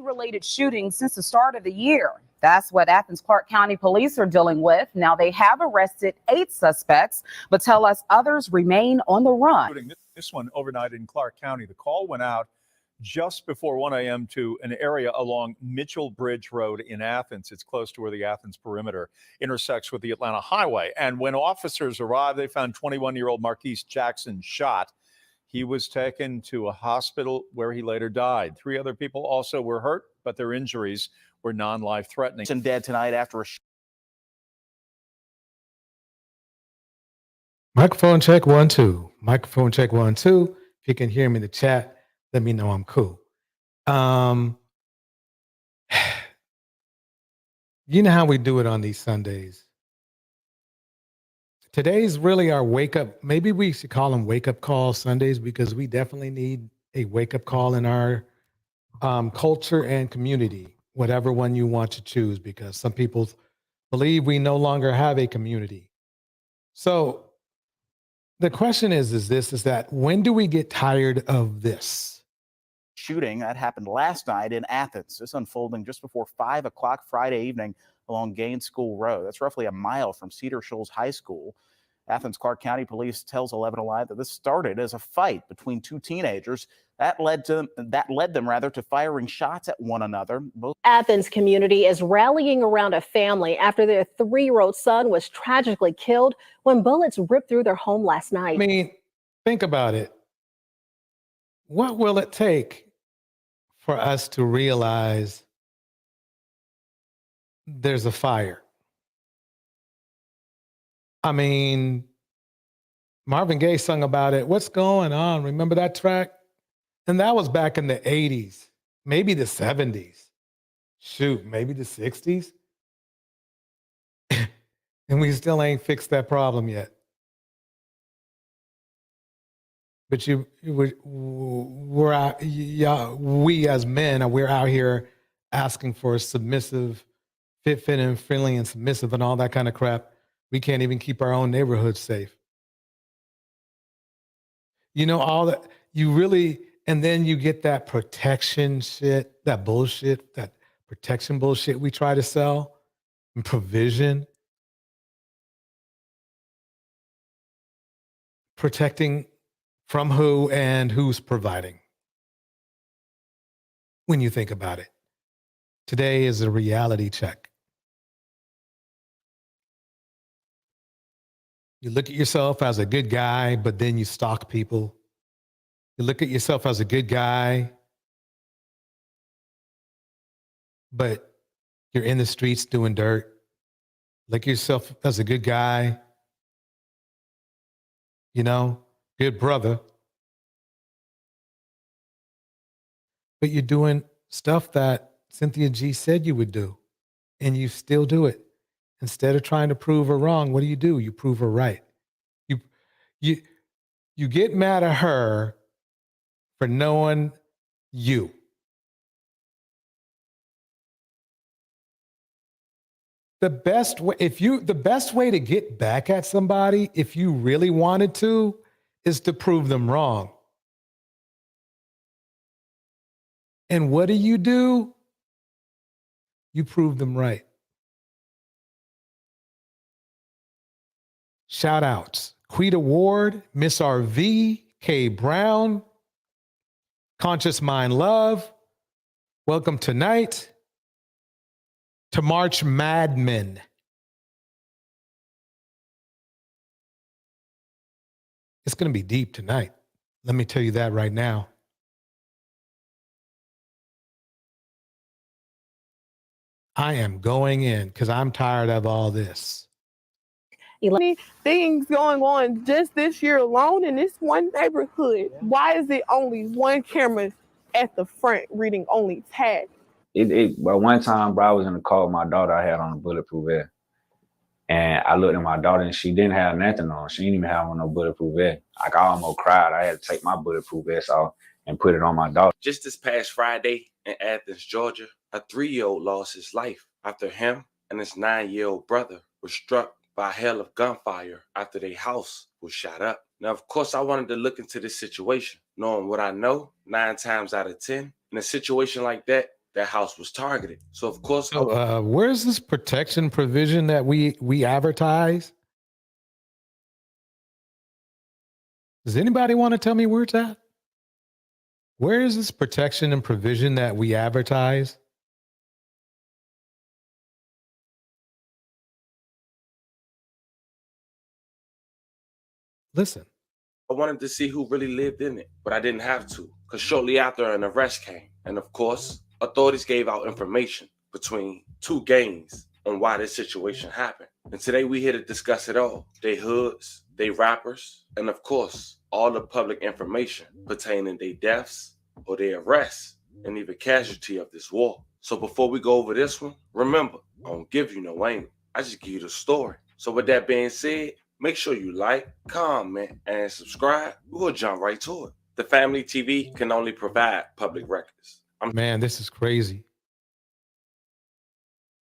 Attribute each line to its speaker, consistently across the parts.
Speaker 1: gun-related shootings since the start of the year. That's what Athens Clarke County police are dealing with. Now, they have arrested 8 suspects, but tell us others remain on the run.
Speaker 2: This one overnight in Clarke County. The call went out just before 1 a.m. to an area along Mitchell Bridge Road in Athens. It's close to where the Athens perimeter intersects with the Atlanta Highway. And when officers arrived, they found 21-year-old Marquise Jackson shot. He was taken to a hospital where he later died. 3 other people also were hurt, but their injuries were non-life threatening.
Speaker 3: And dead tonight after a
Speaker 4: Microphone check 1 2. Microphone check 1 2. If you can hear me in the chat, let me know I'm cool. You know how we do it on these Sundays. Today's really our wake up. Maybe we should call them wake up call Sundays, because we definitely need a wake up call in our culture and community, whatever one you want to choose, because some people believe we no longer have a community. So the question is that when do we get tired of this?
Speaker 3: shooting that happened last night in Athens. This unfolding just before 5 o'clock Friday evening along Gaines School Road. That's roughly a mile from Cedar Shoals High School. Athens Clarke County Police tells 11 Alive that this started as a fight between 2 teenagers that led them to firing shots at one another.
Speaker 5: Athens community is rallying around a family after their 3-year-old son was tragically killed when bullets ripped through their home last night.
Speaker 4: I mean, think about it. What will it take for us to realize there's a fire? I mean, Marvin Gaye sung about it. What's going on? Remember that track? And that was back in the 80s, maybe the 70s. Shoot, maybe the 60s. And we still ain't fixed that problem yet. But we as men, we're out here asking for a submissive, fit, and friendly, and submissive, and all that kind of crap. We can't even keep our own neighborhood safe. You know, all that, you really, and then you get that protection shit, that bullshit, that protection bullshit we try to sell, and provision. Protecting from who and who's providing. When you think about it, today is a reality check. You look at yourself as a good guy, but then you stalk people. You look at yourself as a good guy, but you're in the streets doing dirt. Look at yourself as a good guy, you know, good brother. But you're doing stuff that Cynthia G said you would do, and you still do it. Instead of trying to prove her wrong, what do? You prove her right. You get mad at her for knowing you. The best way to get back at somebody, if you really wanted to, is to prove them wrong. And what do? You prove them right. Shout outs. Quita Ward, Miss RV, K Brown, Conscious Mind Love. Welcome tonight to March Madmen. It's going to be deep tonight. Let me tell you that right now. I am going in because I'm tired of all this.
Speaker 6: Things going on just this year alone in this one neighborhood. Why is it only one camera at the front reading only tag?
Speaker 7: But one time, bro, I was in the car with my daughter. I had on a bulletproof vest. And I looked at my daughter and she didn't have nothing on. She didn't even have on no bulletproof vest. Like, I almost cried. I had to take my bulletproof vest off and put it on my daughter.
Speaker 8: Just this past Friday in Athens, Georgia, a 3-year-old lost his life after him and his 9-year-old brother were struck by a hail of gunfire after their house was shot up. Now, of course, I wanted to look into this situation, knowing what I know 9 times out of 10. In a situation like that that house was targeted. So of course,
Speaker 4: So, where's this protection provision that we advertise? Does anybody want to tell me where it's at? Where is this protection and provision that we advertise? Listen.
Speaker 8: I wanted to see who really lived in it, but I didn't have to, because shortly after an arrest came. And of course, authorities gave out information between two gangs on why this situation happened. And today we here to discuss it all. They hoods, they rappers, and of course, all the public information pertaining their deaths or their arrests and even casualty of this war. So before we go over this one, remember, I don't give you no angle. I just give you the story. So with that being said, make sure you like, comment, and subscribe. We'll jump right to it. The Family TV can only provide public records.
Speaker 4: Man, this is crazy.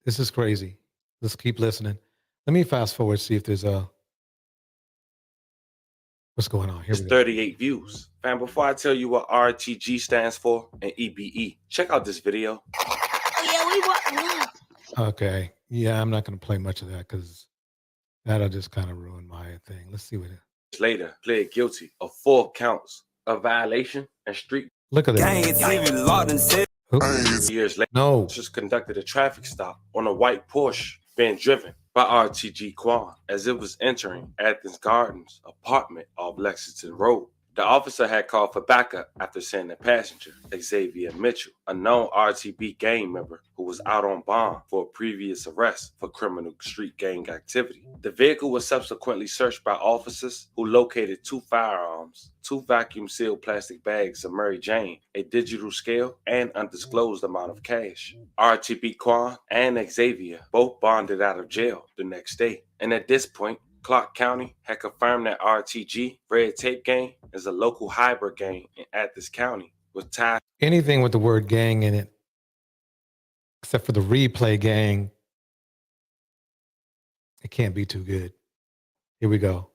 Speaker 4: This is crazy. Let's keep listening. Let me fast forward, see if there's what's going on here.
Speaker 8: It's 38 views. Fam, before I tell you what RTG stands for and EBE, check out this video.
Speaker 4: Okay. Yeah, I'm not going to play much of that because that'll just kind of ruin my thing. Let's see what it
Speaker 8: Later, pled guilty of 4 counts of violation and street.
Speaker 4: Look at that.
Speaker 8: Years later,
Speaker 4: No.
Speaker 8: just conducted a traffic stop on a white Porsche being driven by RTG Quan as it was entering Athens Gardens apartment off Lexington Road. The officer had called for backup after seeing the passenger, Xavier Mitchell, a known RTB gang member who was out on bond for a previous arrest for criminal street gang activity. The vehicle was subsequently searched by officers who located 2 firearms, 2 vacuum-sealed plastic bags of Mary Jane, a digital scale, and undisclosed amount of cash. RTB Quan and Xavier both bonded out of jail the next day. And at this point, Clark County had confirmed that RTG, Red Tape Gang, is a local hybrid gang in Athens County with ties.
Speaker 4: Anything with the word gang in it, except for the replay gang, it can't be too good. Here we go.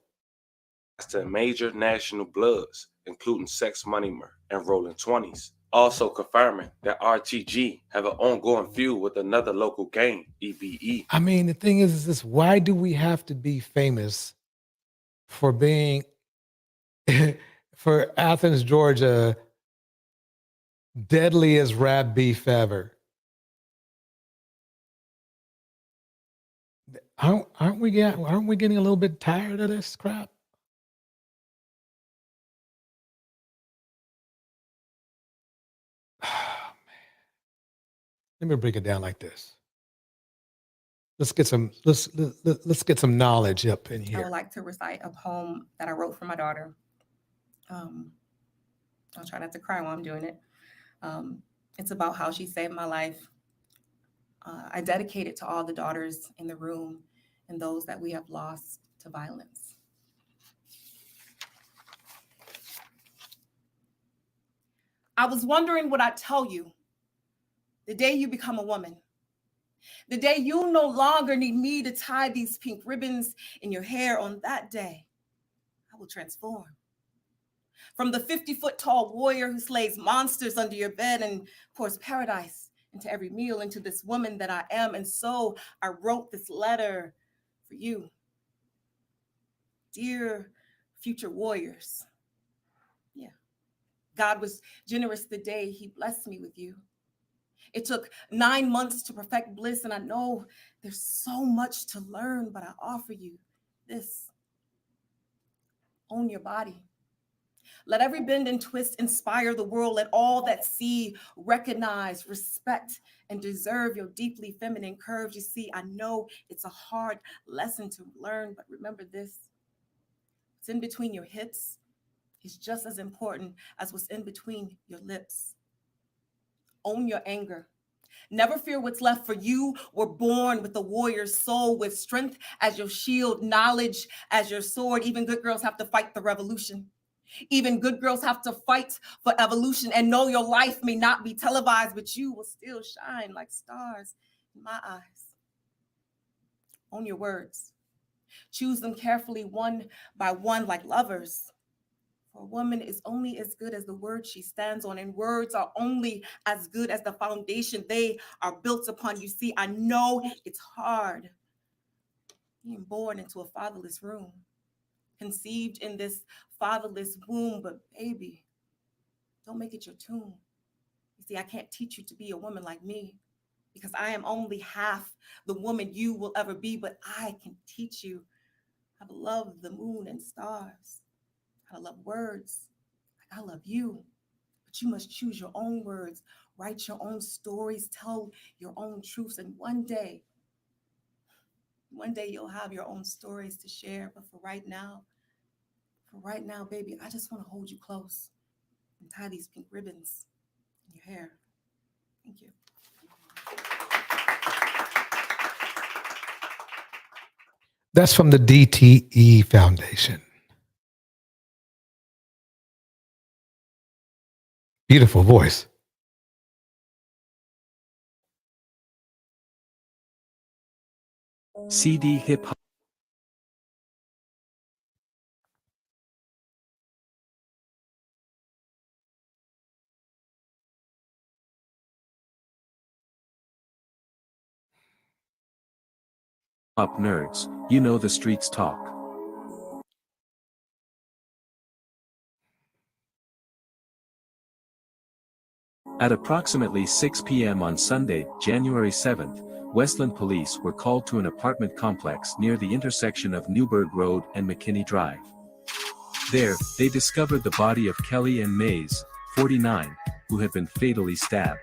Speaker 8: To major national bloods, including Sex Money Murder and Rolling 20s. Also confirming that RTG have an ongoing feud with another local gang, EBE.
Speaker 4: I mean, the thing is this, why do we have to be famous for being, for Athens, Georgia, deadliest rap beef ever? Aren't we getting a little bit tired of this crap? Let me break it down like this. Let's get some let's get some knowledge up in
Speaker 9: I
Speaker 4: here.
Speaker 9: would like to recite a poem that I wrote for my daughter. I'll try not to cry while I'm doing it. It's about how she saved my life. I dedicate it to all the daughters in the room and those that we have lost to violence. I was wondering what I'd tell you the day you become a woman. The day you no longer need me to tie these pink ribbons in your hair. On that day, I will transform. From the 50-foot tall warrior who slays monsters under your bed and pours paradise into every meal, into this woman that I am. And so I wrote this letter for you. Dear future warriors. Yeah. God was generous the day he blessed me with you. It took 9 months to perfect bliss, and I know there's so much to learn, but I offer you this. Own your body. Let every bend and twist inspire the world. Let all that see recognize, respect, and deserve your deeply feminine curves. You see, I know it's a hard lesson to learn, but remember this. What's in between your hips is just as important as what's in between your lips. Own your anger. Never fear what's left, for you were born with a warrior's soul, with strength as your shield, knowledge as your sword. Even good girls have to fight the revolution. Even good girls have to fight for evolution, and know your life may not be televised, but you will still shine like stars in my eyes. Own your words. Choose them carefully, one by one, like lovers. For a woman is only as good as the word she stands on, and words are only as good as the foundation they are built upon. You see, I know it's hard being born into a fatherless room, conceived in this fatherless womb, but baby, don't make it your tomb. You see, I can't teach you to be a woman like me because I am only half the woman you will ever be, but I can teach you how to love the moon and stars, how to love words like I love you. But you must choose your own words, write your own stories, tell your own truths, and one day you'll have your own stories to share. But for right now, baby, I just want to hold you close and tie these pink ribbons in your hair. Thank you.
Speaker 4: That's from the DTE Foundation. Beautiful voice.
Speaker 10: CD hip hop. Up nerds, you know the streets talk. At approximately 6 p.m. on Sunday, January 7th, Westland police were called to an apartment complex near the intersection of Newburgh Road and McKinney Drive. There, they discovered the body of Kelly Ann Mays, 49, who had been fatally stabbed.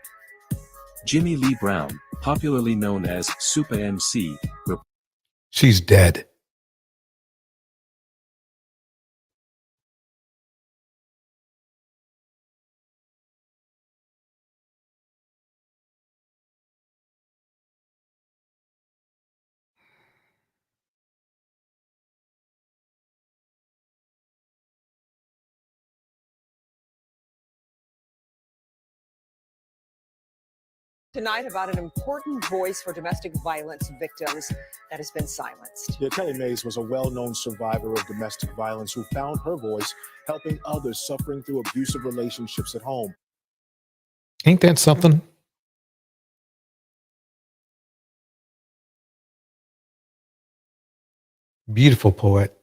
Speaker 10: Jimmy Lee Brown, popularly known as Super MC,
Speaker 4: She's dead.
Speaker 11: Tonight about an important voice for domestic violence victims that has been silenced.
Speaker 12: Yeah, Kelly Mays was a well-known survivor of domestic violence who found her voice helping others suffering through abusive relationships at home.
Speaker 4: Ain't that something? Beautiful poet.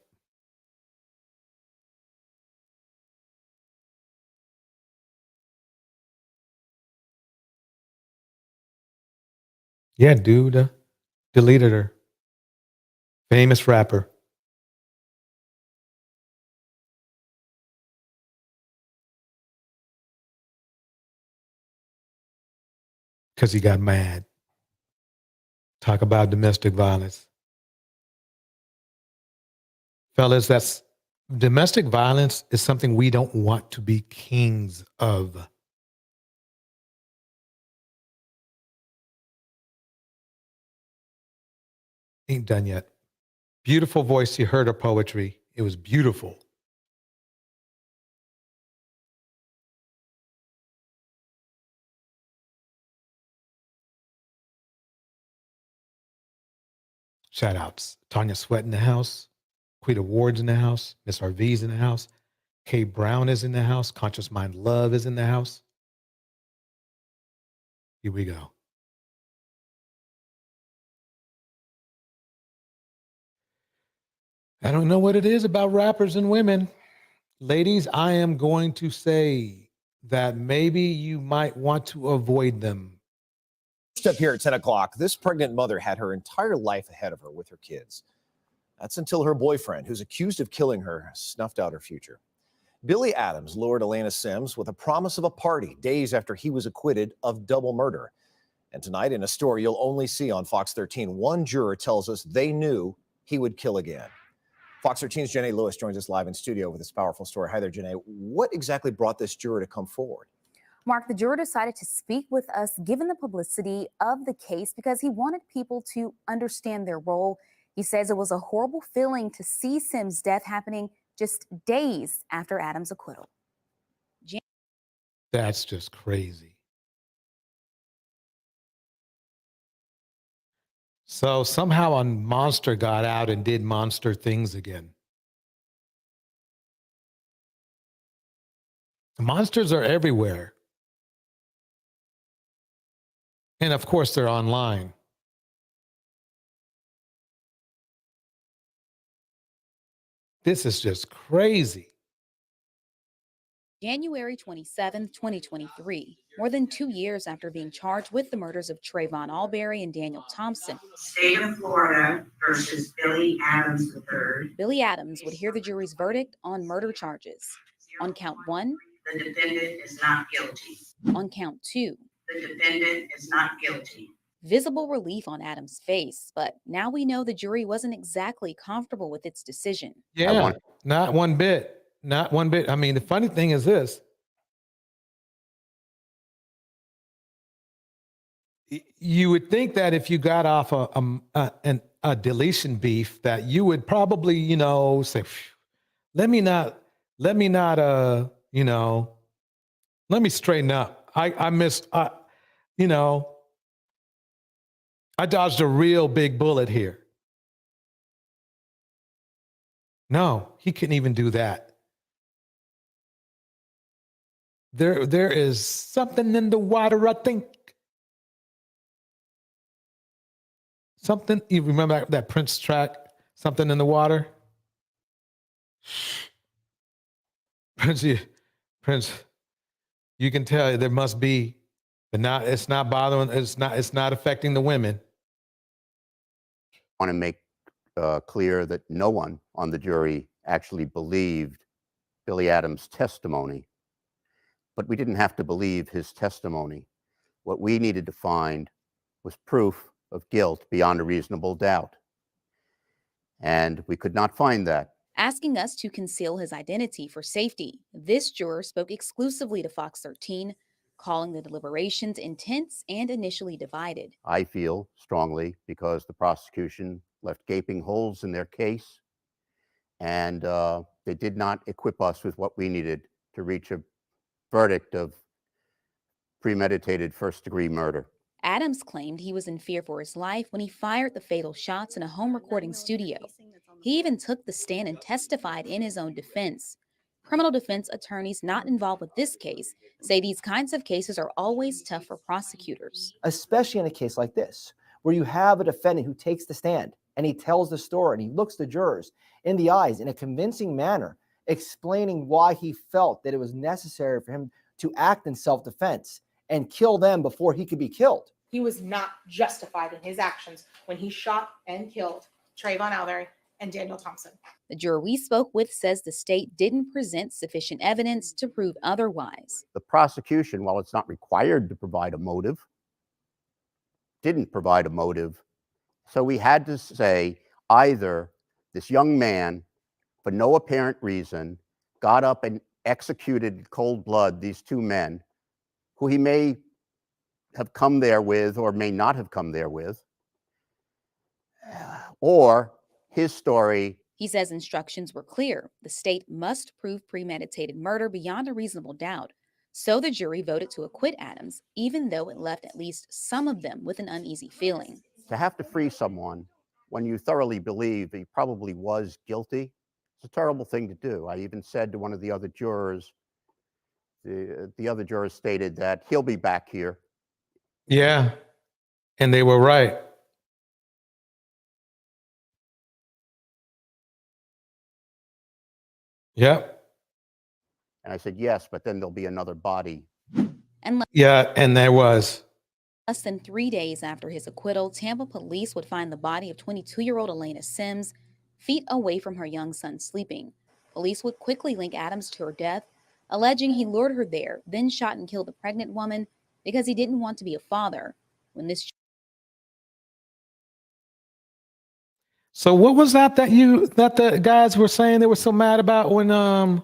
Speaker 4: Yeah, dude. Deleted her. Famous rapper. Because he got mad. Talk about domestic violence. Fellas, that's domestic violence is something we don't want to be kings of. Ain't done yet. Beautiful voice. You heard her poetry. It was beautiful. Shout outs. Tanya Sweat in the house. Quita Ward's in the house. Miss RV's in the house. Kay Brown is in the house. Conscious Mind Love is in the house. Here we go. I don't know what it is about rappers and women. Ladies, I am going to say that maybe you might want to avoid them.
Speaker 13: Up here at 10 o'clock, this pregnant mother had her entire life ahead of her with her kids. That's until her boyfriend, who's accused of killing her, snuffed out her future. Billy Adams lured Elena Sims with a promise of a party days after he was acquitted of double murder. And tonight, in a story you'll only see on Fox 13, one juror tells us they knew he would kill again. Fox 13's Janae Lewis joins us live in studio with this powerful story. Hi there, Janae. What exactly brought this juror to come forward?
Speaker 14: Mark, the juror decided to speak with us given the publicity of the case because he wanted people to understand their role. He says it was a horrible feeling to see Sims' death happening just days after Adams' acquittal.
Speaker 4: That's just crazy. So somehow a monster got out and did monster things again. Monsters are everywhere. And of course, they're online. This is just crazy.
Speaker 14: January 27, 2023, more than 2 years after being charged with the murders of Trayvon Albury and Daniel Thompson.
Speaker 15: State of Florida versus Billy Adams III.
Speaker 14: Billy Adams would hear the jury's verdict on murder charges. On count 1,
Speaker 15: the defendant is not guilty.
Speaker 14: On count 2,
Speaker 15: the defendant is not guilty.
Speaker 14: Visible relief on Adams' face, but now we know the jury wasn't exactly comfortable with its decision.
Speaker 4: Yeah, not one bit. Not one bit. I mean, the funny thing is this. You would think that if you got off a deletion beef, that you would probably, say, let me straighten up. I dodged a real big bullet here. No, he couldn't even do that. There is something in the water, I think. Something, you remember that Prince track, Something in the Water? Prince, you can tell there must be, but it's not bothering, it's not affecting the women.
Speaker 16: I want to make clear that no one on the jury actually believed Billy Adams' testimony, but we didn't have to believe his testimony. What we needed to find was proof of guilt beyond a reasonable doubt. And we could not find that.
Speaker 14: Asking us to conceal his identity for safety, this juror spoke exclusively to Fox 13, calling the deliberations intense and initially divided.
Speaker 16: I feel strongly because the prosecution left gaping holes in their case, and they did not equip us with what we needed to reach a verdict of premeditated first-degree murder.
Speaker 14: Adams claimed he was in fear for his life when he fired the fatal shots in a home recording studio. He even took the stand and testified in his own defense. Criminal defense attorneys not involved with this case say these kinds of cases are always tough for prosecutors.
Speaker 17: Especially in a case like this, where you have a defendant who takes the stand and he tells the story and he looks the jurors in the eyes in a convincing manner, explaining why he felt that it was necessary for him to act in self-defense and kill them before he could be killed.
Speaker 18: He was not justified in his actions when he shot and killed Trayvon Albury and Daniel Thompson.
Speaker 14: The juror we spoke with says the state didn't present sufficient evidence to prove otherwise.
Speaker 16: The prosecution, while it's not required to provide a motive, didn't provide a motive. So we had to say either this young man, for no apparent reason, got up and executed in cold blood these two men who he may have come there with or may not have come there with, or his story.
Speaker 14: He says instructions were clear. The state must prove premeditated murder beyond a reasonable doubt. So the jury voted to acquit Adams, even though it left at least some of them with an uneasy feeling.
Speaker 16: To have to free someone when you thoroughly believe he probably was guilty, it's a terrible thing to do. I even said to one of the other jurors, the other jurors stated that he'll be back here.
Speaker 4: Yeah, and they were right. Yep.
Speaker 16: And I said, yes, but then there'll be another body.
Speaker 14: And
Speaker 4: yeah, and there was.
Speaker 14: Less than 3 days after his acquittal, Tampa police would find the body of 22-year-old Elena Sims feet away from her young son sleeping. Police would quickly link Adams to her death, alleging he lured her there, then shot and killed the pregnant woman because he didn't want to be a father. When this
Speaker 4: So what was that the guys were saying they were so mad about when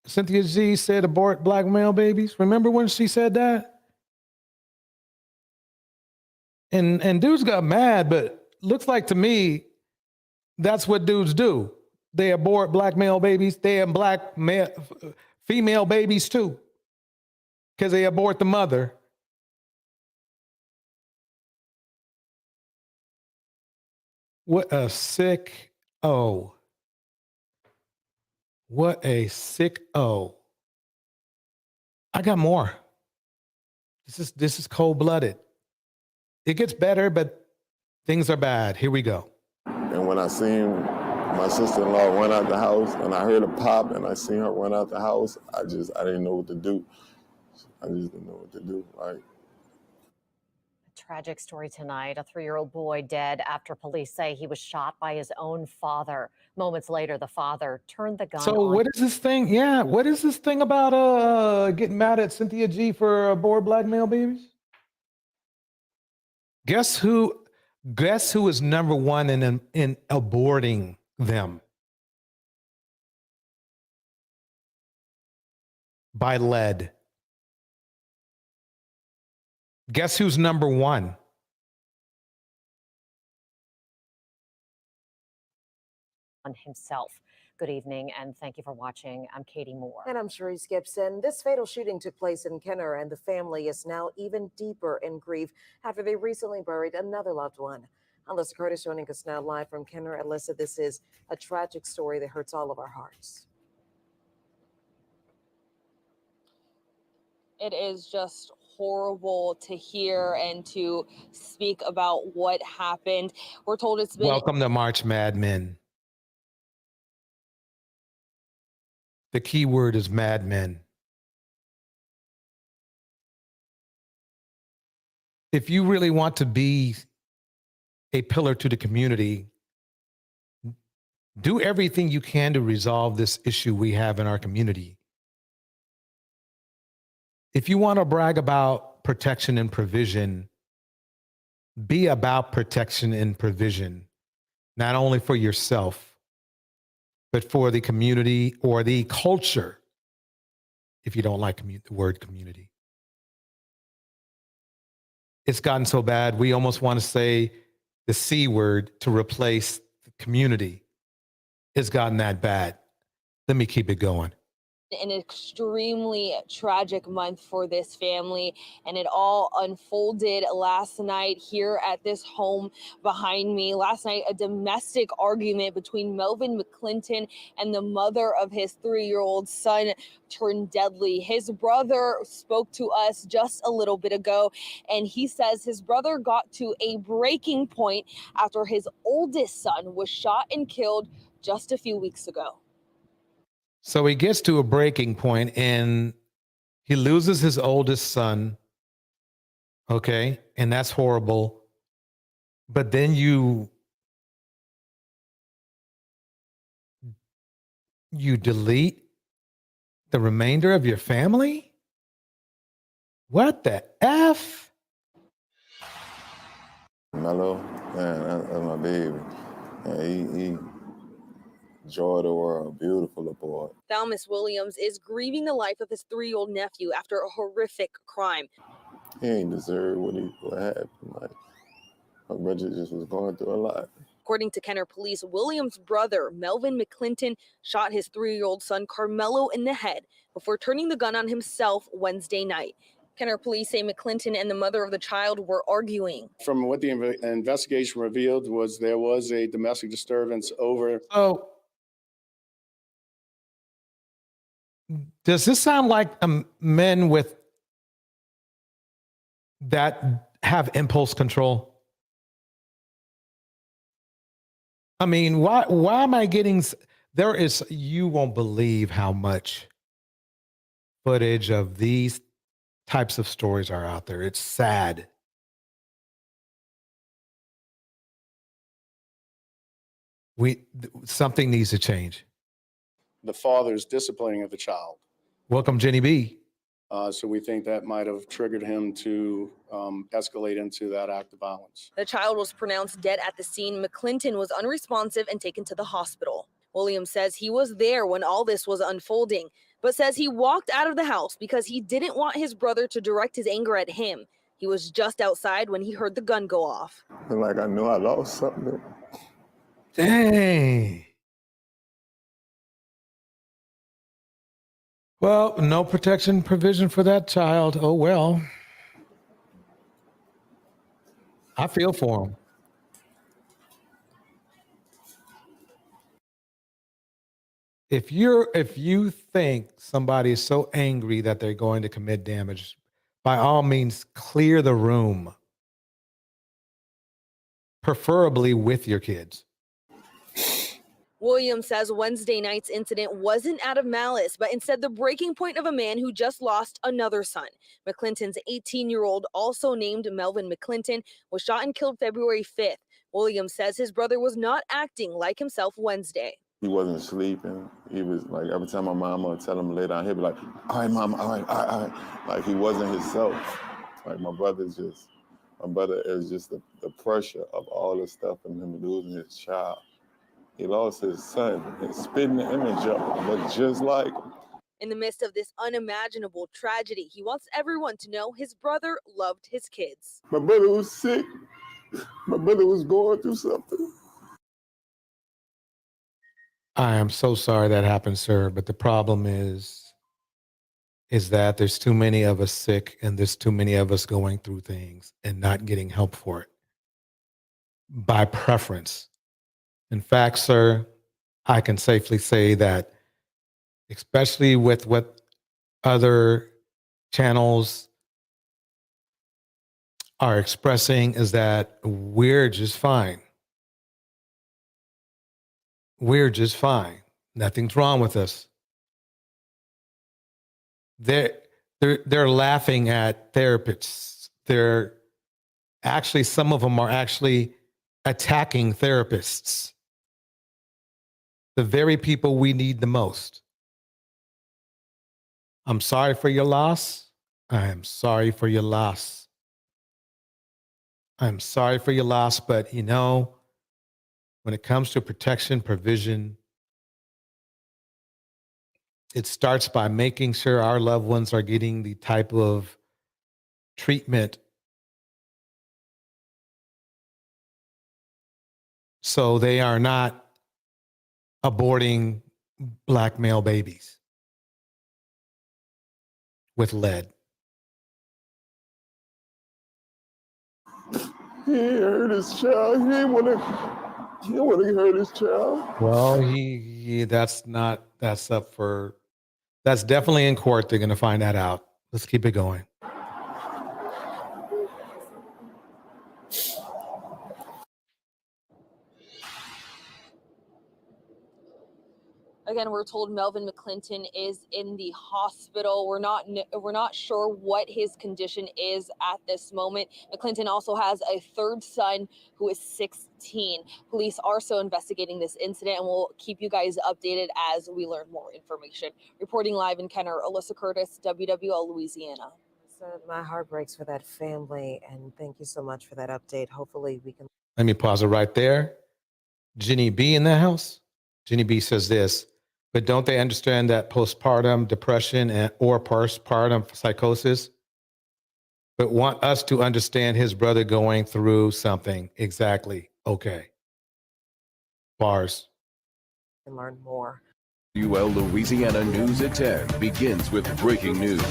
Speaker 4: Cynthia G said abort black male babies? Remember when she said that? And dudes got mad, but looks like to me that's what dudes do. They abort black male babies. They have black male, female babies too, because they abort the mother. What a sick O. What a sick O. I got more. This is cold-blooded. It gets better, but things are bad. Here we go.
Speaker 19: And when I seen my sister-in-law run out the house, and I heard a pop, and I seen her run out the house, I didn't know what to do. I just didn't know what to do. Like,
Speaker 20: Tragic story tonight. A 3-year-old boy dead after police say he was shot by his own father. Moments later, the father turned the gun
Speaker 4: So
Speaker 20: on.
Speaker 4: what is this thing? Yeah, what is this thing about getting mad at Cynthia G for board black male babies? Guess who is number one in aborting them? By lead. Guess who's number one?
Speaker 20: On himself. Good evening, and thank you for watching. I'm Katie Moore.
Speaker 11: And I'm Sharice Gibson. This fatal shooting took place in Kenner, and the family is now even deeper in grief after they recently buried another loved one. Alyssa Curtis joining us now live from Kenner. Alyssa, this is a tragic story that hurts all of our hearts.
Speaker 21: It is just horrible to hear and to speak about what happened. We're told it's been
Speaker 4: Welcome to March Madmen. The key word is madmen. If you really want to be a pillar to the community, do everything you can to resolve this issue we have in our community. If you want to brag about protection and provision, be about protection and provision, not only for yourself, but for the community or the culture, if you don't like the word community. It's gotten so bad, we almost want to say the C word to replace the community. It's gotten that bad. Let me keep it going.
Speaker 21: an extremely tragic month for this family, and it all unfolded last night here at this home behind me. Last night, a domestic argument between Melvin McClinton and the mother of his 3-year-old son turned deadly. His brother spoke to us just a little bit ago, and he says his brother got to a breaking point after his oldest son was shot and killed just a few weeks ago.
Speaker 4: So he gets to a breaking point and he loses his oldest son. Okay. And that's horrible. But then you delete the remainder of your family? What the F?
Speaker 19: Mellow, man, that's my baby. Yeah, he joy of the world, beautiful little boy.
Speaker 21: Thalmus Williams is grieving the life of his 3-year-old nephew after a horrific crime.
Speaker 19: He ain't deserve what happened. Like, my brother just was going through a lot.
Speaker 21: According to Kenner police, Williams' brother, Melvin McClinton, shot his 3-year-old son, Carmelo, in the head before turning the gun on himself Wednesday night. Kenner police say McClinton and the mother of the child were arguing.
Speaker 22: From what the investigation revealed was there was a domestic disturbance over.
Speaker 4: Oh, does this sound like men with that have impulse control? I mean, why am I getting, you won't believe how much footage of these types of stories are out there. It's sad. Something needs to change.
Speaker 22: The father's disciplining of the child.
Speaker 4: Welcome, Jenny B.
Speaker 22: So we think that might have triggered him to escalate into that act of violence.
Speaker 21: The child was pronounced dead at the scene. McClinton was unresponsive and taken to the hospital. Williams says he was there when all this was unfolding, but says he walked out of the house because he didn't want his brother to direct his anger at him. He was just outside when he heard the gun go off.
Speaker 19: Like I knew I lost something.
Speaker 4: Dang. Well, no protection provision for that child. Oh, well. I feel for him. if you think somebody is so angry that they're going to commit damage, by all means, clear the room, preferably with your kids.
Speaker 21: Williams says Wednesday night's incident wasn't out of malice, but instead the breaking point of a man who just lost another son. McClinton's 18-year-old, also named Melvin McClinton, was shot and killed February 5th. Williams says his brother was not acting like himself Wednesday.
Speaker 19: He wasn't sleeping. He was like, every time my mama would tell him to lay down, he'd be like, all right, mama, all right, all right. Like he wasn't himself. Like my brother is just the pressure of all the stuff and him losing his child. He lost his son and spitting the image up, looked just like him.
Speaker 21: In the midst of this unimaginable tragedy, he wants everyone to know his brother loved his kids.
Speaker 19: My brother was sick. My brother was going through something.
Speaker 4: I am so sorry that happened, sir. But the problem is that there's too many of us sick and there's too many of us going through things and not getting help for it by preference. In fact, sir, I can safely say that, especially with what other channels are expressing, is that we're just fine. We're just fine. Nothing's wrong with us. They're laughing at therapists. They're actually, some of them are actually attacking therapists. The very people we need the most. I'm sorry for your loss. I am sorry for your loss. I'm sorry for your loss, but you know, when it comes to protection, provision, it starts by making sure our loved ones are getting the type of treatment so they are not aborting black male babies with lead.
Speaker 19: He ain't hurt his child. He didn't want to hurt his child.
Speaker 4: Well, that's definitely in court. They're going to find that out. Let's keep it going.
Speaker 21: Again, we're told Melvin McClinton is in the hospital. We're not sure what his condition is at this moment. McClinton also has a third son who is 16. Police are still investigating this incident, and we'll keep you guys updated as we learn more information. Reporting live in Kenner, Alyssa Curtis, WWL Louisiana.
Speaker 11: So my heart breaks for that family, and thank you so much for that update. Hopefully we can.
Speaker 4: Let me pause it right there. Jenny B in the house. Jenny B says this, but don't they understand that postpartum depression or postpartum psychosis, but want us to understand his brother going through something? Exactly. Okay. Bars.
Speaker 11: And learn more.
Speaker 1: UL Louisiana News at 10 begins with breaking news.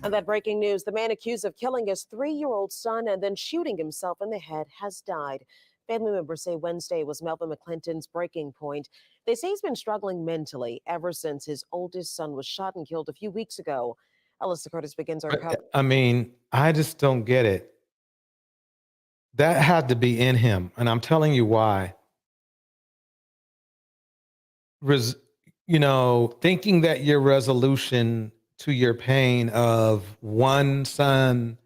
Speaker 11: And that breaking news, the man accused of killing his 3-year-old son and then shooting himself in the head has died. Family members say Wednesday was Melvin McClinton's breaking point. They say he's been struggling mentally ever since his oldest son was shot and killed a few weeks ago. Alyssa Curtis begins our coverage.
Speaker 4: I mean, I just don't get it. That had to be in him. And I'm telling you why. Thinking that your resolution to your pain of one son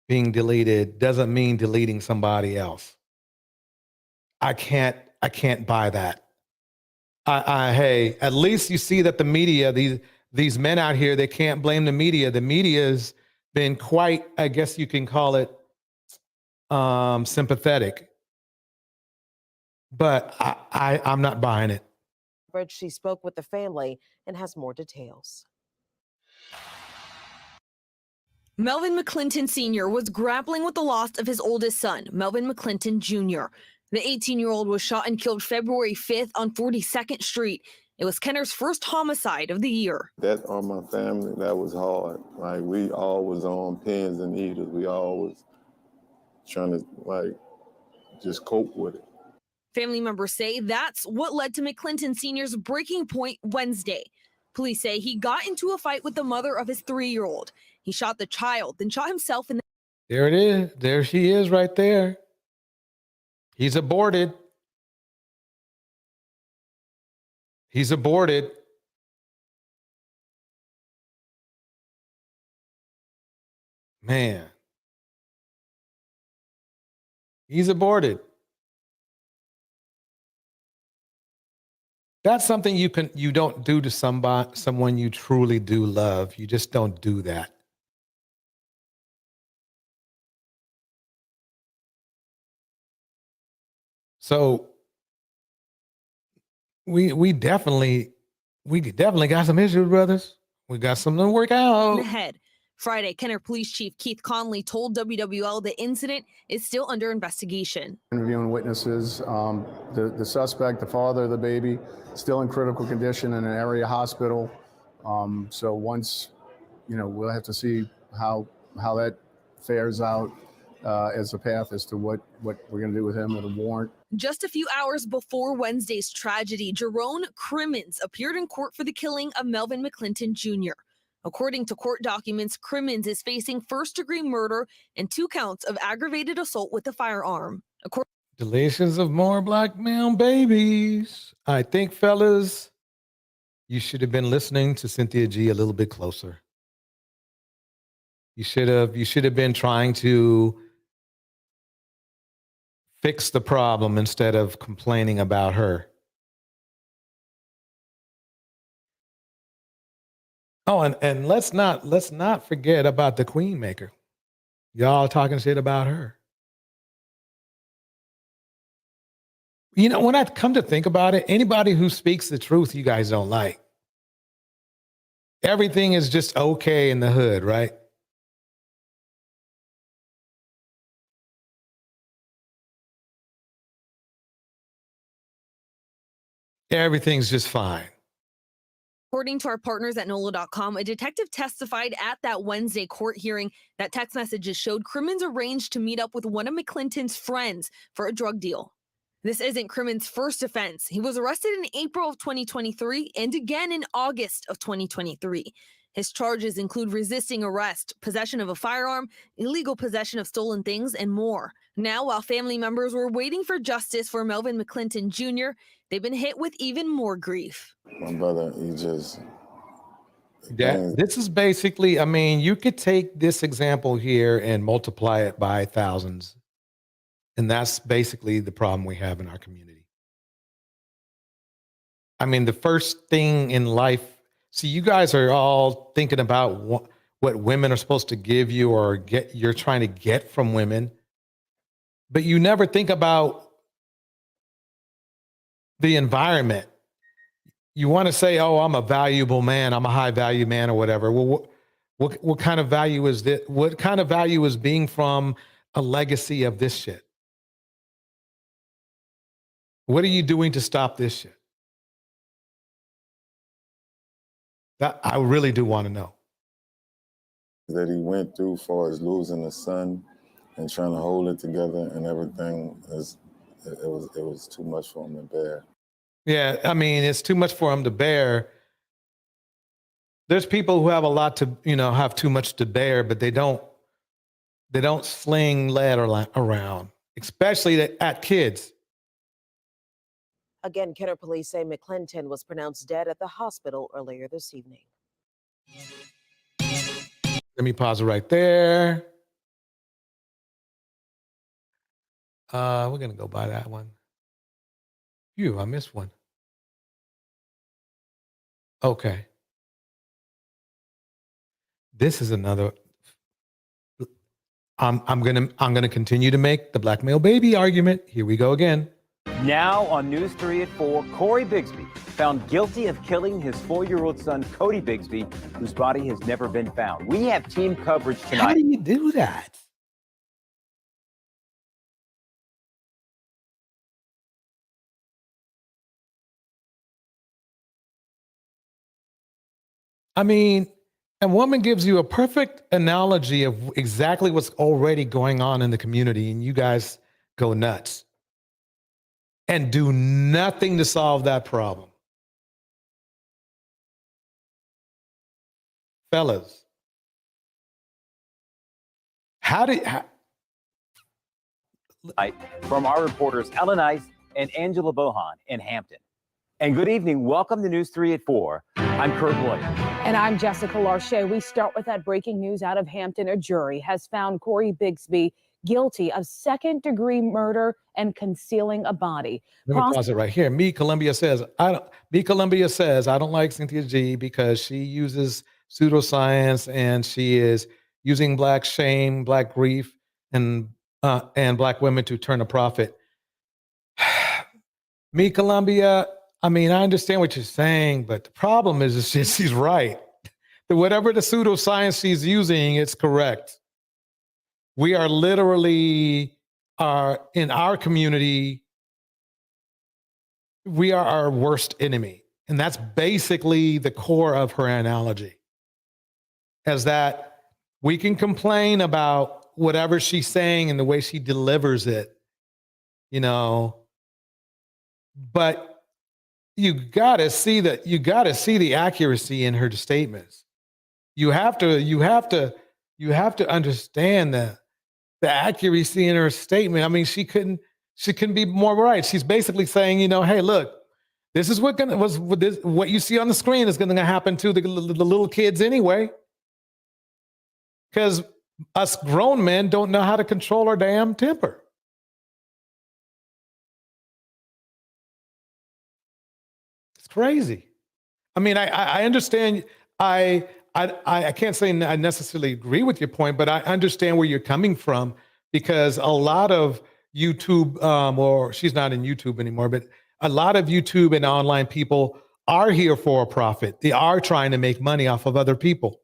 Speaker 4: being deleted doesn't mean deleting somebody else. I can't buy that. Hey, at least you see that the media, these men out here, they can't blame the media. The media's been quite, I guess you can call it, sympathetic. But I'm not buying it.
Speaker 11: She spoke with the family and has more details.
Speaker 21: Melvin McClinton Sr. was grappling with the loss of his oldest son, Melvin McClinton Jr. The 18-year-old was shot and killed February 5th on 42nd Street. It was Kenner's first homicide of the year.
Speaker 19: That on my family, that was hard. Like, we all was on pins and needles. We all was trying to, just cope with it.
Speaker 2: Family members say that's what led to McClinton Sr.'s breaking point Wednesday. Police say he got into a fight with the mother of his 3-year-old. He shot the child, then shot himself in the...
Speaker 4: There it is. There she is right there. He's aborted. He's aborted. Man. He's aborted. That's something you don't do to someone you truly do love. You just don't do that. So we definitely got some issues, brothers. We got something to work out.
Speaker 2: In the head. Friday, Kenner Police Chief Keith Conley told WWL the incident is still under investigation.
Speaker 22: Interviewing witnesses, the suspect, the father of the baby, still in critical condition in an area hospital. So once, we'll have to see how that fares out as a path as to what we're going to do with him and a warrant.
Speaker 2: Just a few hours before Wednesday's tragedy, Jerome Crimmins appeared in court for the killing of Melvin McClinton Jr. According to court documents, Crimmins is facing first-degree murder and 2 counts of aggravated assault with a firearm.
Speaker 4: Deletions of more black male babies. I think, fellas, you should have been listening to Cynthia G a little bit closer. You should have been trying to fix the problem instead of complaining about her. Oh, and let's not forget about the Queen Maker. Y'all talking shit about her. When I come to think about it, anybody who speaks the truth, you guys don't like. Everything is just okay in the hood, right? Everything's just fine.
Speaker 2: According to our partners at NOLA.com, a detective testified at that Wednesday court hearing that text messages showed Crimmins arranged to meet up with one of McClinton's friends for a drug deal. This isn't Crimmins' first offense. He was arrested in April of 2023 and again in August of 2023. His charges include resisting arrest, possession of a firearm, illegal possession of stolen things, and more. Now, while family members were waiting for justice for Melvin McClinton Jr., they've been hit with even more grief.
Speaker 19: My brother, he just...
Speaker 4: This is basically, you could take this example here and multiply it by thousands. And that's basically the problem we have in our community. The first thing in life, see, you guys are all thinking about what women are supposed to give you or you're trying to get from women. But you never think about the environment. You want to say, oh, I'm a valuable man, I'm a high value man or whatever. Well, what kind of value is this? What kind of value is being from a legacy of this shit? What are you doing to stop this shit? That I really do want to know.
Speaker 19: That he went through for as losing a son and trying to hold it together and everything, it was too much for him to bear.
Speaker 4: Yeah, it's too much for him to bear. There's people who have a lot to, have too much to bear, but they don't sling lead around, especially at kids.
Speaker 11: Again, Kenner police say McClinton was pronounced dead at the hospital earlier this evening.
Speaker 4: Let me pause it right there. We're going to go by that one. Phew, I missed one. Okay. This is another. I'm gonna continue to make the black male baby argument. Here we go again.
Speaker 3: Now on News 3 at 4, Corey Bigsby found guilty of killing his 4-year-old son, Cody Bigsby, whose body has never been found. We have team coverage tonight.
Speaker 4: How do you do that? A woman gives you a perfect analogy of exactly what's already going on in the community, and you guys go nuts. and do nothing to solve that problem. Fellas,
Speaker 3: From our reporters Ellen Ice and Angela Bohan in Hampton. And good evening. Welcome to News 3 at 4. I'm Kurt Williams.
Speaker 5: And I'm Jessica Larche. We start with that breaking news out of Hampton. A jury has found Corey Bigsby guilty of second-degree murder and concealing a body.
Speaker 4: Let me pause it right here. Me Columbia says I don't like Cynthia G because she uses pseudoscience and she is using black shame, black grief, and black women to turn a profit. Me Columbia, I mean, I understand what you're saying, but the problem is she's right. Whatever the pseudoscience she's using, it's correct. We are literally in our community, we are our worst enemy. And that's basically the core of her analogy. Is that we can complain about whatever she's saying and the way she delivers it, you know, but you gotta see the accuracy in her statements. You have to understand the accuracy in her statement. I mean, she couldn't be more right. She's basically saying, you know, hey, look, this is what you see on the screen is going to happen to the little kids anyway, because us grown men don't know how to control our damn temper. It's crazy. I mean, I understand. I can't say I necessarily agree with your point, but I understand where you're coming from, because a lot of YouTube, or she's not in YouTube anymore, but a lot of YouTube and online people are here for a profit. They are trying to make money off of other people,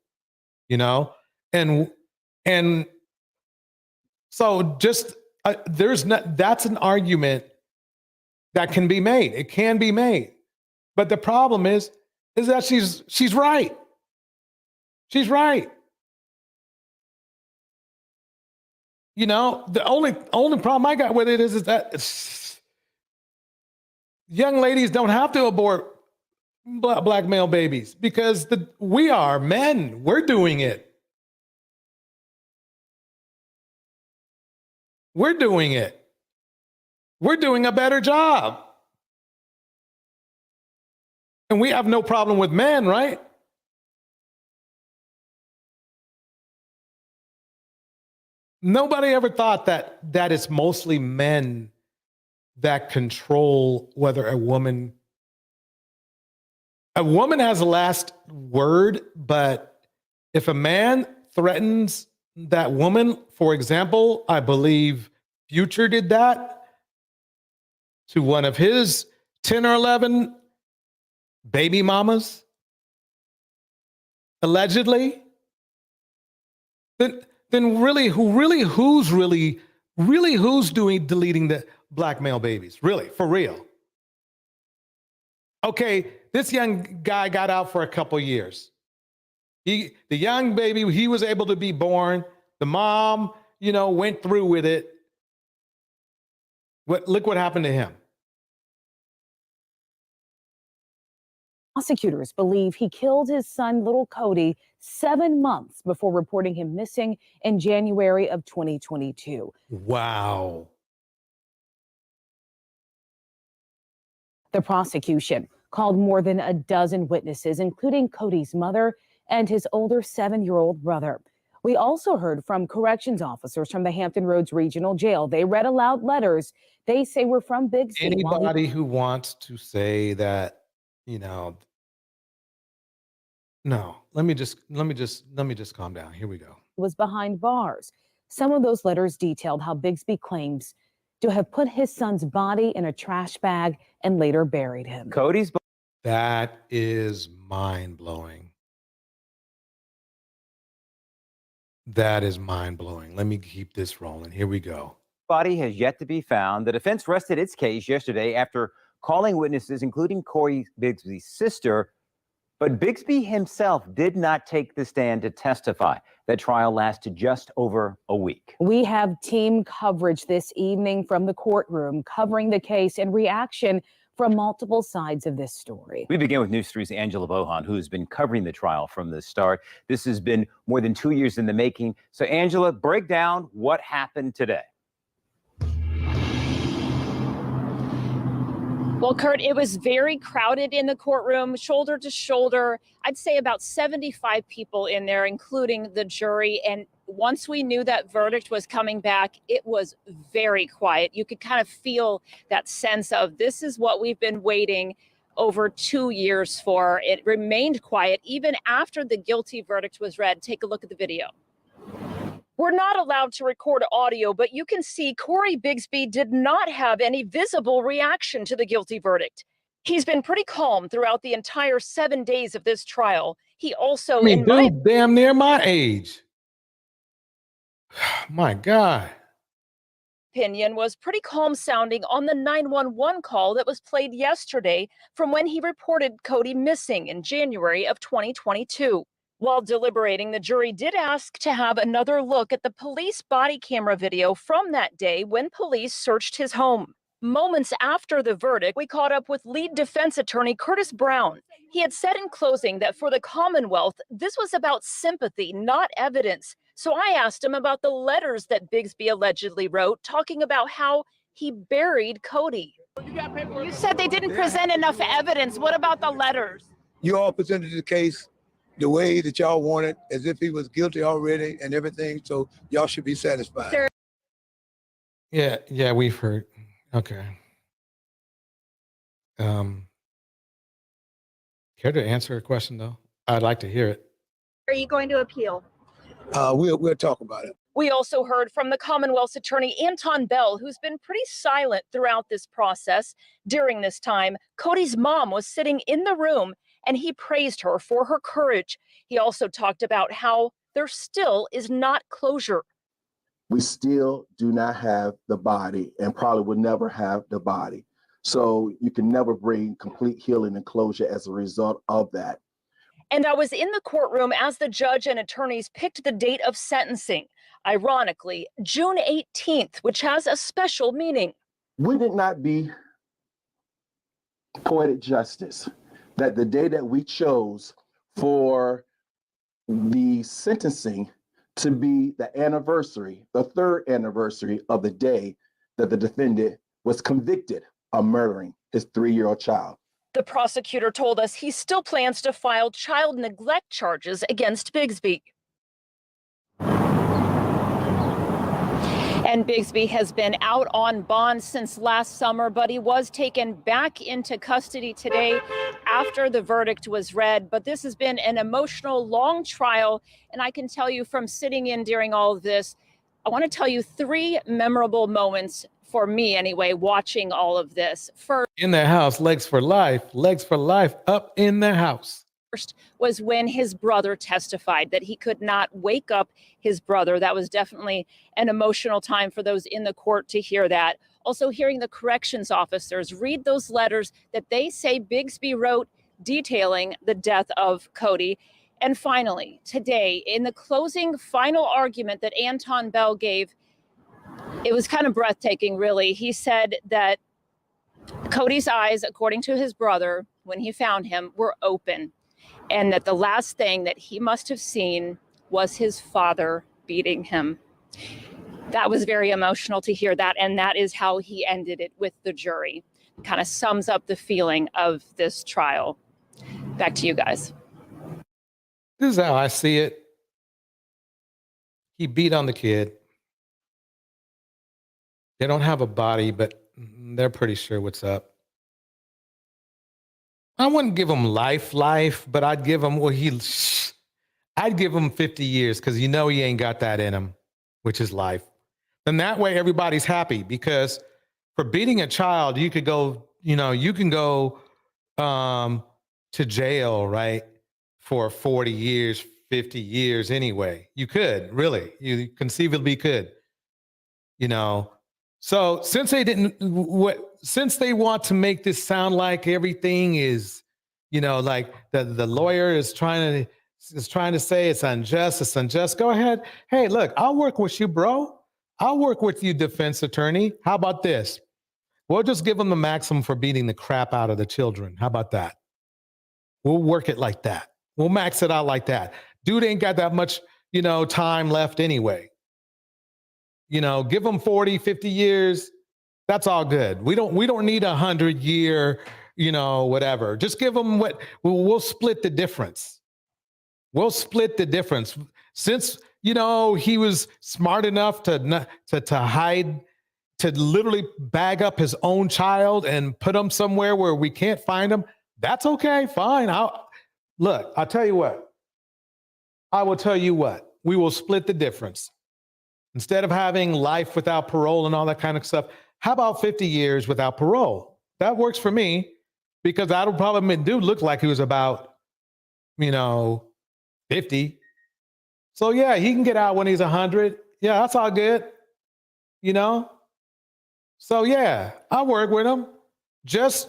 Speaker 4: you know? And so just that's an argument that can be made. It can be made. But the problem is that she's right. She's right. You know, the only problem I got with it is that young ladies don't have to abort black male babies, because we are men. We're doing it. We're doing it. We're doing a better job. And we have no problem with men, right? Nobody ever thought that it's mostly men that control whether a woman has the last word, but if a man threatens that woman, for example, I believe Future did that to one of his 10 or 11 baby mamas, allegedly, then who's deleting the black male babies? Really, for real? Okay, this young guy got out for a couple years. The young baby, he was able to be born. The mom, you know, went through with it. Look what happened to him.
Speaker 5: Prosecutors believe he killed his son, little Cody, 7 months before reporting him missing in January of 2022.
Speaker 4: Wow.
Speaker 5: The prosecution called more than a dozen witnesses, including Cody's mother and his older 7-year-old brother. We also heard from corrections officers from the Hampton Roads Regional Jail. They read aloud letters they say were from Bigsby.
Speaker 4: Anybody who wants to say that, you know, no, let me just calm down. Here we go.
Speaker 5: Was behind bars. Some of those letters detailed how Bigsby claims to have put his son's body in a trash bag and later buried him.
Speaker 4: That is mind-blowing. That is mind-blowing. Let me keep this rolling. Here we go.
Speaker 3: Body has yet to be found. The defense rested its case yesterday after calling witnesses, including Corey Bigsby's sister, But Bigsby himself did not take the stand to testify. That trial lasted just over a week.
Speaker 5: We have team coverage this evening from the courtroom covering the case and reaction from multiple sides of this story.
Speaker 3: We begin with News 3's Angela Bohan, who's been covering the trial from the start. This has been more than 2 years in the making. So, Angela, break down what happened today.
Speaker 6: Well, Kurt, it was very crowded in the courtroom, shoulder to shoulder. I'd say about 75 people in there, including the jury. And once we knew that verdict was coming back, it was very quiet. You could kind of feel that sense of this is what we've been waiting over 2 years for. It remained quiet even after the guilty verdict was read. Take a look at the video. We're not allowed to record audio, but you can see Corey Bigsby did not have any visible reaction to the guilty verdict. He's been pretty calm throughout the entire 7 days of this trial. He also,
Speaker 4: damn near my age. My God.
Speaker 6: opinion, was pretty calm sounding on the 911 call that was played yesterday from when he reported Cody missing in January of 2022. While deliberating, the jury did ask to have another look at the police body camera video from that day when police searched his home. Moments after the verdict, we caught up with lead defense attorney Curtis Brown. He had said in closing that for the Commonwealth, this was about sympathy, not evidence. So I asked him about the letters that Bigsby allegedly wrote, talking about how he buried Cody. You said they didn't present enough evidence. What about the letters?
Speaker 7: You all presented the case the way that y'all wanted, as if he was guilty already and everything, so y'all should be satisfied.
Speaker 4: Yeah, we've heard. Okay. Care to answer a question, though? I'd like to hear it.
Speaker 6: Are you going to appeal?
Speaker 7: We'll talk about it.
Speaker 6: We also heard from the Commonwealth's attorney, Anton Bell, who's been pretty silent throughout this process. During this time, Cody's mom was sitting in the room and he praised her for her courage. He also talked about how there still is not closure.
Speaker 23: We still do not have the body and probably will never have the body. So you can never bring complete healing and closure as a result of that.
Speaker 6: And I was in the courtroom as the judge and attorneys picked the date of sentencing. Ironically, June 18th, which has a special meaning.
Speaker 23: Would it not be poetic justice that the day that we chose for the sentencing to be the anniversary, the third anniversary of the day that the defendant was convicted of murdering his 3-year-old child?
Speaker 6: The prosecutor told us he still plans to file child neglect charges against Bigsby. And Bigsby has been out on bond since last summer, but he was taken back into custody today after the verdict was read. But this has been an emotional, long trial. And I can tell you from sitting in during all of this, I want to tell you 3 memorable moments for me anyway, watching all of this. First,
Speaker 4: in the house, legs for life, up in the house.
Speaker 6: Was when his brother testified that he could not wake up his brother. That was definitely an emotional time for those in the court to hear that. Also hearing the corrections officers read those letters that they say Bigsby wrote detailing the death of Cody. And finally, today, in the closing final argument that Anton Bell gave, it was kind of breathtaking, really. He said that Cody's eyes, according to his brother, when he found him, were open, and that the last thing that he must have seen was his father beating him. That was very emotional to hear that, and that is how he ended it with the jury. Kind of sums up the feeling of this trial. Back to you guys.
Speaker 4: This is how I see it. He beat on the kid. They don't have a body, but they're pretty sure what's up. I wouldn't give him life, but I'd give him, I'd give him 50 years because he ain't got that in him, which is life. And that way everybody's happy, because for beating a child, you could go, you can go to jail, right? For 40 years, 50 years anyway. You could, really. You conceivably could. So since they want to make this sound like everything is You know, like the lawyer is trying to say it's unjust. Go ahead. Hey, look, I'll work with you, bro. I'll work with you, defense attorney. How about this? We'll just give them the maximum for beating the crap out of the children. How about that? We'll work it like that. We'll max it out like that. Dude ain't got that much, time left anyway. Give them 40, 50 years. That's all good. We don't need 100-year, whatever. Just give them we'll split the difference. We'll split the difference. Since, he was smart enough to hide, to literally bag up his own child and put him somewhere where we can't find him. That's okay. Fine. I'll tell you what. I will tell you what. We will split the difference. Instead of having life without parole and all that kind of stuff, how about 50 years without parole? That works for me because that'll probably dude look like he was about, 50. So yeah, he can get out when he's 100. Yeah, that's all good. So yeah, I work with him just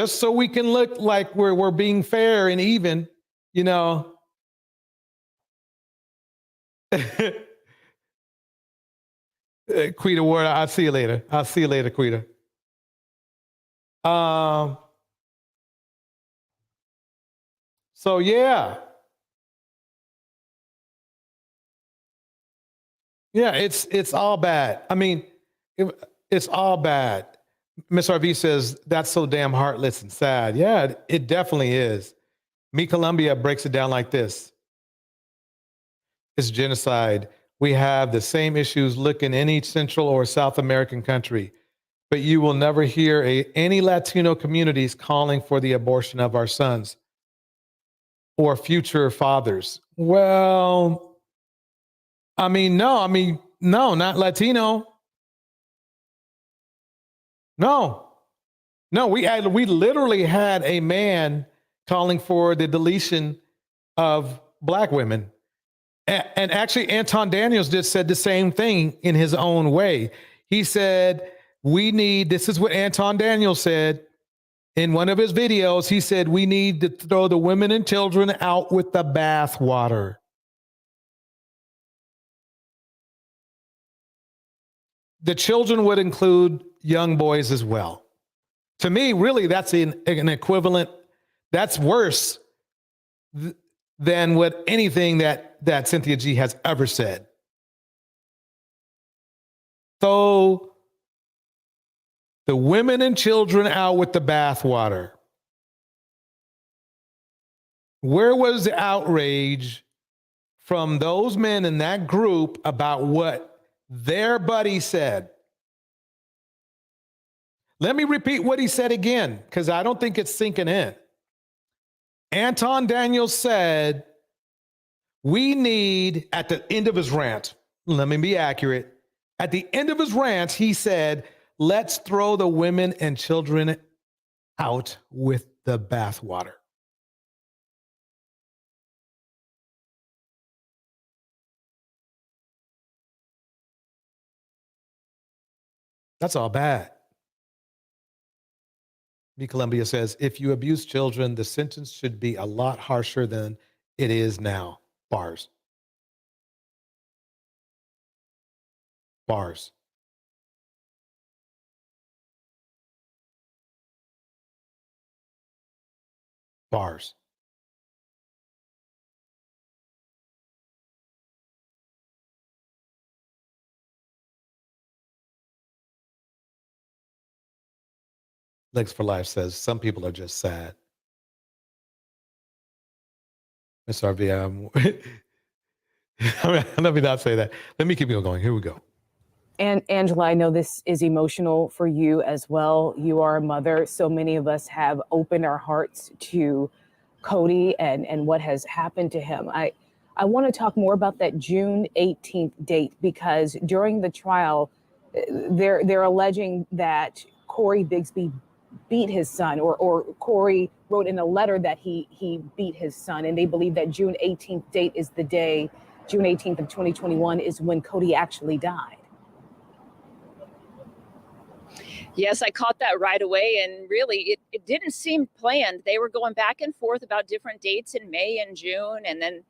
Speaker 4: so we can look like we're being fair and even, Quita Ward, I'll see you later. Quita. So yeah. Yeah, it's all bad. I mean, it's all bad. Miss RV says that's so damn heartless and sad. Yeah, it definitely is. Me Columbia breaks it down like this. It's genocide. We have the same issues look in any Central or South American country, but you will never hear any Latino communities calling for the abortion of our sons or future fathers. Well, no, not Latino. No, we literally had a man calling for the deletion of Black women. And actually, Anton Daniels said the same thing in his own way. He said, this is what Anton Daniels said in one of his videos. He said, we need to throw the women and children out with the bathwater. The children would include young boys as well. To me, really, that's an equivalent. That's worse than what anything that Cynthia G has ever said. So the women and children out with the bathwater. Where was the outrage from those men in that group about what their buddy said? Let me repeat what he said again, because I don't think it's sinking in. Anton Daniels said, we need, at the end of his rant, let me be accurate. At the end of his rant, he said, let's throw the women and children out with the bathwater. That's all bad. B. Columbia says, if you abuse children, the sentence should be a lot harsher than it is now. Bars. Bars. Bars. Legs for Life says, some people are just sad. Miss RV, let me not say that. Let me keep going. Here we go.
Speaker 5: And Angela, I know this is emotional for you as well. You are a mother. So many of us have opened our hearts to Cody and what has happened to him. I want to talk more about that June 18th date, because during the trial, they're alleging that Corey Bigsby beat his son, or Corey wrote in a letter that he beat his son. And they believe that June 18th date is the day, June 18th of 2021 is when Cody actually died.
Speaker 6: Yes, I caught that right away. And really, it didn't seem planned. They were going back and forth about different dates in May and June. And then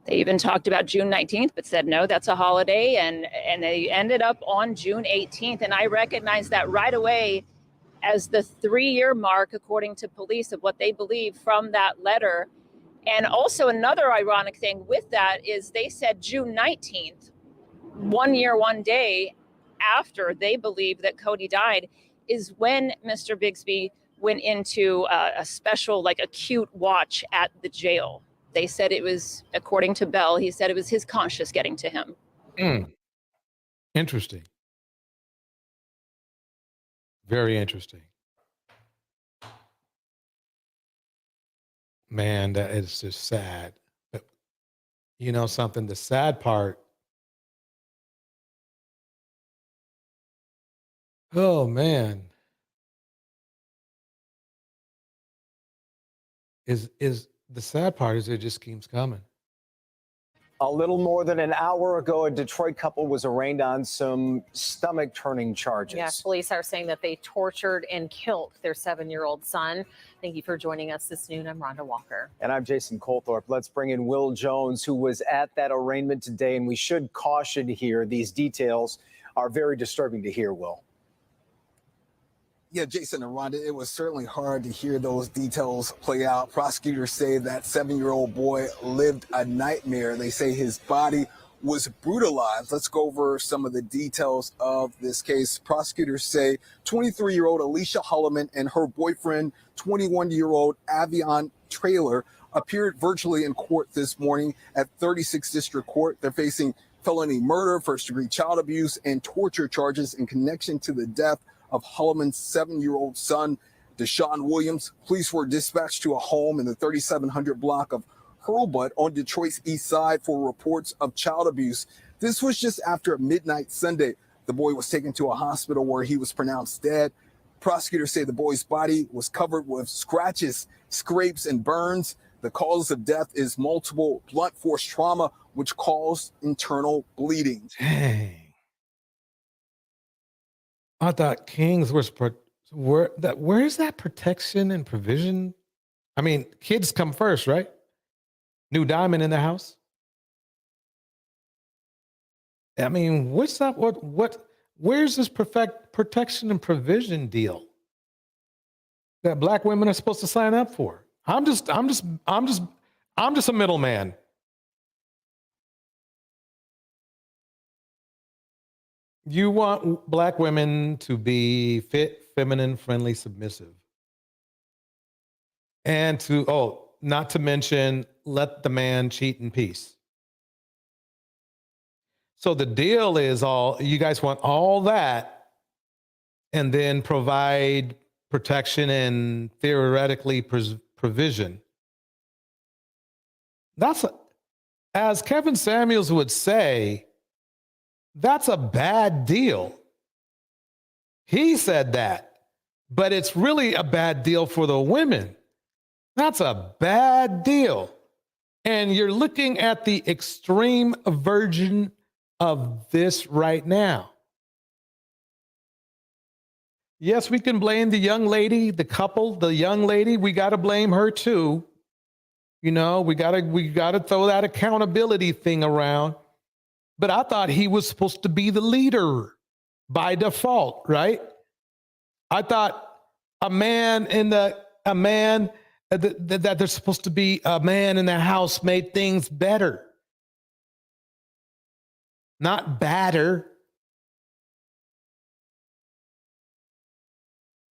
Speaker 6: they even talked about June 19th, but said, no, that's a holiday. And they ended up on June 18th. And I recognized that right away as the 3-year mark, according to police, of what they believe from that letter. And also another ironic thing with that is they said June 19th, 1 year, 1 day after they believe that Cody died, is when Mr. Bigsby went into a special, like, acute watch at the jail. They said it was, according to Bell, he said it was his conscience getting to him.
Speaker 4: Interesting. Very interesting. Man, that is just sad. But you know something? The sad part, oh man, is the sad part is it just keeps coming.
Speaker 13: A little more than an hour ago, a Detroit couple was arraigned on some stomach-turning charges.
Speaker 20: Yeah, police are saying that they tortured and killed their 7-year-old son. Thank you for joining us this noon. I'm Rhonda Walker.
Speaker 13: And I'm Jason Colthorpe. Let's bring in Will Jones, who was at that arraignment today. And we should caution here, these details are very disturbing to hear, Will.
Speaker 8: Yeah, Jason and Rhonda, it was certainly hard to hear those details play out. Prosecutors say that 7-year-old boy lived a nightmare. They say his body was brutalized. Let's go over some of the details of this case. Prosecutors say 23-year-old Alicia Holloman and her boyfriend, 21-year-old Avion Traylor, appeared virtually in court this morning at 36th District Court. They're facing felony murder, first-degree child abuse, and torture charges in connection to the death of Holloman's 7-year-old son, Deshaun Williams. Police were dispatched to a home in the 3700 block of Hurlbut on Detroit's east side for reports of child abuse. This was just after midnight Sunday. The boy was taken to a hospital where he was pronounced dead. Prosecutors say the boy's body was covered with scratches, scrapes, and burns. The cause of death is multiple blunt force trauma, which caused internal bleeding.
Speaker 4: Dang. I thought Kings was where's that protection and provision? I mean, kids come first, right? New diamond in the house. I mean, what's up? Where's this protection and provision deal that black women are supposed to sign up for? I'm just a middleman. You want black women to be fit, feminine, friendly, submissive. And not to mention, let the man cheat in peace. So the deal is you guys want all that and then provide protection and theoretically provision. As Kevin Samuels would say, that's a bad deal. He said that, but it's really a bad deal for the women. That's a bad deal. And you're looking at the extreme version of this right now. Yes, we can blame the young lady, the couple, the young lady. We got to blame her too. You know, we got to throw that accountability thing around. But I thought he was supposed to be the leader by default, right? I thought that there's supposed to be a man in the house made things better, not badder.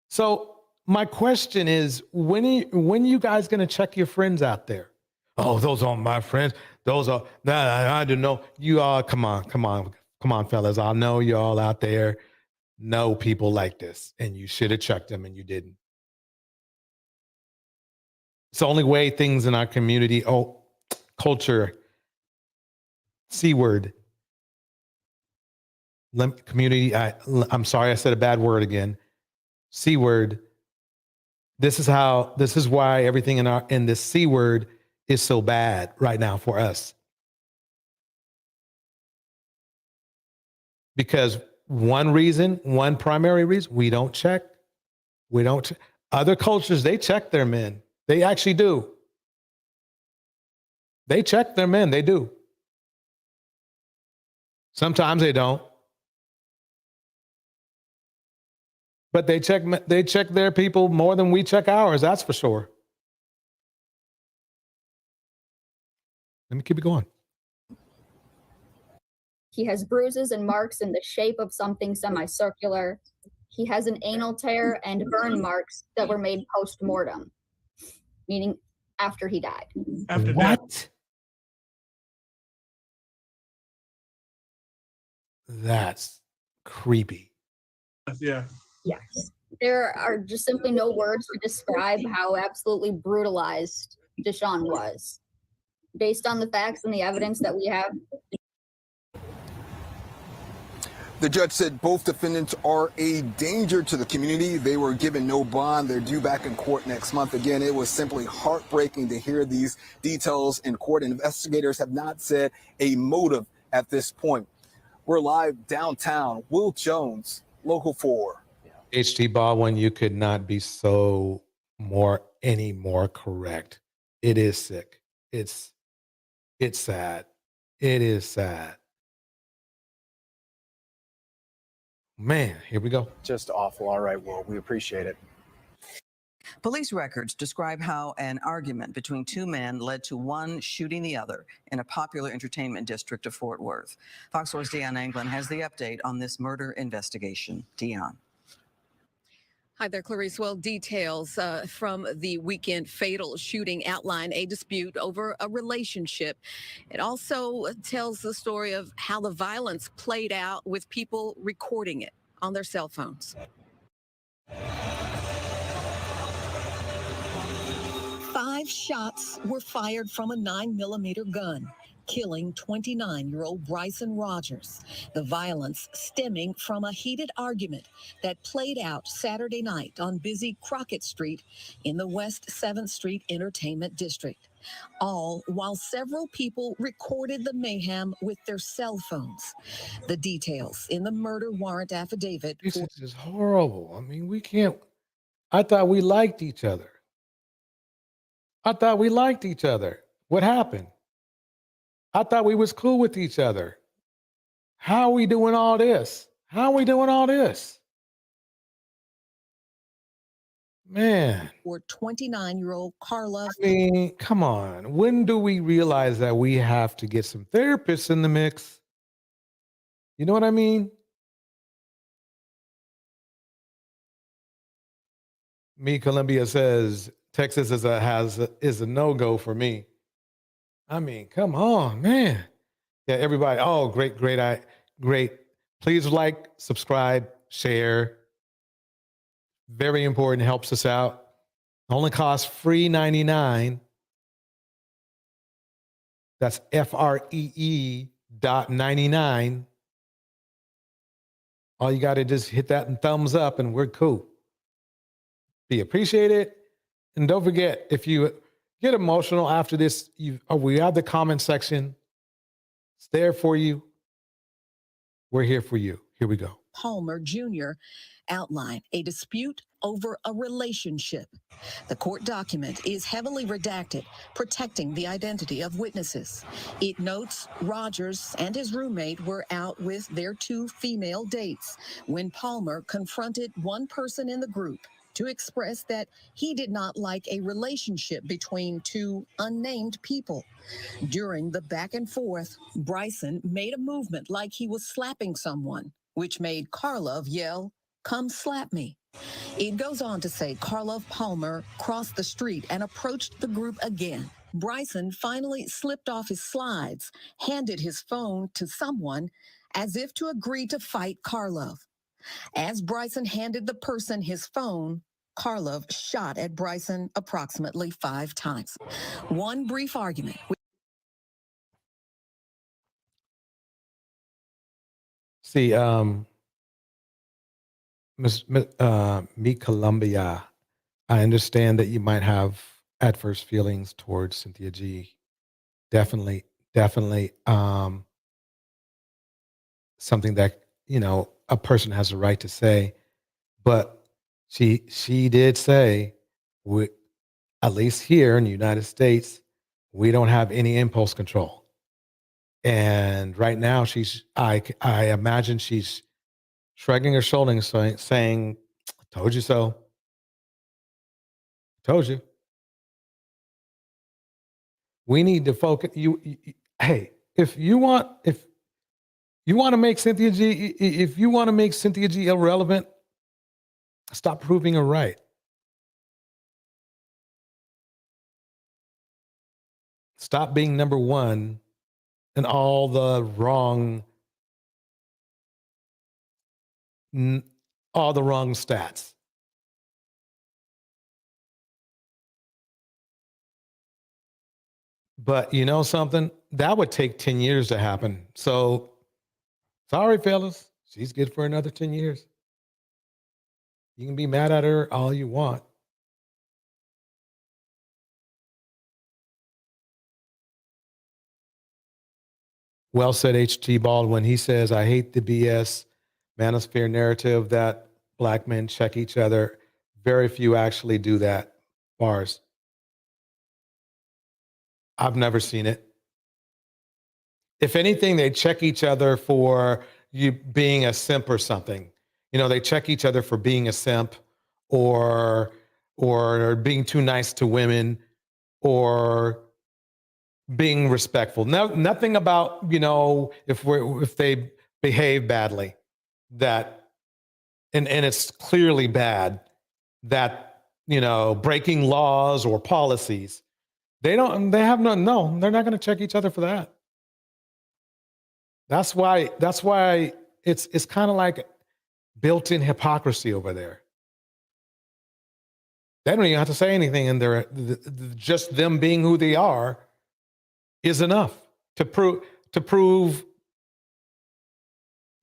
Speaker 4: So my question is, when you guys going to check your friends out there? Oh, those aren't my friends. Those are, I don't know. You all, come on, fellas. I know you all out there know people like this, and you should have checked them, and you didn't. It's the only way things in our community, culture, C word, community. I'm sorry, I said a bad word again. C word. This is why everything in this C word is so bad right now for us. Because one reason, one primary reason, we don't check. We don't. Other cultures, they check their men. They actually do. They check their men. They do. Sometimes they don't. But they check their people more than we check ours, that's for sure. Let me keep it going.
Speaker 9: He has bruises and marks in the shape of something semicircular. He has an anal tear and burn marks that were made post-mortem, meaning after he died.
Speaker 4: What? That's creepy.
Speaker 10: Yeah.
Speaker 9: Yes. There are just simply no words to describe how absolutely brutalized Deshaun was. Based on the facts and the evidence that we have,
Speaker 8: The judge said both defendants are a danger to the community. They were given no bond. They're due back in court next month. Again, it was simply heartbreaking to hear these details in court. Investigators have not said a motive at this point. We're live downtown. Will Jones, Local 4.
Speaker 4: HT Baldwin, you could not be any more correct. It is sick. It's sad. It is sad. Man, here we go.
Speaker 12: Just awful. All right, well, we appreciate it.
Speaker 24: Police records describe how an argument between two men led to one shooting the other in a popular entertainment district of Fort Worth. Fox 4's Dion Anglin has the update on this murder investigation. Dion.
Speaker 25: Hi there, Clarice. Well, details from the weekend fatal shooting outline a dispute over a relationship. It also tells the story of how the violence played out with people recording it on their cell phones.
Speaker 26: 5 shots were fired from a 9mm gun, killing 29-year-old Bryson Rogers. The violence stemming from a heated argument that played out Saturday night on busy Crockett Street in the West 7th Street Entertainment District. All while several people recorded the mayhem with their cell phones. The details in the murder warrant affidavit.
Speaker 4: This is just horrible. I mean, we can't. I thought we liked each other. What happened? I thought we was cool with each other. How are we doing all this? Man.
Speaker 26: Or 29-year-old Carla.
Speaker 4: I mean, come on. When do we realize that we have to get some therapists in the mix? You know what I mean? Me Columbia says Texas is a no-go for me. I mean, come on, man. Yeah, everybody. Oh, great. Please like, subscribe, share. Very important. Helps us out. Only costs free $99. That's FREE.99. All you got to just hit that and thumbs up, and we're cool. Be appreciated. And don't forget, if you get emotional after this, we have the comment section. It's there for you. We're here for you. Here we go.
Speaker 26: Palmer Jr. outlined a dispute over a relationship. The court document is heavily redacted, protecting the identity of witnesses. It notes Rogers and his roommate were out with their 2 female dates when Palmer confronted one person in the group to express that he did not like a relationship between 2 unnamed people. During the back and forth, Bryson made a movement like he was slapping someone, which made Karlov yell, "Come slap me." It goes on to say Karlov Palmer crossed the street and approached the group again. Bryson finally slipped off his slides, handed his phone to someone as if to agree to fight Karlov. As Bryson handed the person his phone, Karlov shot at Bryson approximately 5 times. One brief argument.
Speaker 4: See, me Columbia, I understand that you might have adverse feelings towards Cynthia G. Definitely, something that, a person has a right to say, but she did say, at least here in the United States, we don't have any impulse control. And right now, I imagine she's shrugging her shoulders, saying, "Told you so. Told you." We need to focus. Hey, if you want to make Cynthia G irrelevant, stop proving her right. Stop being number one in all the wrong stats. But you know something? That would take 10 years to happen. So sorry, fellas. She's good for another 10 years. You can be mad at her all you want. Well said, H.T. Baldwin. He says, I hate the BS manosphere narrative that black men check each other. Very few actually do that. Bars. I've never seen it. If anything, they check each other for you being a simp or something. You know, they check each other for being a simp or being too nice to women or being respectful. No, nothing about, you know, if they behave badly, that and it's clearly bad, that, you know, breaking laws or policies. They're not going to check each other for that. That's why it's kind of like built-in hypocrisy over there. They don't even have to say anything, and just them being who they are is enough to prove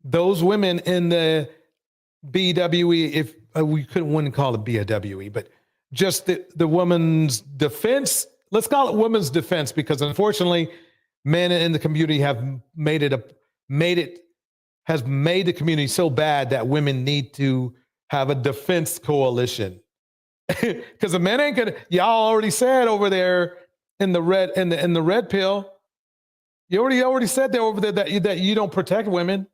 Speaker 4: those women in the BWE, if we wouldn't call it BWE, but just the woman's defense. Let's call it women's defense, because unfortunately, men in the community have made the community so bad that women need to have a defense coalition. Because the men ain't gonna. Y'all already said over there in the red pill. You already said there over there that you don't protect women.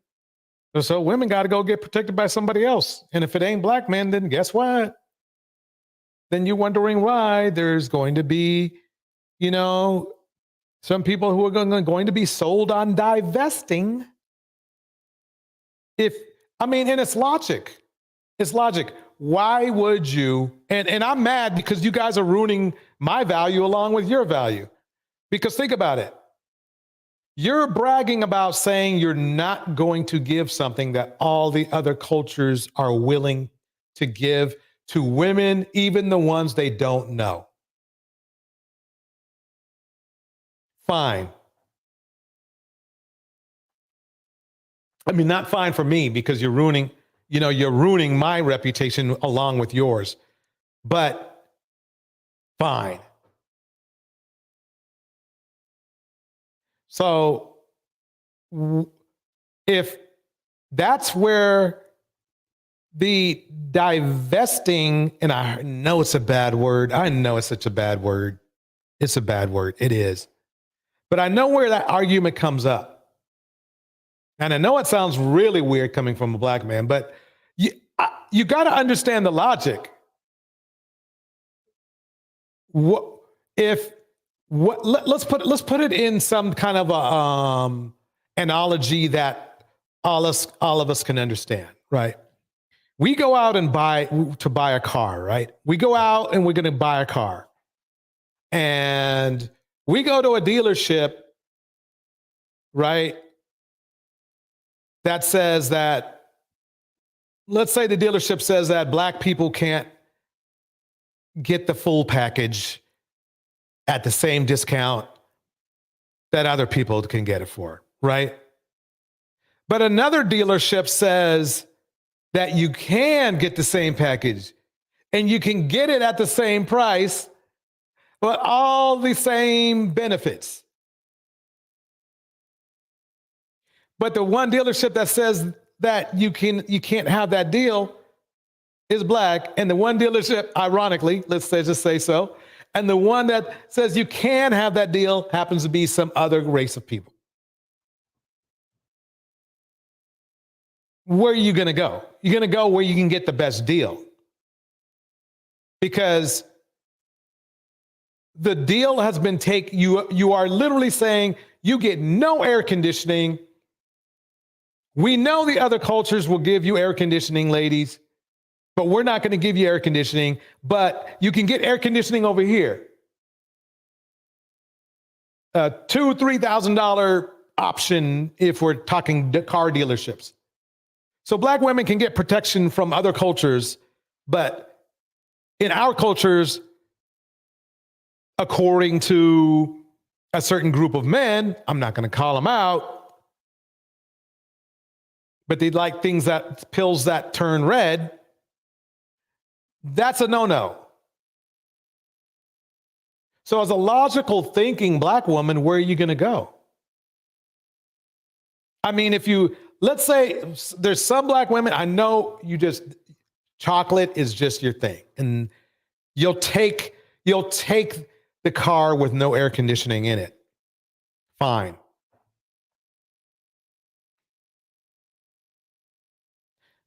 Speaker 4: So women got to go get protected by somebody else. And if it ain't black men, then guess what? Then you're wondering why there's going to be, you know, some people who are going to be sold on divesting. And it's logic. It's logic. Why would you? And I'm mad because you guys are ruining my value along with your value. Because think about it. You're bragging about saying you're not going to give something that all the other cultures are willing to give to women, even the ones they don't know. Fine. I mean, not fine for me, because you're ruining my reputation along with yours. But fine. So if that's where the divesting, and I know it's a bad word. I know it's such a bad word. It's a bad word. It is. But I know where that argument comes up. And I know it sounds really weird coming from a black man, but you got to understand the logic. Let's put it in some kind of a analogy that all of us can understand, right? We go out and buy a car, right? We go out and we're going to buy a car, and we go to a dealership, right? That says that, let's say the dealership says that black people can't get the full package at the same discount that other people can get it for, right? But another dealership says that you can get the same package and you can get it at the same price, but all the same benefits. But the one dealership that says that you can't have that deal is black, and the one dealership, ironically, just say so, and the one that says you can have that deal happens to be some other race of people. Where are you going to go? You're going to go where you can get the best deal. Because the deal has been you are literally saying you get no air conditioning. We know the other cultures will give you air conditioning, ladies, but we're not going to give you air conditioning, but you can get air conditioning over here. $2,000, $3,000 option if we're talking car dealerships. So black women can get protection from other cultures, but in our cultures, according to a certain group of men, I'm not going to call them out, but they like pills that turn red. That's a no-no. So as a logical thinking black woman, where are you going to go? I mean, let's say there's some black women, I know chocolate is just your thing. And you'll take the car with no air conditioning in it. Fine.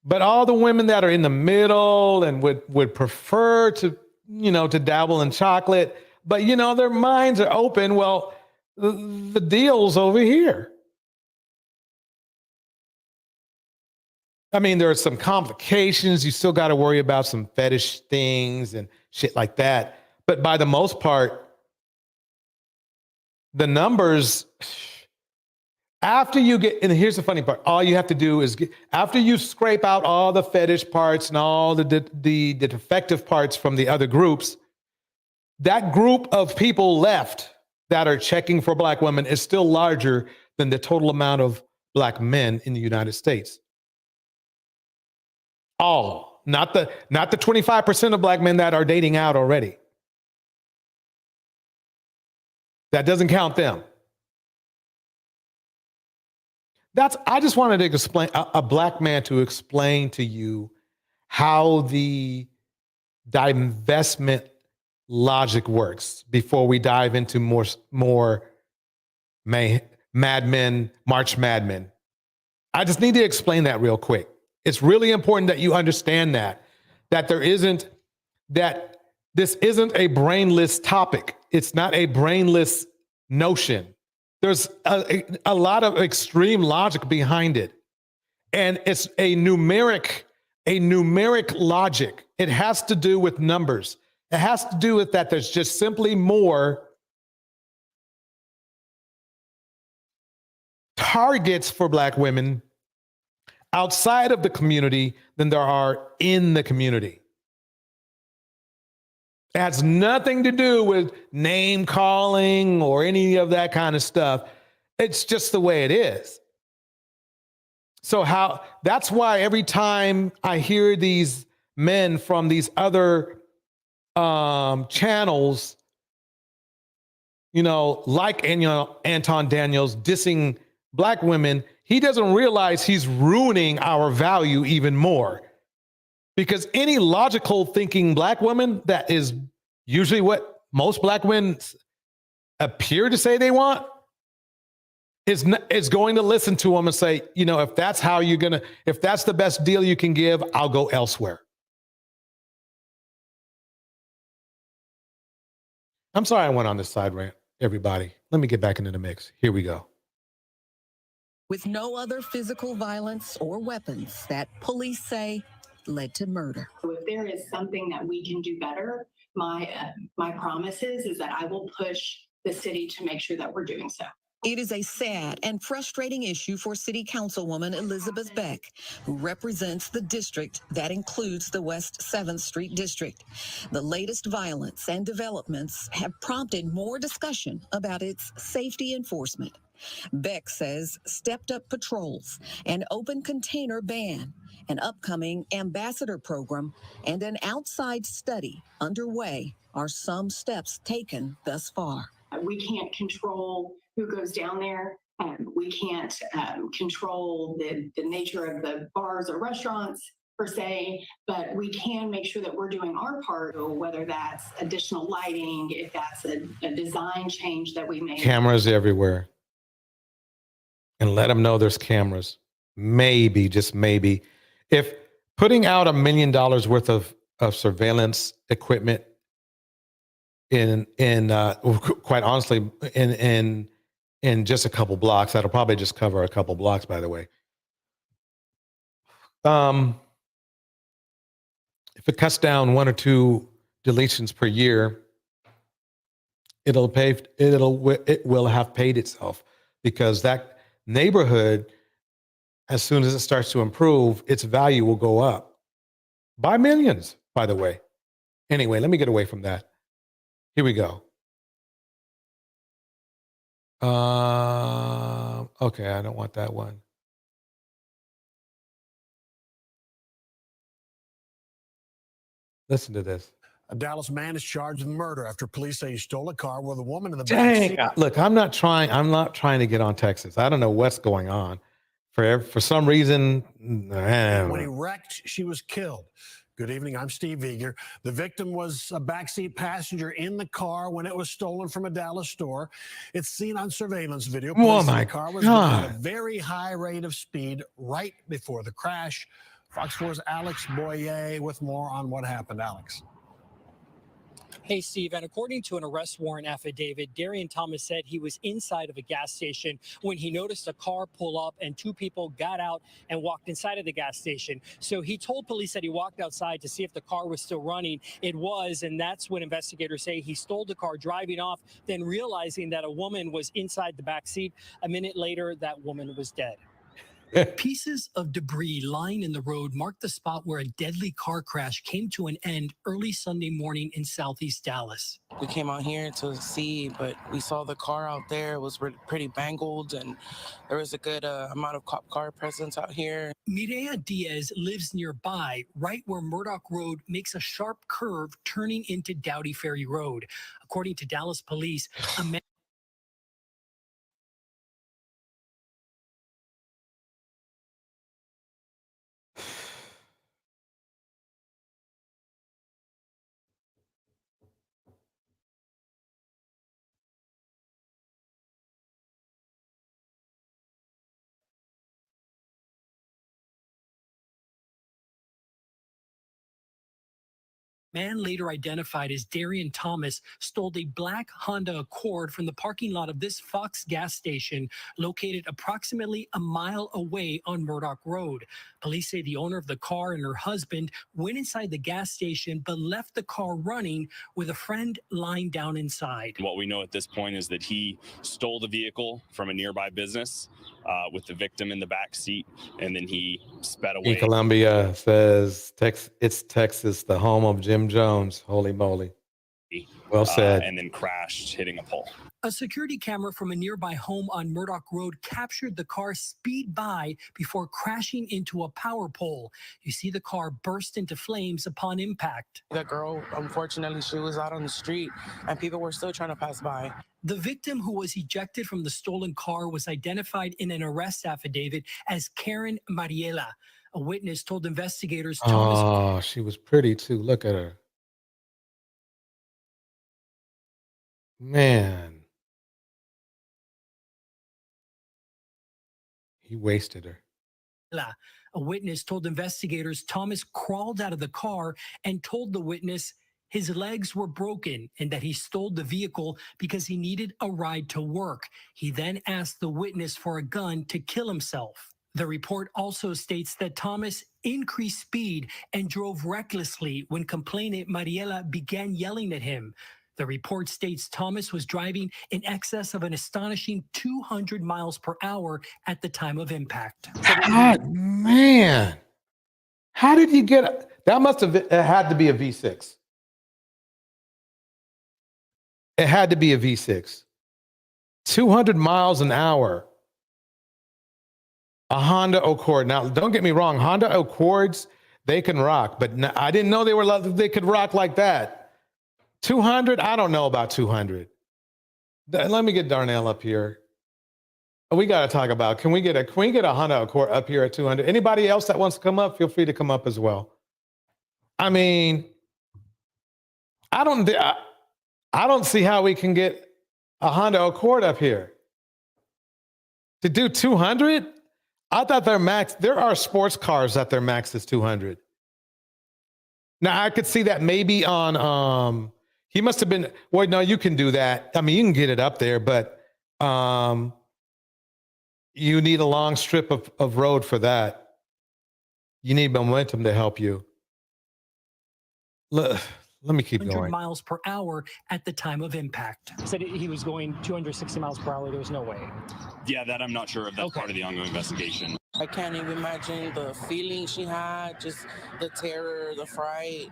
Speaker 4: But all the women that are in the middle and would prefer to dabble in chocolate, but their minds are open. Well, the deal's over here. I mean, there are some complications. You still got to worry about some fetish things and shit like that. But by the most part, the numbers, after you get, and here's the funny part, all you have to do is, after you scrape out all the fetish parts and all the defective parts from the other groups, that group of people left that are checking for black women is still larger than the total amount of black men in the United States. All, not the 25% of black men that are dating out already. That doesn't count them. I just wanted to explain, a black man to explain to you how the divestment logic works before we dive into more Madmen, March Madmen. I just need to explain that real quick. It's really important that you understand that this isn't a brainless topic. It's not a brainless notion. There's a lot of extreme logic behind it. And it's a numeric logic. It has to do with numbers. It has to do with that there's just simply more targets for black women outside of the community than there are in the community. It has nothing to do with name calling or any of that kind of stuff. It's just the way it is. So that's why every time I hear these men from these other channels, like Anton Daniels dissing black women, he doesn't realize he's ruining our value even more. Because any logical thinking black woman, that is usually what most black women appear to say they want, is going to listen to him and say, if that's if that's the best deal you can give, I'll go elsewhere. I'm sorry I went on this side rant, everybody. Let me get back into the mix. Here we go.
Speaker 26: With no other physical violence or weapons that police say led to murder.
Speaker 10: So if there is something that we can do better, my promise is that I will push the city to make sure that we're doing so.
Speaker 26: It is a sad and frustrating issue for City Councilwoman Elizabeth Beck, who represents the district that includes the West 7th Street District. The latest violence and developments have prompted more discussion about its safety enforcement. Beck says stepped-up patrols, an open container ban, an upcoming ambassador program, and an outside study underway are some steps taken thus far.
Speaker 10: We can't control who goes down there. We can't control the nature of the bars or restaurants per se, but we can make sure that we're doing our part, whether that's additional lighting, if that's a design change that we make.
Speaker 4: Cameras everywhere. And let them know there's cameras. Maybe, just maybe. If putting out $1 million worth of surveillance equipment in quite honestly, in just a couple blocks, that'll probably just cover a couple blocks, by the way. If it cuts down 1 or 2 deletions per year, it will have paid itself, because that neighborhood, as soon as it starts to improve, its value will go up by millions, by the way. Anyway, let me get away from that. Here we go. Okay, I don't want that one. Listen to this.
Speaker 1: A Dallas man is charged with murder after police say he stole a car with a woman in the back
Speaker 4: Dang,
Speaker 1: seat.
Speaker 4: look, I'm not trying to get on Texas. I don't know what's going on. For some reason,
Speaker 1: When he wrecked, she was killed. Good evening, I'm Steve Eager. The victim was a backseat passenger in the car when it was stolen from a Dallas store. It's seen on surveillance video.
Speaker 4: Oh my
Speaker 1: The car was going at a
Speaker 4: God.
Speaker 1: very high rate of speed right before the crash. Fox 4's Alex Boyer with more on what happened. Alex.
Speaker 14: Hey, Steve, and according to an arrest warrant affidavit, Darian Thomas said he was inside of a gas station when he noticed a car pull up and 2 people got out and walked inside of the gas station. So he told police that he walked outside to see if the car was still running. It was, and that's when investigators say he stole the car, driving off, then realizing that a woman was inside the back seat. A minute later, that woman was dead. Pieces of debris lying in the road marked the spot where a deadly car crash came to an end early Sunday morning in southeast Dallas.
Speaker 15: We came out here to see, but we saw the car out there. It was pretty mangled, and there was a good amount of cop car presence out here.
Speaker 14: Mireya Diaz lives nearby, right where Murdoch Road makes a sharp curve turning into Dowdy Ferry Road. According to Dallas police, a man later identified as Darian Thomas stole a black Honda Accord from the parking lot of this Fox gas station located approximately a mile away on Murdoch Road. Police say the owner of the car and her husband went inside the gas station but left the car running with a friend lying down inside.
Speaker 16: What we know at this point is that he stole the vehicle from a nearby business with the victim in the back seat, and then he sped away.
Speaker 4: E Columbia says, it's Texas, the home of Jim Jones. Holy moly. Well said.
Speaker 16: And then crashed, hitting a pole.
Speaker 14: A security camera from a nearby home on Murdoch Road captured the car speed by before crashing into a power pole. You see the car burst into flames upon impact.
Speaker 15: The girl, unfortunately, she was out on the street, and people were still trying to pass by.
Speaker 14: The victim, who was ejected from the stolen car, was identified in an arrest affidavit as Karen Mariela. A witness told investigators Thomas.
Speaker 4: Oh, she was pretty too. Look at her. Man. He wasted her.
Speaker 14: A witness told investigators Thomas crawled out of the car and told the witness his legs were broken and that he stole the vehicle because he needed a ride to work. He then asked the witness for a gun to kill himself. The report also states that Thomas increased speed and drove recklessly when complainant Mariela began yelling at him. The report states Thomas was driving in excess of an astonishing 200 miles per hour at the time of impact.
Speaker 4: God, man. How did he get that? Must have had to be a V6. It had to be a V6. 200 miles an hour. A Honda Accord. Now, don't get me wrong. Honda Accords, they can rock, but I didn't know they could rock like that. 200? I don't know about 200. Let me get Darnell up here. We got to talk about, can we get a Honda Accord up here at 200? Anybody else that wants to come up, feel free to come up as well. I mean, I don't see how we can get a Honda Accord up here. To do 200? I thought their max, there are sports cars that their max is 200. Now I could see that maybe on, he must have been, well, no, you can do that. I mean, you can get it up there, but you need a long strip of road for that. You need momentum to help you. Let me keep
Speaker 14: 100
Speaker 4: going.
Speaker 14: miles per hour at the time of impact. Said he was going 260 miles per hour. There was no way.
Speaker 16: Yeah, that I'm not sure of. That's part of the ongoing investigation.
Speaker 15: I can't even imagine the feeling she had, just the terror, the fright,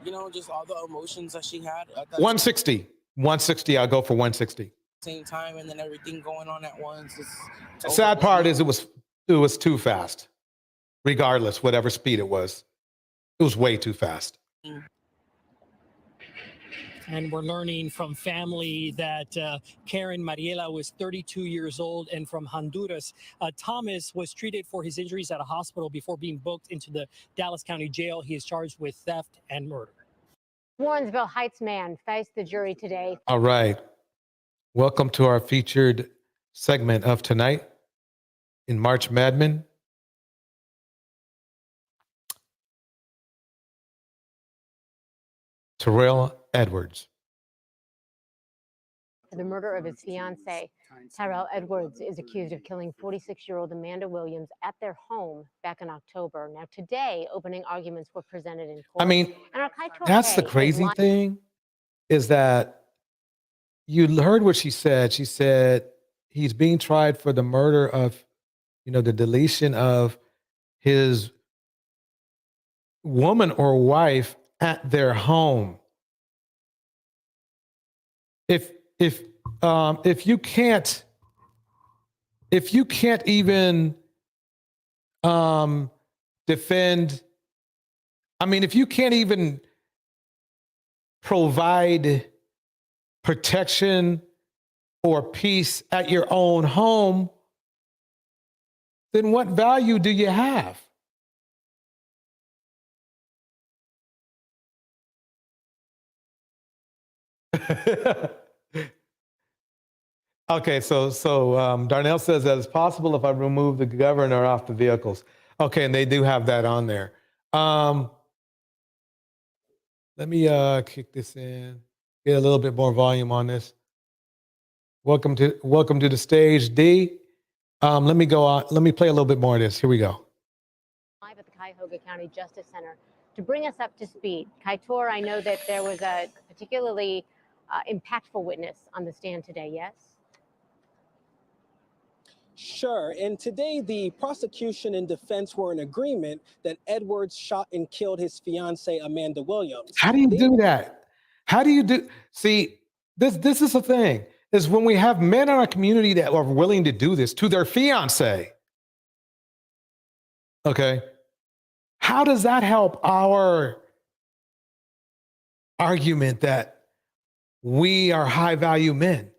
Speaker 15: you know, just all the emotions that she had at that
Speaker 4: 160. 160, I'll go for 160.
Speaker 15: same time, and then everything going on at once.
Speaker 4: The sad part is it was too fast. Regardless, whatever speed it was way too fast.
Speaker 14: And we're learning from family that Karen Mariela was 32 years old, and from Honduras, Thomas was treated for his injuries at a hospital before being booked into the Dallas County Jail. He is charged with theft and murder.
Speaker 2: Warrensville Heights man faced the jury today.
Speaker 4: All right. Welcome to our featured segment of tonight in March Madmen. Terrell Edwards.
Speaker 2: The murder of his fiancee, Tyrell Edwards, is accused of killing 46-year-old Amanda Williams at their home back in October. Now, today, opening arguments were presented in court.
Speaker 4: I mean,
Speaker 2: and our Kai
Speaker 4: that's the
Speaker 2: Torre
Speaker 4: crazy thing, is that you heard what she said. She said he's being tried for the murder of, the deletion of his woman or wife at their home. If you can't even defend, I mean, if you can't even provide protection or peace at your own home, then what value do you have? Okay, so Darnell says that it's possible if I remove the governor off the vehicles. Okay, and they do have that on there. Let me kick this in, get a little bit more volume on this. Welcome to the stage, D. Let me go on. Let me play a little bit more of this. Here we go.
Speaker 2: Live at the Cuyahoga County Justice Center to bring us up to speed. Kai Torre, I know that there was a particularly impactful witness on the stand today, yes?
Speaker 17: Sure. And today, the prosecution and defense were in agreement that Edwards shot and killed his fiancee, Amanda Williams.
Speaker 4: How do you do that? How do you do? See, this is the thing, is when we have men in our community that are willing to do this to their fiance. Okay. How does that help our argument that we are high value men?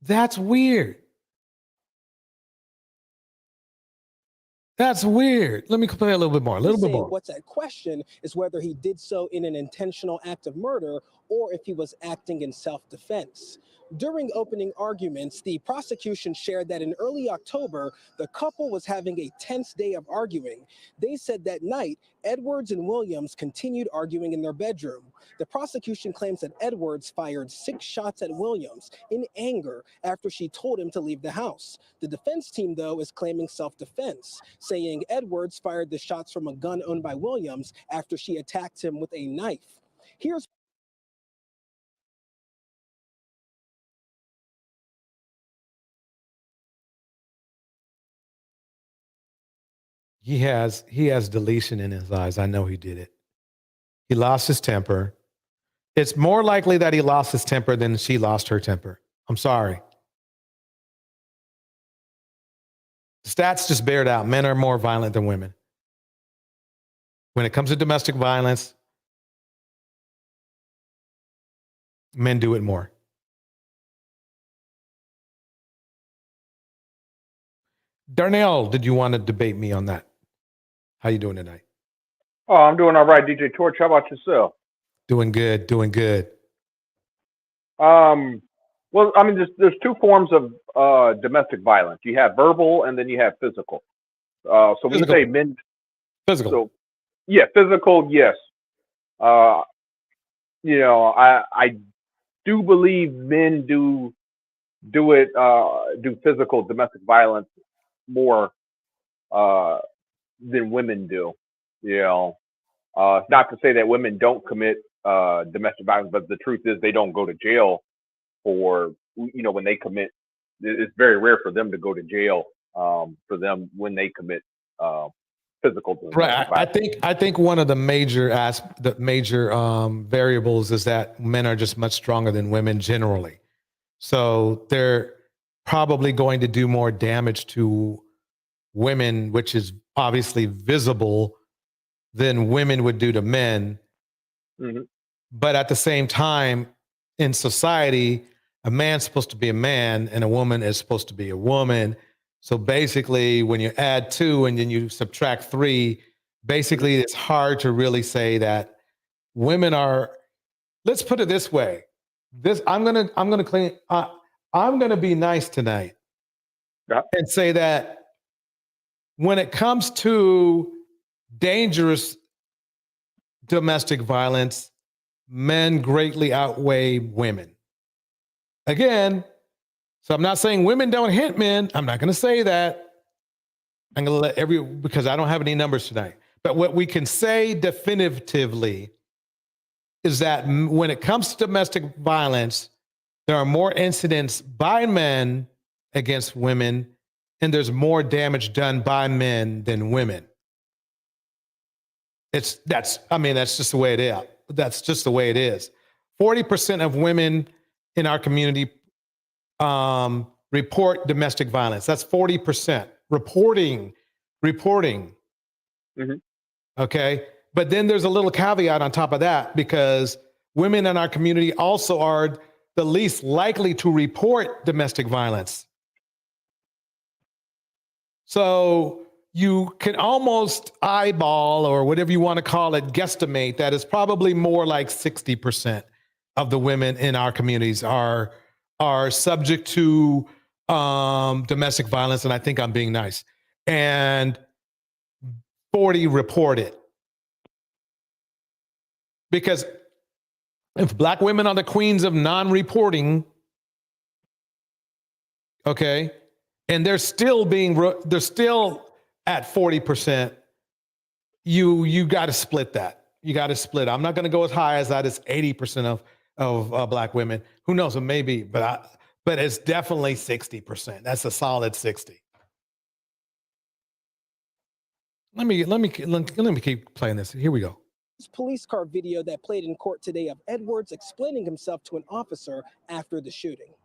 Speaker 4: That's weird. That's weird. Let me play a little bit more.
Speaker 17: What's at question is whether he did so in an intentional act of murder or if he was acting in self-defense. During opening arguments, the prosecution shared that in early October, the couple was having a tense day of arguing. They said that night, Edwards and Williams continued arguing in their bedroom. The prosecution claims that Edwards fired 6 shots at Williams in anger after she told him to leave the house. The defense team, though, is claiming self-defense, saying Edwards fired the shots from a gun owned by Williams after she attacked him with a knife. Here's
Speaker 4: He has deletion in his eyes. I know he did it. He lost his temper. It's more likely that he lost his temper than she lost her temper. I'm sorry. Stats just bear it out. Men are more violent than women. When it comes to domestic violence, men do it more. Darnell, did you want to debate me on that? How you doing tonight?
Speaker 3: Oh, I'm doing all right, DJ Torch. How about yourself?
Speaker 4: Doing good, doing good.
Speaker 3: Well, I mean, there's two forms of domestic violence. You have verbal, and then you have physical. So when you
Speaker 4: Physical.
Speaker 3: say men,
Speaker 4: Physical.
Speaker 3: so yeah, physical, yes. You know, I do believe men do physical domestic violence more than women do. You know, it's not to say that women don't commit domestic violence, but the truth is they don't go to jail for, you know, when they commit. It's very rare for them to go to jail for them when they commit physical domestic
Speaker 4: Right.
Speaker 3: violence.
Speaker 4: I think one of the major variables is that men are just much stronger than women generally. So they're probably going to do more damage to women, which is obviously visible, than women would do to men.
Speaker 3: Mm-hmm.
Speaker 4: But at the same time, in society, a man's supposed to be a man and a woman is supposed to be a woman. So basically, when you add 2 and then you subtract 3, basically it's hard to really say that women are. Let's put it this way: I'm gonna be nice tonight and say that when it comes to dangerous domestic violence, men greatly outweigh women. Again, so I'm not saying women don't hit men. I'm not going to say that. I'm going to let because I don't have any numbers tonight. But what we can say definitively is that when it comes to domestic violence, there are more incidents by men against women, and there's more damage done by men than women. That's just the way it is. That's just the way it is. 40% of women in our community report domestic violence. That's 40% reporting.
Speaker 3: Mm-hmm.
Speaker 4: Okay. But then there's a little caveat on top of that, because women in our community also are the least likely to report domestic violence. So you can almost eyeball, or whatever you want to call it, guesstimate that it's probably more like 60% of the women in our communities are subject to domestic violence. And I think I'm being nice. And 40 report it. Because if Black women are the queens of non-reporting, okay, and they're still at 40%, you got to split that. You got to split. I'm not going to go as high as that. It's 80% of Black women. Who knows? It may be, but it's definitely 60%. That's a solid 60. Let me keep playing this. Here we go.
Speaker 17: This police car video that played in court today of Edwards explaining himself to an officer after the shooting.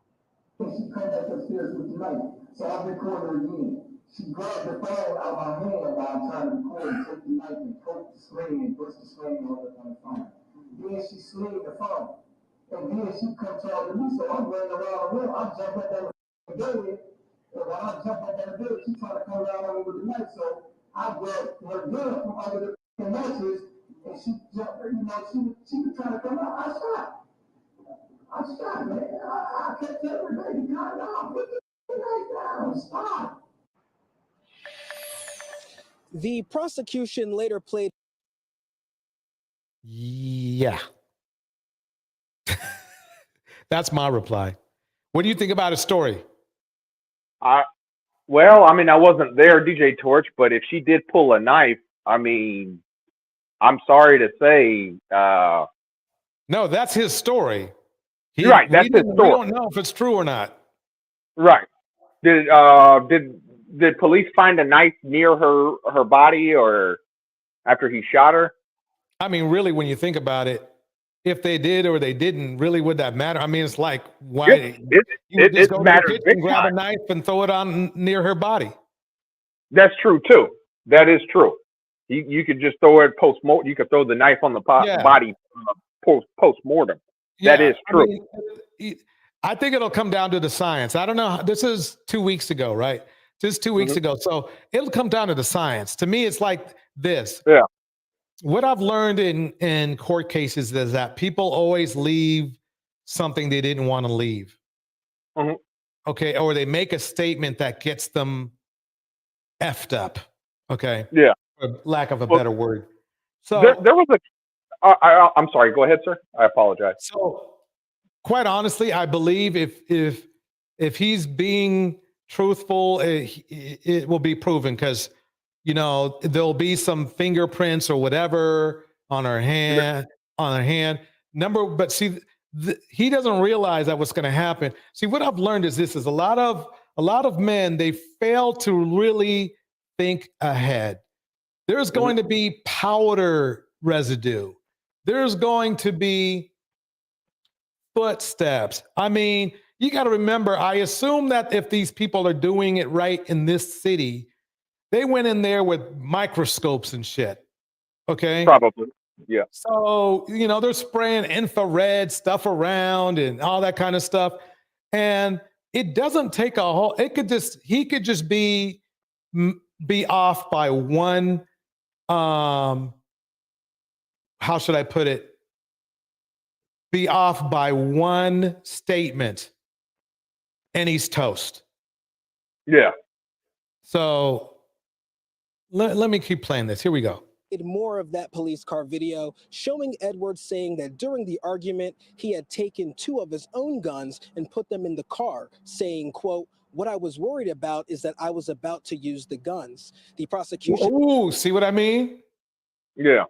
Speaker 11: She come back upstairs with the knife, so I recorded her again. She grabbed the phone out of my hand while I'm trying to record and took the knife and poked the screen and pushed the screen on the phone. Then she slid the phone. And then she come talk to me, so I'm running around the room. I jump up on the bed, and when I jump up on the bed, she trying to come down on me with the knife, so I grabbed her gun from under the mattress, and she jumped, she was trying to come out. I shot, man. I kept telling her, baby, calm down, put the knife down, stop.
Speaker 17: The prosecution later played.
Speaker 4: Yeah. That's my reply. What do you think about a story?
Speaker 3: Well, I mean, I wasn't there, DJ Torch, but if she did pull a knife, I mean, I'm sorry to say.
Speaker 4: No, that's his story.
Speaker 3: Right, that's his story.
Speaker 4: We don't know if it's true or not.
Speaker 3: Right. Did police find a knife near her body or after he shot her?
Speaker 4: I mean, really, when you think about it, if they did or they didn't, really would that matter? I mean, it's like, why you just go to the kitchen, grab a knife and throw it on near her body.
Speaker 3: That's true too. That is true. You could just throw it post-mortem. You could throw the knife on the body post-mortem.
Speaker 4: Yeah,
Speaker 3: that is true.
Speaker 4: I think it'll come down to the science. I don't know. This is 2 weeks ago, right? just 2 weeks ago. So it'll come down to the science. To me, it's like this.
Speaker 3: Yeah.
Speaker 4: What I've learned in court cases is that people always leave something they didn't want to leave. Okay. Or they make a statement that gets them effed up. Okay.
Speaker 3: Yeah.
Speaker 4: For lack of a better word. So
Speaker 3: there was I'm sorry. Go ahead, sir. I apologize.
Speaker 4: So quite honestly, I believe if he's being truthful, it will be proven because, you know, there'll be some fingerprints or whatever on her hand, but see, he doesn't realize that what's going to happen. See, what I've learned is this: is a lot of men, they fail to really think ahead. There's going to be powder residue. There's going to be footsteps. I mean, you got to remember, I assume that if these people are doing it right in this city, they went in there with microscopes and shit. Okay.
Speaker 3: Probably. Yeah.
Speaker 4: So, you know, they're spraying infrared stuff around and all that kind of stuff. And it doesn't take a whole, he could just be off by one, how should I put it? Be off by one statement and he's toast.
Speaker 3: Yeah.
Speaker 4: So let me keep playing this. Here we go.
Speaker 17: More of that police car video showing Edwards saying that during the argument, he had taken 2 of his own guns and put them in the car, saying, quote, "What I was worried about is that I was about to use the guns." The prosecution.
Speaker 4: Ooh, see what I mean?
Speaker 3: Yeah.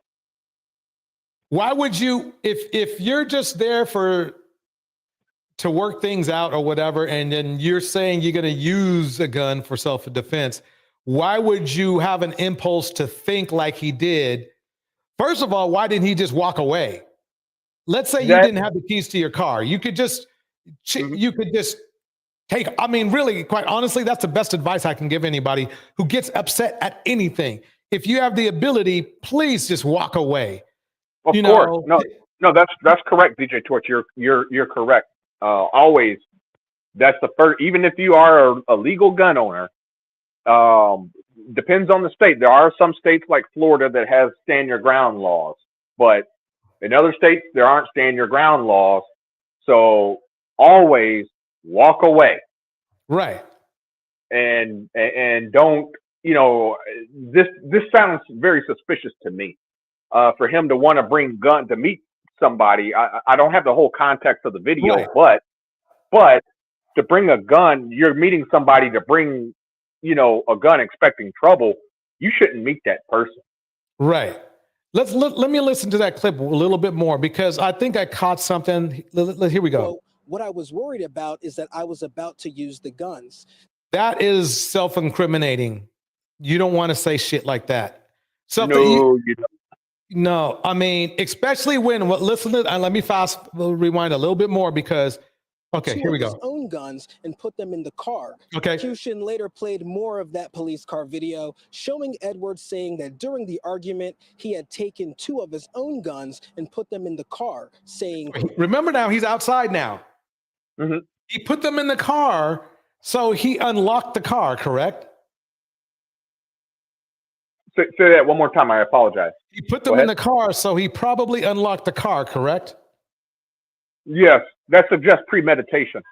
Speaker 4: Why would you, if you're just there to work things out or whatever, and then you're saying you're going to use a gun for self-defense, why would you have an impulse to think like he did? First of all, why didn't he just walk away? Let's say you didn't have the keys to your car. You could just take, I mean, really, quite honestly, that's the best advice I can give anybody who gets upset at anything. If you have the ability, please just walk away.
Speaker 3: Of course. No, that's correct, DJ Torch. You're correct. Always, that's the first, even if you are a legal gun owner, depends on the state. There are some states like Florida that has stand your ground laws, but in other states there aren't stand your ground laws. So always walk away.
Speaker 4: Right.
Speaker 3: And don't, you know, this sounds very suspicious to me. For him to want to bring gun to meet somebody, I don't have the whole context of the video, right. but to bring a gun, you're meeting somebody to bring, you know, a gun expecting trouble. You shouldn't meet that person.
Speaker 4: Right. Let me listen to that clip a little bit more because I think I caught something. Here we go.
Speaker 17: What I was worried about is that I was about to use the guns.
Speaker 4: That is self-incriminating. You don't want to say shit like that.
Speaker 3: No, you don't.
Speaker 4: No, I mean, especially when, listen to, let me rewind a little bit more because, okay, here we go.
Speaker 17: His own guns and put them in the car.
Speaker 4: Okay.
Speaker 17: Prosecution later played more of that police car video showing Edwards saying that during the argument, he had taken 2 of his own guns and put them in the car, saying,
Speaker 4: remember now, he's outside now.
Speaker 3: Mm-hmm.
Speaker 4: He put them in the car, so he unlocked the car, correct?
Speaker 3: Say that one more time. I apologize.
Speaker 4: He put them in the car, so he probably unlocked the car, correct?
Speaker 3: Yes, that suggests premeditation.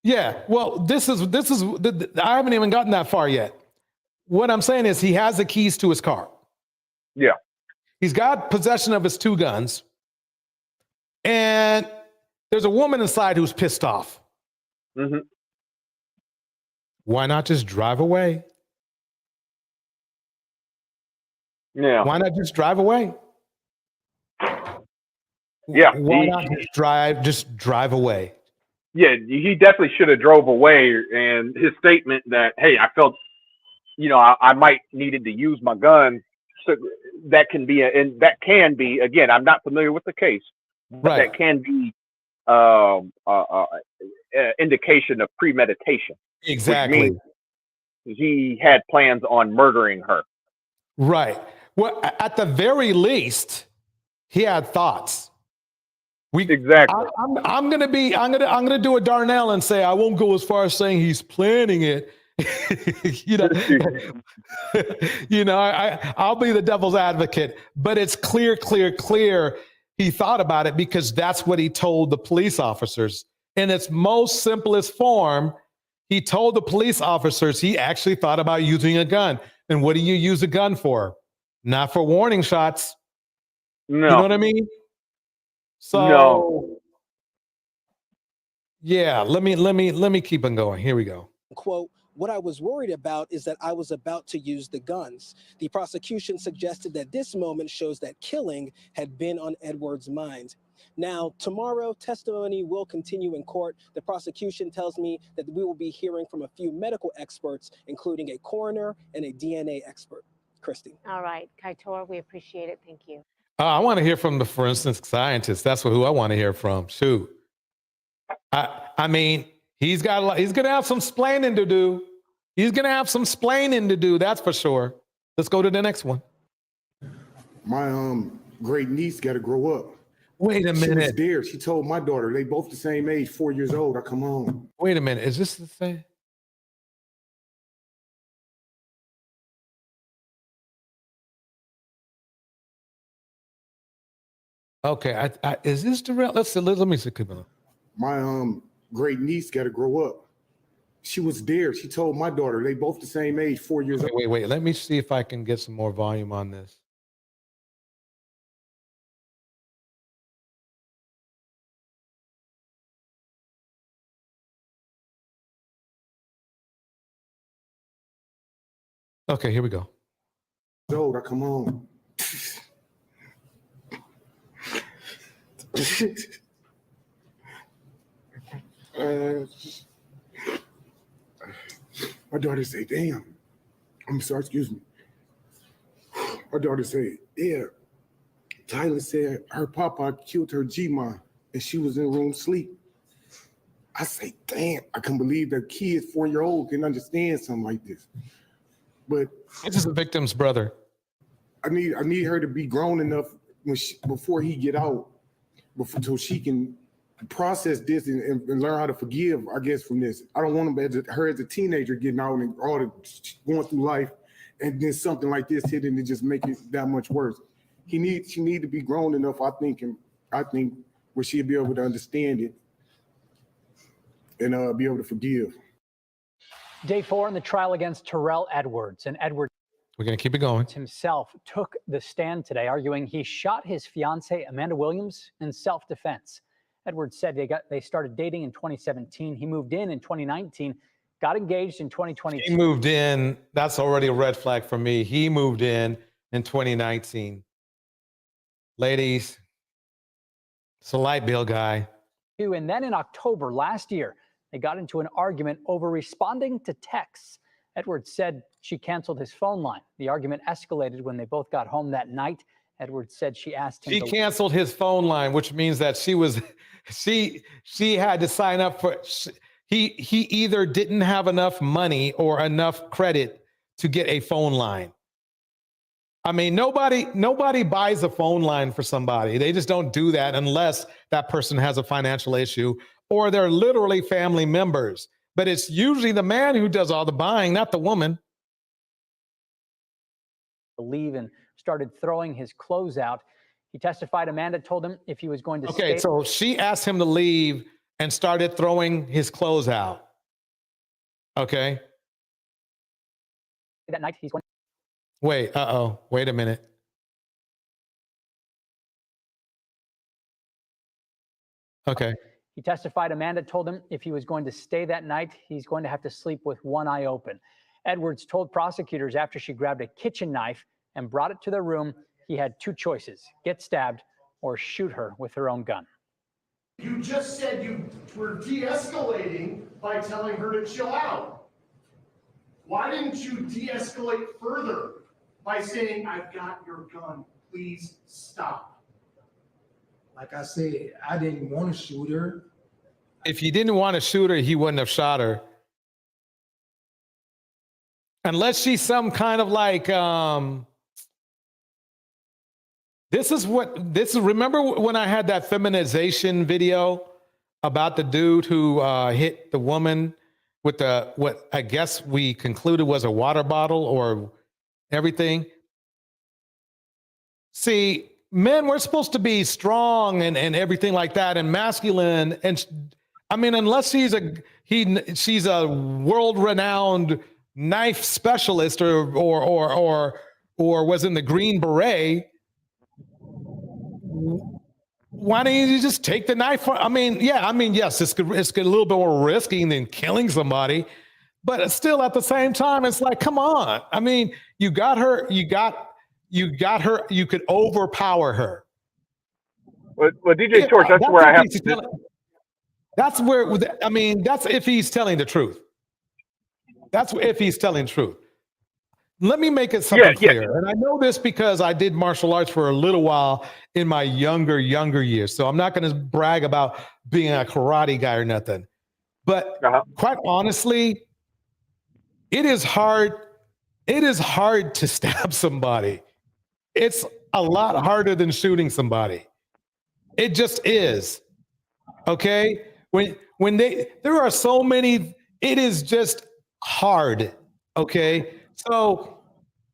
Speaker 4: Yeah. Well, this is. I haven't even gotten that far yet. What I'm saying is, he has the keys to his car.
Speaker 3: Yeah.
Speaker 4: He's got possession of his 2 guns, and there's a woman inside who's pissed off.
Speaker 3: Mm-hmm.
Speaker 4: Why not just drive away?
Speaker 3: Yeah.
Speaker 4: Why not just drive away?
Speaker 3: Yeah.
Speaker 4: Why not just drive away?
Speaker 3: Yeah, he definitely should have drove away. And his statement that, hey, I felt, you know, I might needed to use my gun. So that can be, again, I'm not familiar with the case, but that can be indication of premeditation.
Speaker 4: Exactly.
Speaker 3: Which means he had plans on murdering her.
Speaker 4: Right. Well, at the very least, he had thoughts.
Speaker 3: Exactly.
Speaker 4: I'm gonna do a Darnell and say I won't go as far as saying he's planning it you know, I'll be the devil's advocate, but it's clear. He thought about it because that's what he told the police officers. In its most simplest form, he told the police officers he actually thought about using a gun. And what do you use a gun for? Not for warning shots.
Speaker 3: No.
Speaker 4: You know what I mean? So
Speaker 3: No.
Speaker 4: yeah, let me keep on going. Here we go.
Speaker 17: Quote, "What I was worried about is that I was about to use the guns." The prosecution suggested that this moment shows that killing had been on Edwards' mind. Now, tomorrow, testimony will continue in court. The prosecution tells me that we will be hearing from a few medical experts, including a coroner and a DNA expert. Christy.
Speaker 2: All right, Kaitor, we appreciate it. Thank you.
Speaker 4: I want to hear from the forensic scientist. That's who I want to hear from. Shoot. I mean, he's going to have some splaining to do. That's for sure. Let's go to the next one.
Speaker 7: My great niece got to grow up.
Speaker 4: Wait a minute.
Speaker 7: She was there. She told my daughter, they both the same age, 4 years old. I come home.
Speaker 4: Wait a minute. Is this the same? Okay. Is this the real? Let me see.
Speaker 7: My great niece got to grow up. She was there. She told my daughter, they both the same age, 4 years old.
Speaker 4: Wait. Let me see if I can get some more volume on this. Okay, here we go.
Speaker 7: Old, I come home. My daughter said, damn. I'm sorry, excuse me. My daughter said, yeah. Tyler said her papa killed her G-Ma and she was in the room sleep. I say, damn, I can't believe that kid, 4-year-old, can understand something like this. But
Speaker 4: this is the victim's brother.
Speaker 7: I need her to be grown enough before he get out, so she can process this and learn how to forgive, I guess, from this. I don't want her as a teenager getting out and all the going through life, and then something like this hitting and just make it that much worse. She need to be grown enough, I think, where she'll be able to understand it and be able to forgive.
Speaker 18: Day 4 in the trial against Terrell Edwards, and Edwards.
Speaker 4: We're going to keep it going.
Speaker 18: Himself took the stand today, arguing he shot his fiancée Amanda Williams in self-defense. Edwards said they started dating in 2017. He moved in 2019, got engaged in 2022.
Speaker 4: He moved in. That's already a red flag for me. He moved in 2019. Ladies, it's a light bill guy.
Speaker 18: And then in October last year, they got into an argument over responding to texts. Edwards said she canceled his phone line. The argument escalated when they both got home that night. Edwards said she asked him.
Speaker 4: She canceled his phone line, which means that she had to sign up for. He either didn't have enough money or enough credit to get a phone line. I mean, nobody buys a phone line for somebody. They just don't do that unless that person has a financial issue or they're literally family members. But it's usually the man who does all the buying, not the woman.
Speaker 18: Leave and started throwing his clothes out. He testified Amanda told him if he was going to
Speaker 4: stay. So she asked him to leave and started throwing his clothes out. Okay.
Speaker 18: That night he's going.
Speaker 4: Wait, wait a minute. Okay.
Speaker 18: He testified Amanda told him if he was going to stay that night, he's going to have to sleep with one eye open. Edwards told prosecutors after she grabbed a kitchen knife and brought it to their room, he had two choices: get stabbed or shoot her with her own gun.
Speaker 19: You just said you were de-escalating by telling her to chill out. Why didn't you de-escalate further by saying, I've got your gun, please stop?
Speaker 21: Like I said, I didn't want to shoot her.
Speaker 4: If he didn't want to shoot her, he wouldn't have shot her. Unless she's some kind of like, remember when I had that feminization video about the dude who hit the woman with what I guess we concluded was a water bottle or everything. See, men, we're supposed to be strong and everything like that and masculine. And I mean, unless she's a world-renowned knife specialist or was in the Green Beret, why don't you just take the knife? Yes, it's a little bit more risky than killing somebody, but still at the same time, it's like, come on. I mean, you got her, you could overpower her.
Speaker 3: Well, DJ Torch, that's where I have to.
Speaker 4: That's if he's telling the truth. That's if he's telling the truth. Let me make it something clear. And I know this because I did martial arts for a little while in my younger years. So I'm not going to brag about being a karate guy or nothing. But quite honestly, it is hard to stab somebody. It's a lot harder than shooting somebody. It just is. Okay? There are so many, it is just hard. Okay? So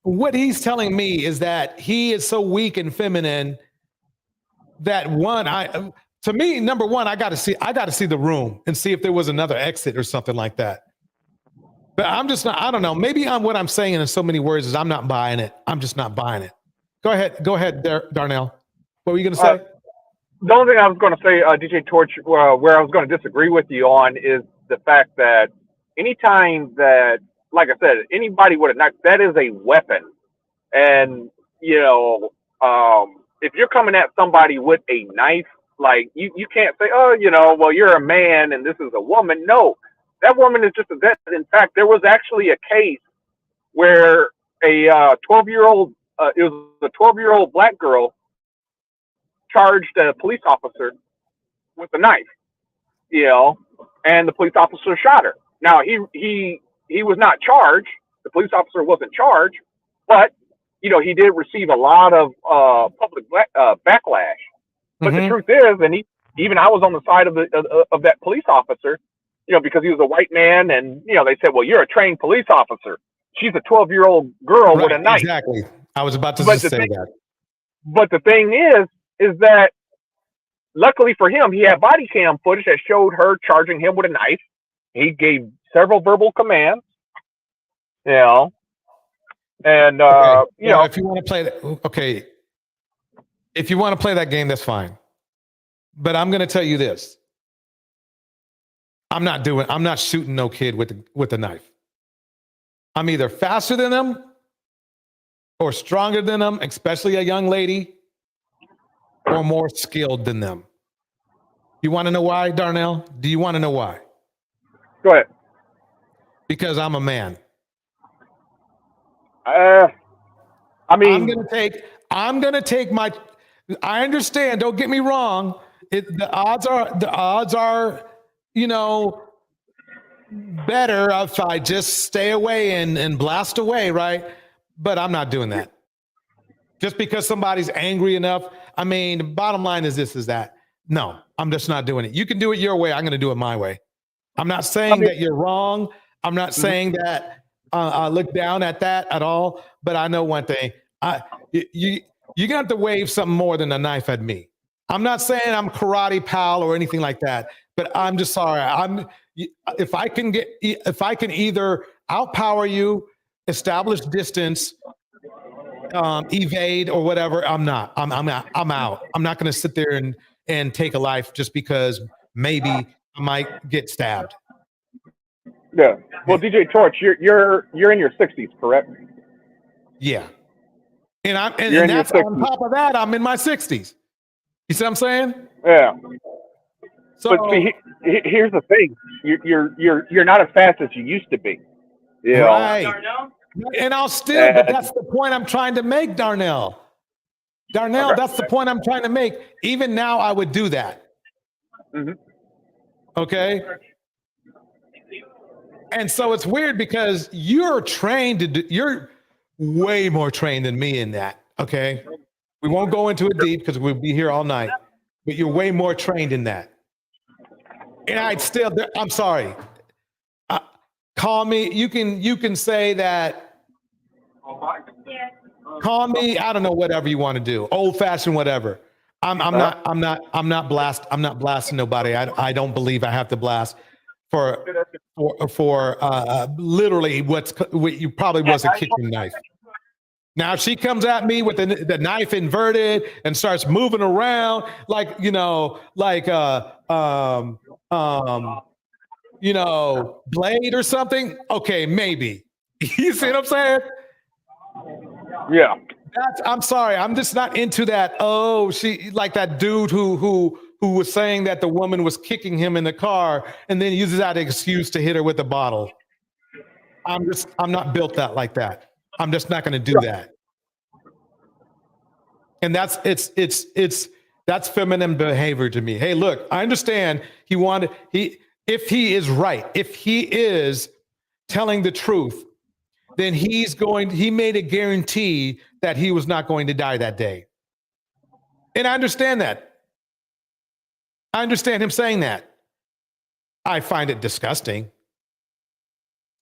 Speaker 4: what he's telling me is that he is so weak and feminine that to me, number one, I got to see the room and see if there was another exit or something like that. But I'm just not, I don't know. Maybe what I'm saying in so many words is I'm not buying it. I'm just not buying it. Go ahead, Darnell. What were you going to say?
Speaker 3: The only thing I was going to say, DJ Torch, where I was going to disagree with you on is the fact that anytime that, like I said, anybody with a knife, that is a weapon. And, if you're coming at somebody with a knife, like you can't say, well, you're a man and this is a woman. No, that woman is just a vet. In fact, there was actually a case where a 12-year-old, it was a 12-year-old black girl charged a police officer with a knife, and the police officer shot her. Now, he was not charged. The police officer wasn't charged, but, he did receive a lot of public backlash. But the truth is, and even I was on the side of that police officer, because he was a white man, and, they said, well, you're a trained police officer. She's a 12-year-old girl with a knife.
Speaker 4: Exactly. I was about to say that.
Speaker 3: But the thing is that luckily for him, he had body cam footage that showed her charging him with a knife. He gave several verbal commands, and
Speaker 4: if you want to play that, if you want to play that game, that's fine. But I'm going to tell you this: I'm not shooting no kid with a knife. I'm either faster than them or stronger than them, especially a young lady, or more skilled than them. You want to know why, Darnell? Do you want to know why?
Speaker 3: Go ahead.
Speaker 4: Because I'm a man.
Speaker 3: I'm
Speaker 4: gonna take my. I understand. Don't get me wrong. The odds are, better if I just stay away and blast away, right? But I'm not doing that. Just because somebody's angry enough. I mean, the bottom line is this: is that no, I'm just not doing it. You can do it your way. I'm going to do it my way. I'm not saying that you're wrong. I'm not saying that I look down at that at all. But I know one thing: you're gonna have to wave something more than a knife at me. I'm not saying I'm karate pal or anything like that. But I'm just sorry. If I can either outpower you, establish distance, evade or whatever, I'm not. I'm out. I'm not going to sit there and take a life just because maybe I might get stabbed.
Speaker 3: Yeah. Well, DJ Torch, you're in your 60s, correct?
Speaker 4: Yeah. And that's on top of that, I'm in my 60s. You see what I'm saying?
Speaker 3: Yeah.
Speaker 4: So,
Speaker 3: but see, here's the thing: you're not as fast as you used to be.
Speaker 4: Right. And I'll still, but that's the point I'm trying to make, Darnell. That's the point I'm trying to make. Even now, I would do that.
Speaker 3: Mm-hmm.
Speaker 4: Okay. And so it's weird because you're way more trained than me in that. Okay. We won't go into it deep because we'll be here all night, but you're way more trained in that. And I'm sorry. Call me. You can say that. Call me. I don't know. Whatever you want to do. Old fashioned. Whatever. I'm not blasting nobody. I don't believe I have to blast for literally what you probably was a kitchen knife. Now, if she comes at me with the knife inverted and starts moving around like, blade or something, okay, maybe. You see what I'm saying?
Speaker 3: Yeah.
Speaker 4: I'm sorry. I'm just not into that. Oh, she like that dude who was saying that the woman was kicking him in the car and then uses that excuse to hit her with a bottle. I'm not built like that. I'm just not going to do that. And that's feminine behavior to me. Hey, look, I understand if he is right, if he is telling the truth, then he made a guarantee that he was not going to die that day. And I understand that. I understand him saying that. I find it disgusting.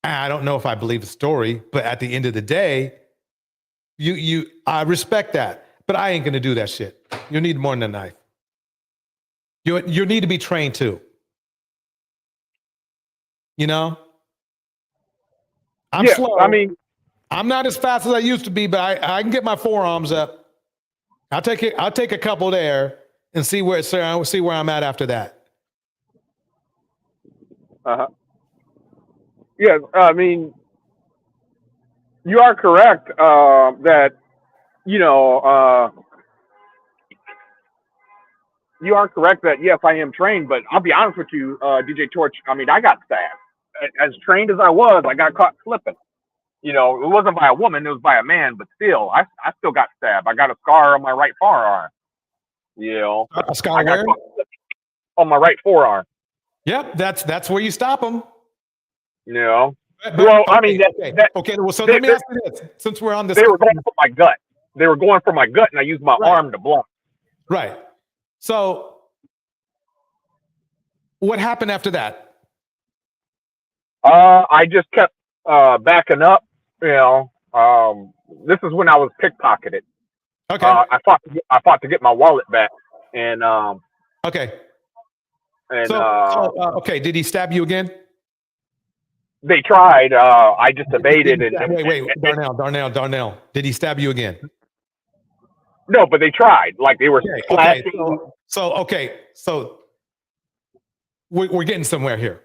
Speaker 4: I don't know if I believe the story, but at the end of the day, I respect that. But I ain't gonna do that shit. You need more than a knife. You need to be trained too. I'm slow.
Speaker 3: I mean,
Speaker 4: I'm not as fast as I used to be, but I can get my forearms up. I'll take a couple there and see where I'm at after that.
Speaker 3: Yeah, I mean, you are correct that you are correct that yes, I am trained, but I'll be honest with you, DJ Torch. I mean, I got stabbed. As trained as I was, I got caught slipping. It wasn't by a woman; it was by a man. But still, I still got stabbed. I got a scar on my right forearm.
Speaker 4: A scar where?
Speaker 3: On my right forearm.
Speaker 4: Yep, that's where you stop them.
Speaker 3: Well,
Speaker 4: okay,
Speaker 3: I mean,
Speaker 4: okay. Well, so let me ask you this: since we're on this,
Speaker 3: they were going for my gut. They were going for my gut, and I used my arm to block.
Speaker 4: Right. So, what happened after that?
Speaker 3: I just kept backing up. This is when I was pickpocketed.
Speaker 4: Okay.
Speaker 3: I fought to get my wallet back, and
Speaker 4: okay.
Speaker 3: And
Speaker 4: okay, did he stab you again?
Speaker 3: They tried. I just evaded.
Speaker 4: Wait, Darnell. Did he stab you again?
Speaker 3: No, but they tried. Like they were slashing.
Speaker 4: So we're getting somewhere here.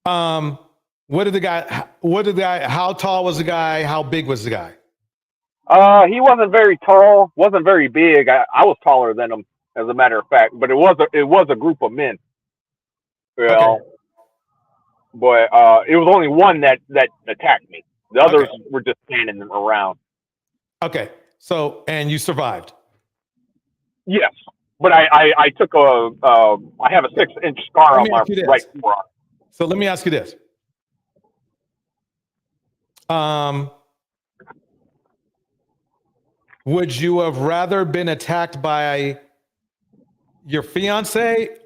Speaker 4: What did the guy? How tall was the guy? How big was the guy?
Speaker 3: He wasn't very tall. Wasn't very big. I was taller than him, as a matter of fact. But it was a group of men. But it was only one that attacked me. The others were just standing around.
Speaker 4: Okay. So, and you survived?
Speaker 3: Yes. But I took I have a 6-inch scar on my right forearm.
Speaker 4: So let me ask you this. Would you have rather been attacked by your fiance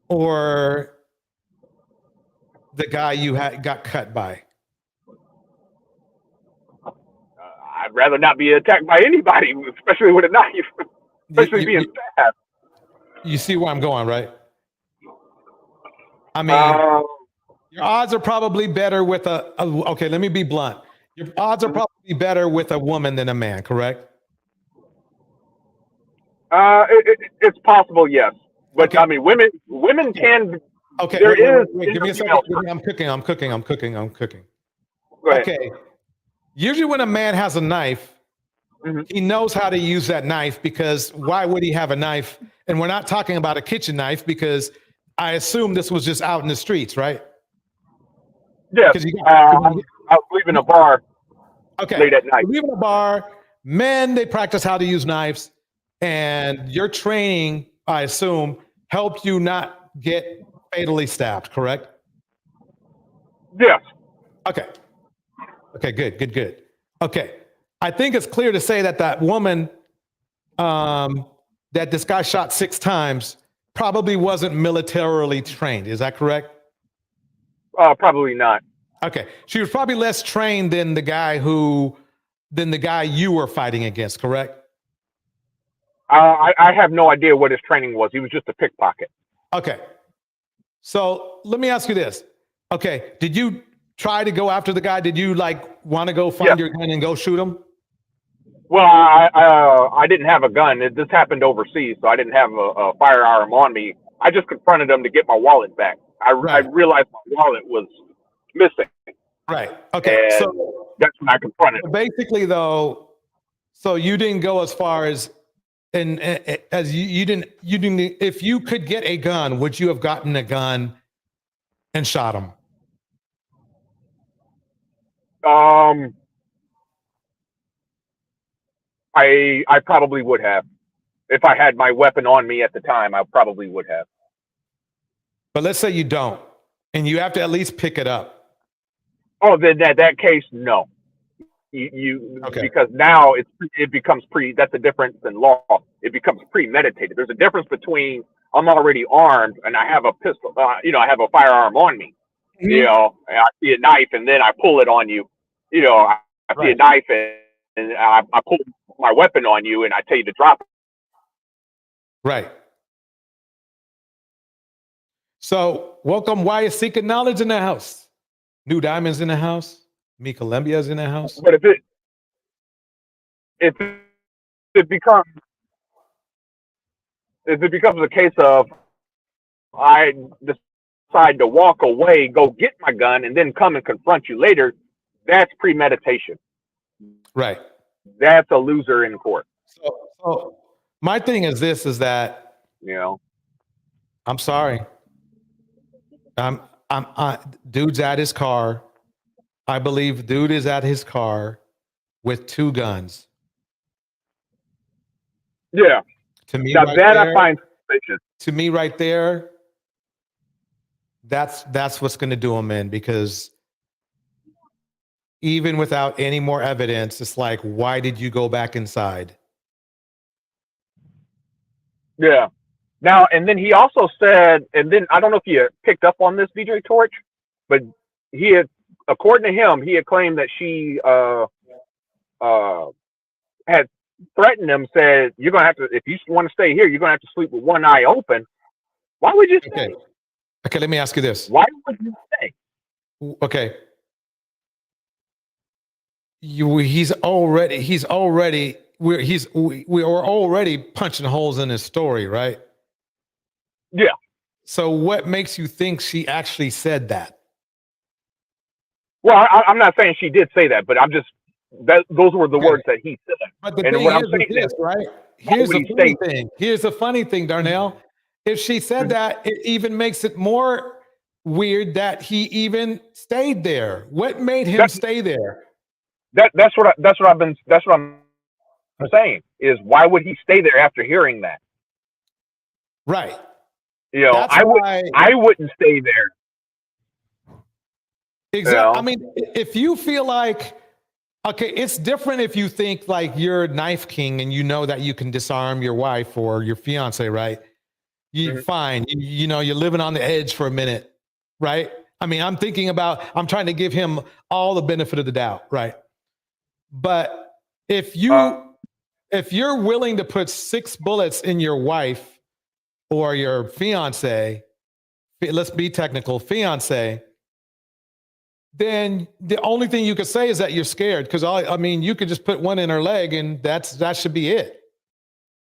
Speaker 4: or the guy you got cut by?
Speaker 3: I'd rather not be attacked by anybody, especially with a knife, especially being stabbed.
Speaker 4: You see where I'm going, right? I mean, your odds are probably better with okay, let me be blunt. Your odds are probably better with a woman than a man, correct?
Speaker 3: It's possible, yes. But I mean, women can.
Speaker 4: Okay. Wait, give me a second. I'm cooking. Go ahead. Okay. Usually when a man has a knife, he knows how to use that knife, because why would he have a knife? And we're not talking about a kitchen knife, because I assume this was just out in the streets, right?
Speaker 3: Yes. I was leaving a bar late at night.
Speaker 4: Leaving a bar. Men, they practice how to use knives. And your training, I assume, helped you not get fatally stabbed, correct?
Speaker 3: Yes.
Speaker 4: Okay. Okay, good. Okay. I think it's clear to say that woman that this guy shot 6 times probably wasn't militarily trained. Is that correct?
Speaker 3: Probably not.
Speaker 4: Okay. She was probably less trained than the guy you were fighting against, correct?
Speaker 3: I have no idea what his training was. He was just a pickpocket.
Speaker 4: Okay. So let me ask you this. Okay. Did you try to go after the guy? Did you want to go find your gun and go shoot him?
Speaker 3: Well, I didn't have a gun. This happened overseas, so I didn't have a firearm on me. I just confronted him to get my wallet back. I realized my wallet was missing.
Speaker 4: Right. Okay.
Speaker 3: And
Speaker 4: so
Speaker 3: that's when I confronted him.
Speaker 4: Basically, though, so you didn't go as far as, as you didn't. If you could get a gun, would you have gotten a gun and shot him?
Speaker 3: I probably would have. If I had my weapon on me at the time, I probably would have.
Speaker 4: But let's say you don't, and you have to at least pick it up.
Speaker 3: Oh, then that case, no. Because now it becomes that's a difference in law. It becomes premeditated. There's a difference between I'm already armed and I have a pistol, I have a firearm on me, and I see a knife and then I pull it on you, I see a knife and I pull my weapon on you and I tell you to drop it.
Speaker 4: Right. So welcome, Why is Seeking Knowledge in the house? New Diamonds in the house. Me Columbia's in the house.
Speaker 3: But if it becomes a case of I decide to walk away, go get my gun, and then come and confront you later, that's premeditation.
Speaker 4: Right.
Speaker 3: That's a loser in court.
Speaker 4: So my thing is this: is that I'm sorry. Dude's at his car. I believe dude is at his car with 2 guns.
Speaker 3: Yeah.
Speaker 4: To me,
Speaker 3: now that I find suspicious.
Speaker 4: To me, right there, that's what's going to do him in, because even without any more evidence, it's like, why did you go back inside?
Speaker 3: Yeah. Now, and then he also said, and then I don't know if you picked up on this, DJ Torch, but he had, according to him, he had claimed that she had threatened him, said, you're going to have to, if you want to stay here, you're going to have to sleep with one eye open. Why would you stay?
Speaker 4: Okay, let me ask you this.
Speaker 3: Why would you stay?
Speaker 4: Okay. We're already punching holes in his story, right?
Speaker 3: Yeah.
Speaker 4: So what makes you think she actually said that?
Speaker 3: Well, I'm not saying she did say that, but I'm just those were the words that he said.
Speaker 4: But the thing is this, right? Here's the funny thing. Here's the funny thing, Darnell. If she said that, it even makes it more weird that he even stayed there. What made him stay there?
Speaker 3: That's what I'm saying is, why would he stay there after hearing that?
Speaker 4: Right.
Speaker 3: I wouldn't stay there.
Speaker 4: Exactly. I mean, if you feel like, okay, it's different if you think like you're Knife King and you know that you can disarm your wife or your fiance, right? You're fine. You're living on the edge for a minute, right? I mean, I'm trying to give him all the benefit of the doubt, right? But if you're willing to put 6 bullets in your wife or your fiance, let's be technical, fiance, then the only thing you could say is that you're scared, because you could just put one in her leg and that should be it.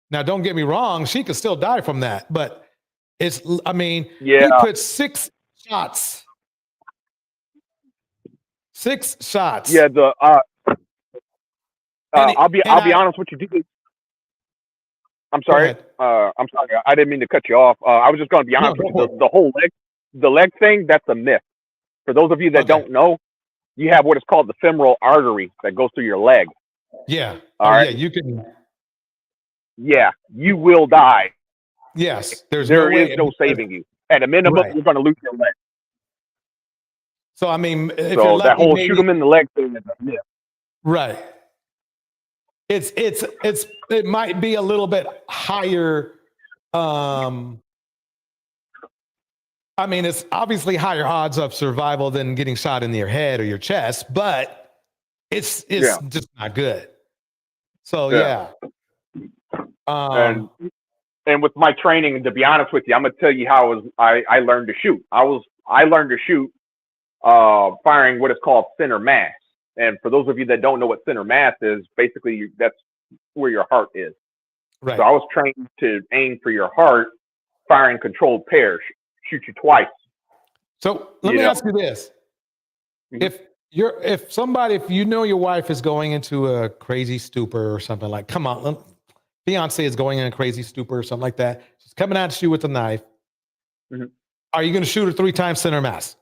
Speaker 4: Now, don't get me wrong, she could still die from that, but he put 6 shots. 6 shots.
Speaker 3: Yeah, I'll be honest with you. I'm sorry. I'm sorry. I didn't mean to cut you off. I was just going to be honest with you. The whole leg thing, that's a myth. For those of you that don't know, you have what is called the femoral artery that goes through your leg.
Speaker 4: Yeah.
Speaker 3: All right.
Speaker 4: Yeah, you can.
Speaker 3: Yeah, you will die.
Speaker 4: Yes.
Speaker 3: There is no saving you. At a minimum, you're going to lose your leg.
Speaker 4: So, I mean, if
Speaker 3: so
Speaker 4: you're lucky,
Speaker 3: that whole shoot them in the leg thing is a myth.
Speaker 4: Right. It might be a little bit higher I mean, it's obviously higher odds of survival than getting shot in your head or your chest, but it's just not good. So yeah.
Speaker 3: And with my training, to be honest with you, I'm gonna tell you how I learned to shoot. I learned to shoot firing what is called center mass. And for those of you that don't know what center mass is, basically that's where your heart is.
Speaker 4: Right.
Speaker 3: So I was trained to aim for your heart, firing controlled pairs, shoot you twice.
Speaker 4: So let me ask you this: if you know your wife is going into a crazy stupor or something, like, come on, fiance is going in a crazy stupor or something like that, she's coming at you with a knife. Are you going to shoot her 3 times center mass?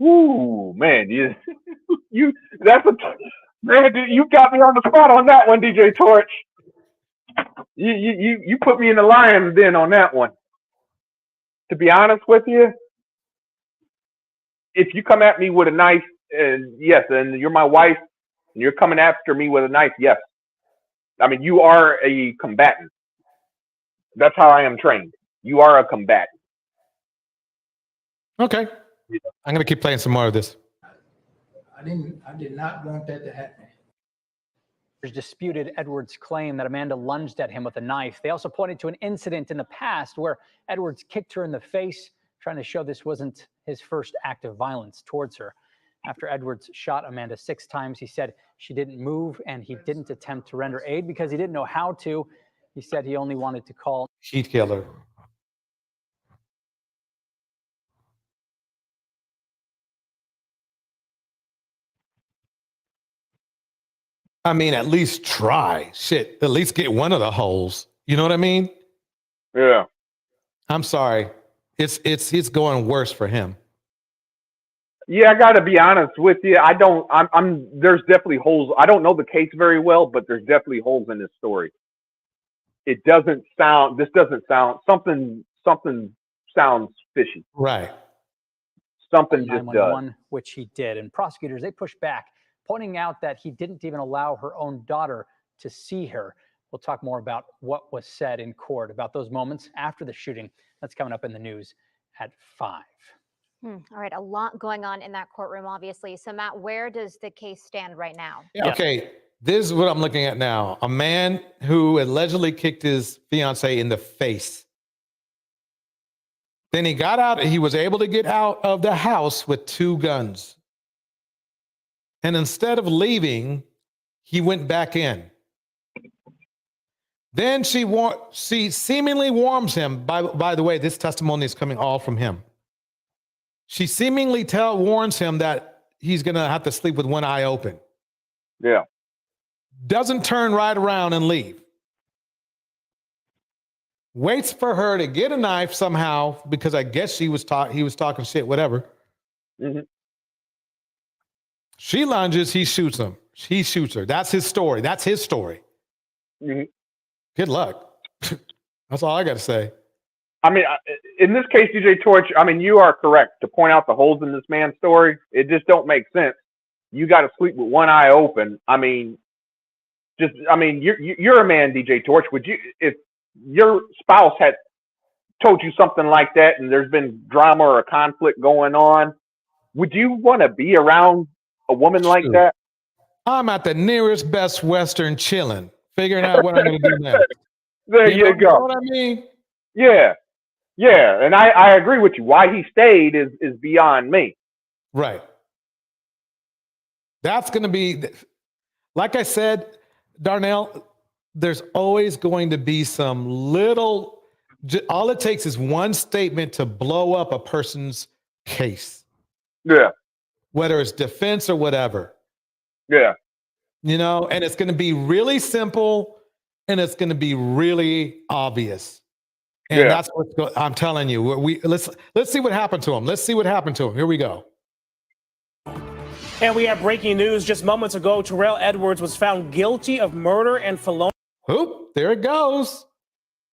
Speaker 3: Ooh, man, you got me on the spot on that one, DJ Torch. You put me in the lion's den on that one. To be honest with you, if you come at me with a knife, and yes, and you're my wife, and you're coming after me with a knife, yes. I mean, you are a combatant. That's how I am trained. You are a combatant.
Speaker 4: Okay. I'm going to keep playing some more of this.
Speaker 21: I did not want that to happen.
Speaker 18: Disputed Edwards' claim that Amanda lunged at him with a knife. They also pointed to an incident in the past where Edwards kicked her in the face, trying to show this wasn't his first act of violence towards her. After Edwards shot Amanda 6 times, he said she didn't move and he didn't attempt to render aid because he didn't know how to. He said he only wanted to call.
Speaker 4: Sheet killer. I mean, at least try. Shit, at least get one of the holes. You know what I mean?
Speaker 3: Yeah.
Speaker 4: I'm sorry. It's going worse for him.
Speaker 3: Yeah, I got to be honest with you. There's definitely holes. I don't know the case very well, but there's definitely holes in this story. This doesn't sound, something sounds fishy.
Speaker 4: Right.
Speaker 3: Something just does.
Speaker 18: Which he did. And prosecutors, they pushed back, pointing out that he didn't even allow her own daughter to see her. We'll talk more about what was said in court about those moments after the shooting. That's coming up in the news at 5.
Speaker 2: All right, a lot going on in that courtroom, obviously. So, Matt, where does the case stand right now?
Speaker 4: Yeah. Okay, this is what I'm looking at now. A man who allegedly kicked his fiancée in the face. Then he got out, he was able to get out of the house with 2 guns. And instead of leaving, he went back in. Then she seemingly warns him. By the way, this testimony is coming all from him. She seemingly warns him that he's going to have to sleep with one eye open.
Speaker 3: Yeah.
Speaker 4: Doesn't turn right around and leave. Waits for her to get a knife somehow, because I guess he was talking shit, whatever. She lunges, he shoots him. He shoots her. That's his story. That's his story. Good luck. That's all I got to say.
Speaker 3: I mean, in this case, DJ Torch, I mean, you are correct to point out the holes in this man's story. It just don't make sense. You got to sleep with one eye open. I mean, you're a man, DJ Torch. Would you, if your spouse had told you something like that and there's been drama or a conflict going on, would you want to be around a woman like that?
Speaker 4: I'm at the nearest Best Western chilling, figuring out what I'm going to do next.
Speaker 3: There you go.
Speaker 4: You know what I mean?
Speaker 3: Yeah. Yeah. And I agree with you. Why he stayed is beyond me.
Speaker 4: Right. That's going to be, like I said, Darnell, there's always going to be some little, all it takes is one statement to blow up a person's case.
Speaker 3: Yeah.
Speaker 4: Whether it's defense or whatever.
Speaker 3: Yeah.
Speaker 4: You know, and it's going to be really simple and it's going to be really obvious. And that's what's I'm telling you. Let's see what happened to him. Let's see what happened to him. Here we go.
Speaker 5: And we have breaking news just moments ago. Terrell Edwards was found guilty of murder and felony.
Speaker 4: Oop, there it goes.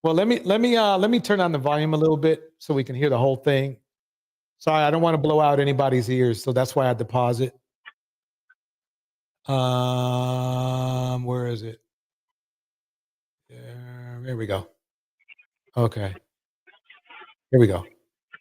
Speaker 4: Well, let me turn on the volume a little bit so we can hear the whole thing. Sorry, I don't want to blow out anybody's ears, so that's why I had to pause it. Where is it? There we go. Okay. Here we go.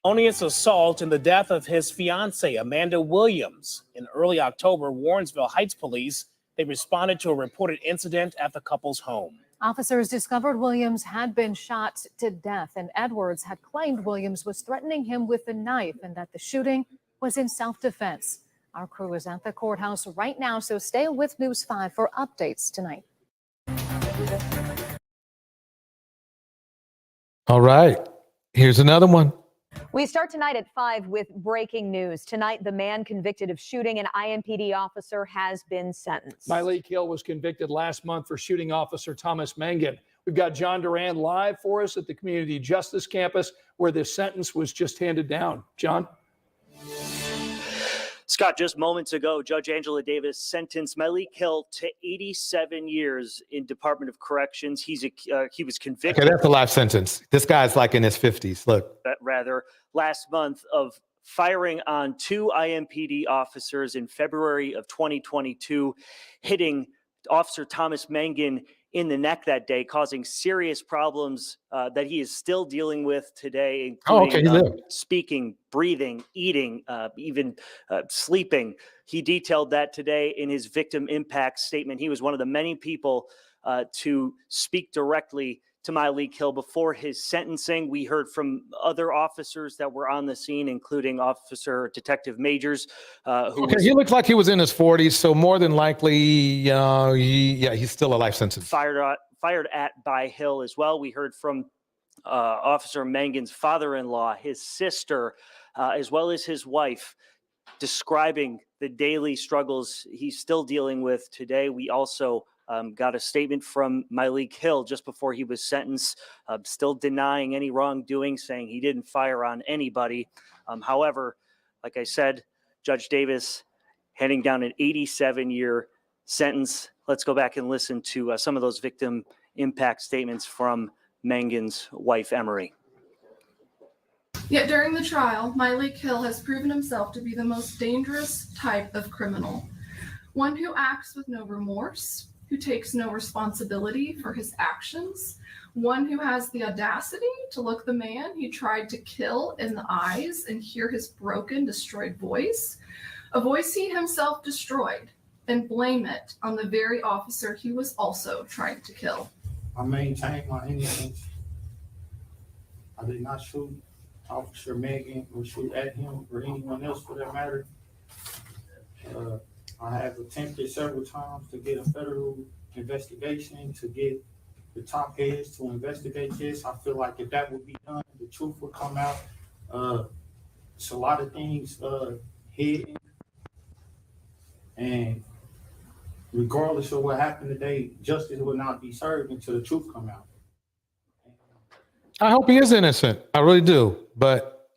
Speaker 5: Felonious assault and the death of his fiancee, Amanda Williams. In early October, Warrensville Heights police, they responded to a reported incident at the couple's home.
Speaker 6: Officers discovered Williams had been shot to death, and Edwards had claimed Williams was threatening him with a knife and that the shooting was in self-defense. Our crew is at the courthouse right now, so stay with News 5 for updates tonight.
Speaker 4: All right. Here's another one.
Speaker 9: We start tonight at 5 with breaking news. Tonight, the man convicted of shooting an IMPD officer has been sentenced.
Speaker 13: Myleik Hill was convicted last month for shooting Officer Thomas Mangan. We've got John Duran live for us at the Community Justice Campus, where this sentence was just handed down. John?
Speaker 20: Scott, just moments ago, Judge Angela Davis sentenced Myleik Hill to 87 years in Department of Corrections. He was convicted.
Speaker 4: Okay, that's a life sentence. This guy's like in his 50s. Look.
Speaker 20: Rather, last month of firing on 2 IMPD officers in February of 2022, hitting Officer Thomas Mangan in the neck that day, causing serious problems that he is still dealing with today, including speaking, breathing, eating, even sleeping. He detailed that today in his victim impact statement. He was one of the many people to speak directly to Myleik Hill before his sentencing. We heard from other officers that were on the scene, including Officer Detective Majors.
Speaker 4: He looks like he was in his 40s, so more than likely, he's still a life sentence.
Speaker 20: Fired at by Hill as well. We heard from Officer Mangan's father-in-law, his sister, as well as his wife, describing the daily struggles he's still dealing with today. We also got a statement from Myleik Hill just before he was sentenced, still denying any wrongdoing, saying he didn't fire on anybody. However, like I said, Judge Davis handing down an 87-year sentence. Let's go back and listen to some of those victim impact statements from Mangan's wife, Emery.
Speaker 22: Yet during the trial, Myleik Hill has proven himself to be the most dangerous type of criminal, one who acts with no remorse, who takes no responsibility for his actions, one who has the audacity to look the man he tried to kill in the eyes and hear his broken, destroyed voice, a voice he himself destroyed, and blame it on the very officer he was also trying to kill.
Speaker 21: I maintain my innocence. I did not shoot Officer Mangan or shoot at him or anyone else for that matter. I have attempted several times to get a federal investigation, to get the top heads to investigate this. I feel like if that would be done, the truth would come out. It's a lot of things hidden. And regardless of what happened today, justice will not be served until the truth come out.
Speaker 4: I hope he is innocent. I really do. But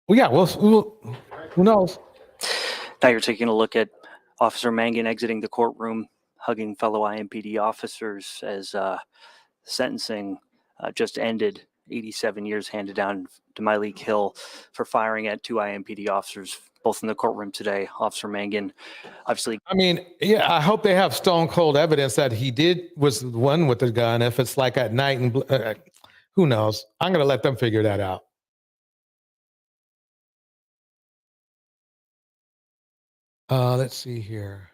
Speaker 4: we'll who knows?
Speaker 20: Now you're taking a look at Officer Mangan exiting the courtroom, hugging fellow IMPD officers as sentencing just ended. 87 years handed down to Myleik Hill for firing at 2 IMPD officers, both in the courtroom today. Officer Mangan, obviously.
Speaker 4: I mean, yeah, I hope they have stone cold evidence that he was the one with the gun. If it's like at night and who knows? I'm going to let them figure that out. Let's see here.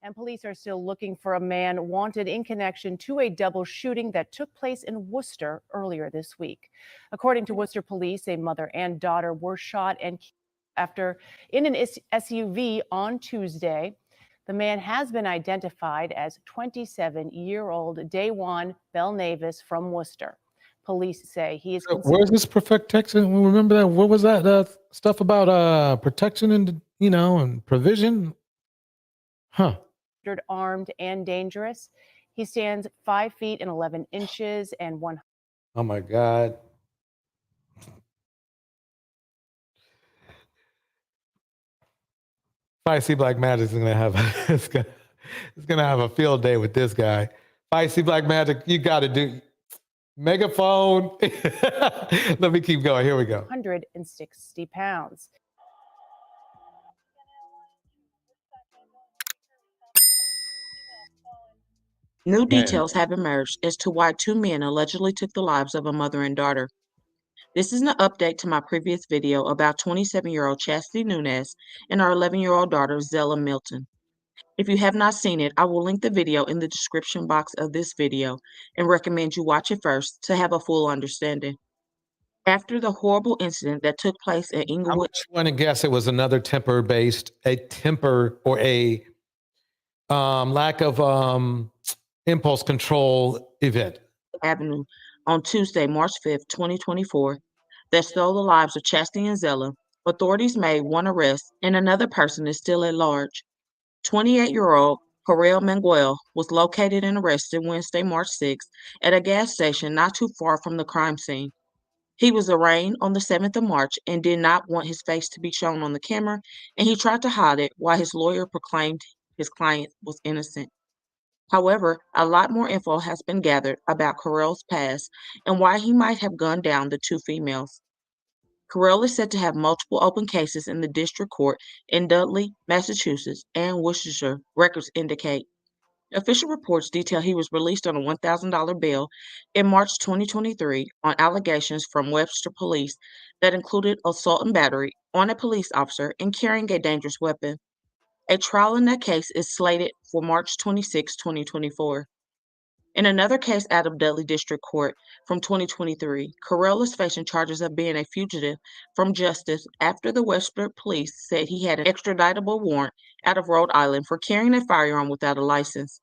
Speaker 2: And police are still looking for a man wanted in connection to a double shooting that took place in Worcester earlier this week. According to Worcester police, a mother and daughter were shot and killed after in an SUV on Tuesday. The man has been identified as 27-year-old Dawan Belnavis from Worcester. Police say he is.
Speaker 4: Where's this protection? Remember that? What was that stuff about protection and and provision? Huh.
Speaker 2: Armed and dangerous. He stands 5 feet and 11 inches and 1.
Speaker 4: Oh my God. Feisty Black Magic is gonna have it's gonna have a field day with this guy. Feisty Black Magic, you got to do megaphone. Let me keep going. Here we go.
Speaker 2: 160 pounds.
Speaker 15: New
Speaker 4: Man.
Speaker 15: details have emerged as to why two men allegedly took the lives of a mother and daughter. This is an update to my previous video about 27-year-old Chastity Nunez and our 11-year-old daughter, Zella Milton. If you have not seen it, I will link the video in the description box of this video and recommend you watch it first to have a full understanding. After the horrible incident that took place at
Speaker 4: I'm
Speaker 15: Inglewood,
Speaker 4: going to guess it was another temper or a lack of impulse control event.
Speaker 15: Avenue on Tuesday, March 5th, 2024, that stole the lives of Chastity and Zella, authorities made one arrest and another person is still at large. 28-year-old Correll Manguel was located and arrested Wednesday, March 6th, at a gas station not too far from the crime scene. He was arraigned on the 7th of March and did not want his face to be shown on the camera, and he tried to hide it while his lawyer proclaimed his client was innocent. However, a lot more info has been gathered about Correll's past and why he might have gunned down the two females. Correll is said to have multiple open cases in the district court in Dudley, Massachusetts, and Worcestershire, records indicate. Official reports detail he was released on a $1,000 bail in March 2023 on allegations from Webster police that included assault and battery on a police officer and carrying a dangerous weapon. A trial in that case is slated for March 26, 2024. In another case out of Dudley District Court from 2023, Correll is facing charges of being a fugitive from justice after the Webster police said he had an extraditable warrant out of Rhode Island for carrying a firearm without a license.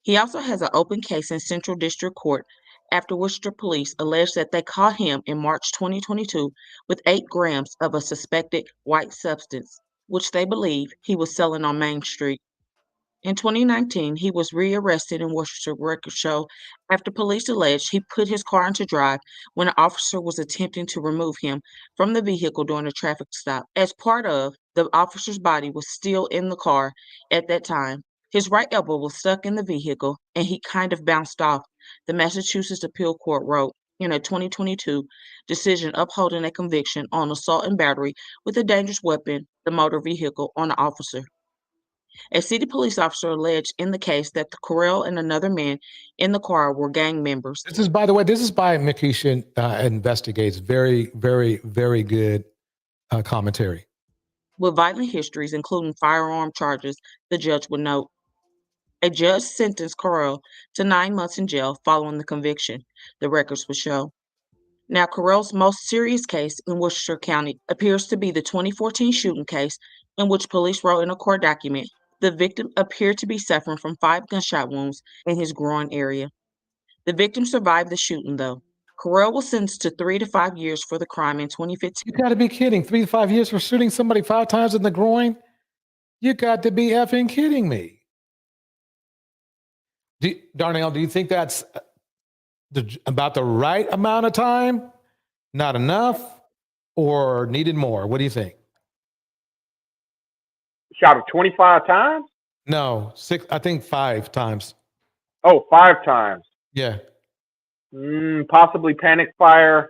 Speaker 15: He also has an open case in Central District Court after Worcester police alleged that they caught him in March 2022 with 8 grams of a suspected white substance, which they believe he was selling on Main Street. In 2019, he was rearrested in Worcester, records show, after police alleged he put his car into drive when an officer was attempting to remove him from the vehicle during a traffic stop. As part of, the officer's body was still in the car at that time. His right elbow was stuck in the vehicle and he kind of bounced off, the Massachusetts Appeal Court wrote in a 2022 decision upholding a conviction on assault and battery with a dangerous weapon, the motor vehicle, on the officer. A city police officer alleged in the case that the Correll and another man in the car were gang members.
Speaker 4: This is, by the way, this is by McClinton Investigates. Very, very, very good commentary.
Speaker 15: With violent histories, including firearm charges, the judge would note. A judge sentenced Correll to 9 months in jail following the conviction, the records would show. Now, Correll's most serious case in Worcester County appears to be the 2014 shooting case in which police wrote in a court document the victim appeared to be suffering from 5 gunshot wounds in his groin area. The victim survived the shooting, though. Correll was sentenced to 3 to 5 years for the crime in 2015.
Speaker 4: You got to be kidding. 3 to 5 years for shooting somebody 5 times in the groin? You got to be effing kidding me. Darnell, do you think that's about the right amount of time? Not enough? Or needed more? What do you think?
Speaker 3: Shot it 25 times?
Speaker 4: No, 6. I think 5 times.
Speaker 3: Oh, 5 times.
Speaker 4: Yeah.
Speaker 3: Possibly panic fire.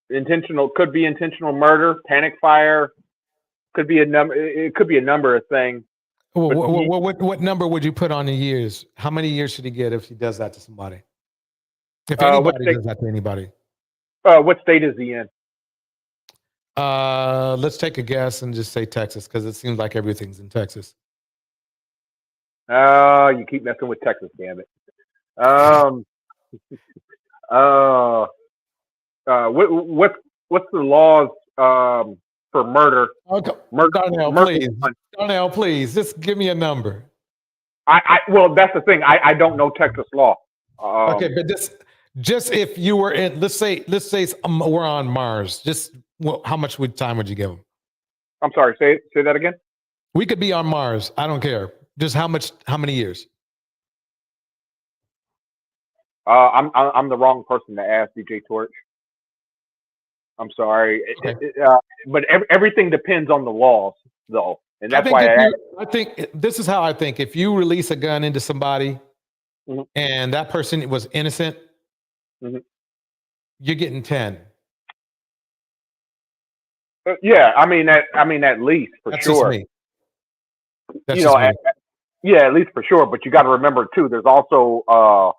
Speaker 3: Could be intentional murder, panic fire. Could be a number. It could be a number of things.
Speaker 4: What number would you put on the years? How many years should he get if he does that to somebody? If anybody does that to anybody.
Speaker 3: What state is he in?
Speaker 4: Let's take a guess and just say Texas, because it seems like everything's in Texas.
Speaker 3: You keep messing with Texas, damn it. What's the laws for murder?
Speaker 4: Okay. Darnell, please, just give me a number.
Speaker 3: Well, that's the thing. I don't know Texas law.
Speaker 4: Okay, but just if you were in, let's say we're on Mars. Just how much time would you give them?
Speaker 3: I'm sorry. Say that again.
Speaker 4: We could be on Mars. I don't care. Just how many years?
Speaker 3: I'm the wrong person to ask, DJ Torch. I'm sorry, okay. But everything depends on the laws, though, and that's why
Speaker 4: I think this is how I think. If you release a gun into somebody, and that person was innocent, you're getting 10.
Speaker 3: Yeah, I mean at least for
Speaker 4: that's
Speaker 3: sure.
Speaker 4: Just me. That's
Speaker 3: you
Speaker 4: just
Speaker 3: know,
Speaker 4: me.
Speaker 3: yeah, at least for sure. But you got to remember too. There's also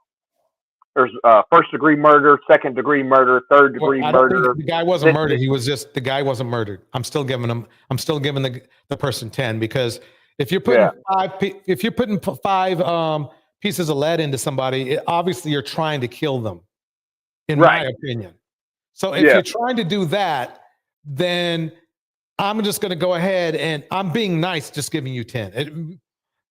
Speaker 3: there's first degree murder, second degree murder, third degree
Speaker 4: I don't think
Speaker 3: murder.
Speaker 4: the guy wasn't murdered. He was just the guy wasn't murdered. I'm still giving the person 10 because if you're putting five pieces of lead into somebody, obviously you're trying to kill them, in my opinion. So if you're trying to do that, then I'm just going to go ahead and I'm being nice, just giving you 10.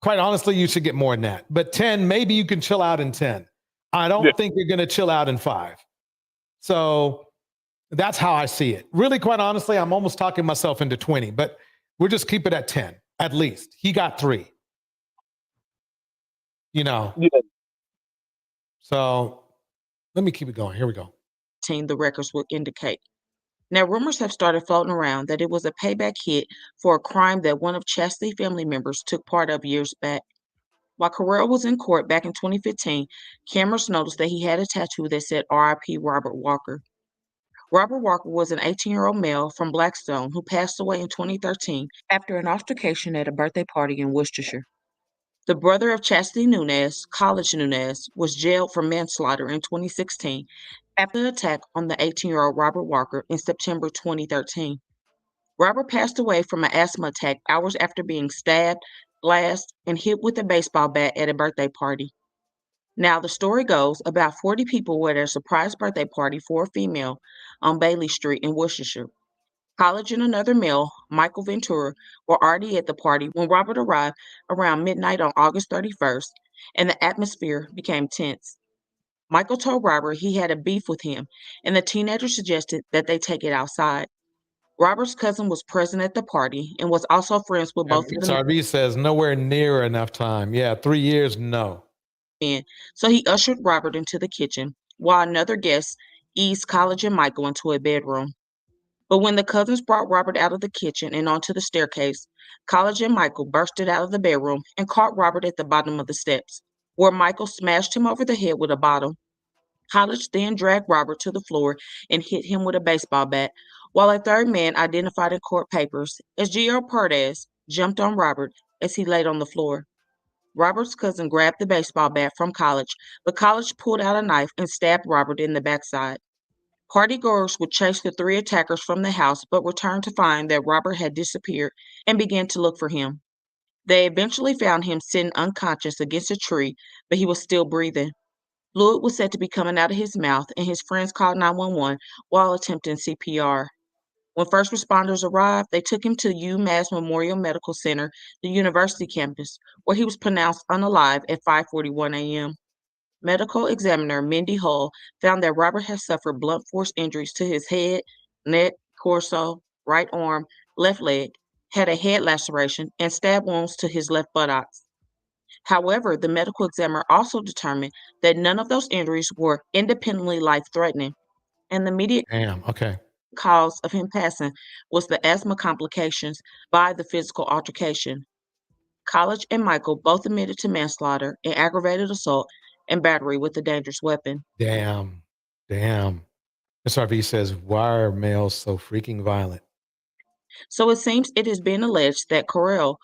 Speaker 4: Quite honestly, you should get more than that. But 10, maybe you can chill out in 10. I don't think you're going to chill out in 5. So that's how I see it. Really, quite honestly, I'm almost talking myself into 20, but we'll just keep it at 10, at least. He got 3. You know?
Speaker 3: Yeah.
Speaker 4: So let me keep it going. Here we go.
Speaker 15: The records will indicate. Now, rumors have started floating around that it was a payback hit for a crime that one of Chastity family members took part of years back. While Carrell was in court back in 2015, cameras noticed that he had a tattoo that said RIP Robert Walker. Robert Walker was an 18-year-old male from Blackstone who passed away in 2013 after an altercation at a birthday party in Worcestershire. The brother of Chastity Nunez, College Nunez, was jailed for manslaughter in 2016 after the attack on the 18-year-old Robert Walker in September 2013. Robert passed away from an asthma attack hours after being stabbed, blasted, and hit with a baseball bat at a birthday party. Now, the story goes about 40 people were at a surprise birthday party for a female on Bailey Street in Worcestershire. College and another male, Michael Ventura, were already at the party when Robert arrived around midnight on August 31st, and the atmosphere became tense. Michael told Robert he had a beef with him, and the teenager suggested that they take it outside. Robert's cousin was present at the party and was also friends with both of them.
Speaker 4: RB says nowhere near enough time. Yeah, 3 years, no.
Speaker 15: So he ushered Robert into the kitchen, while another guest eased College and Michael into a bedroom. But when the cousins brought Robert out of the kitchen and onto the staircase, College and Michael bursted out of the bedroom and caught Robert at the bottom of the steps, where Michael smashed him over the head with a bottle. College then dragged Robert to the floor and hit him with a baseball bat, while a third man, identified in court papers as Gio Perdez, jumped on Robert as he laid on the floor. Robert's cousin grabbed the baseball bat from College, but College pulled out a knife and stabbed Robert in the backside. Partygoers would chase the 3 attackers from the house, but returned to find that Robert had disappeared and began to look for him. They eventually found him sitting unconscious against a tree, but he was still breathing. Fluid was said to be coming out of his mouth, and his friends called 911 while attempting CPR. When first responders arrived, they took him to UMass Memorial Medical Center, the university campus, where he was pronounced unalive at 5:41 a.m. Medical examiner Mindy Hull found that Robert had suffered blunt force injuries to his head, neck, torso, right arm, left leg, had a head laceration, and stab wounds to his left buttocks. However, the medical examiner also determined that none of those injuries were independently life-threatening, and the immediate cause of him passing was the asthma complications by the physical altercation. College and Michael both admitted to manslaughter and aggravated assault and battery with a dangerous weapon.
Speaker 4: Damn. SRV says, why are males so freaking violent?
Speaker 15: So it seems it has been alleged that Carrell,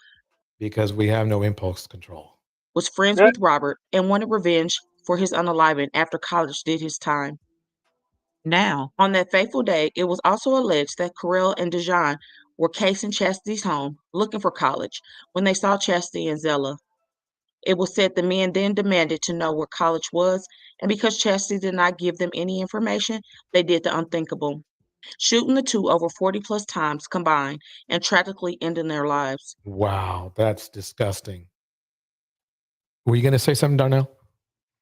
Speaker 4: because we have no impulse control,
Speaker 15: was friends with Robert and wanted revenge for his unaliving after College did his time. Now, on that fateful day, it was also alleged that Carrell and Dejan were casing Chastity's home looking for College when they saw Chastity and Zella. It was said the men then demanded to know where College was, and because Chastity did not give them any information, they did the unthinkable, shooting the two over 40+ times combined and tragically ending their lives.
Speaker 4: Wow, that's disgusting. Were you going to say something, Darnell?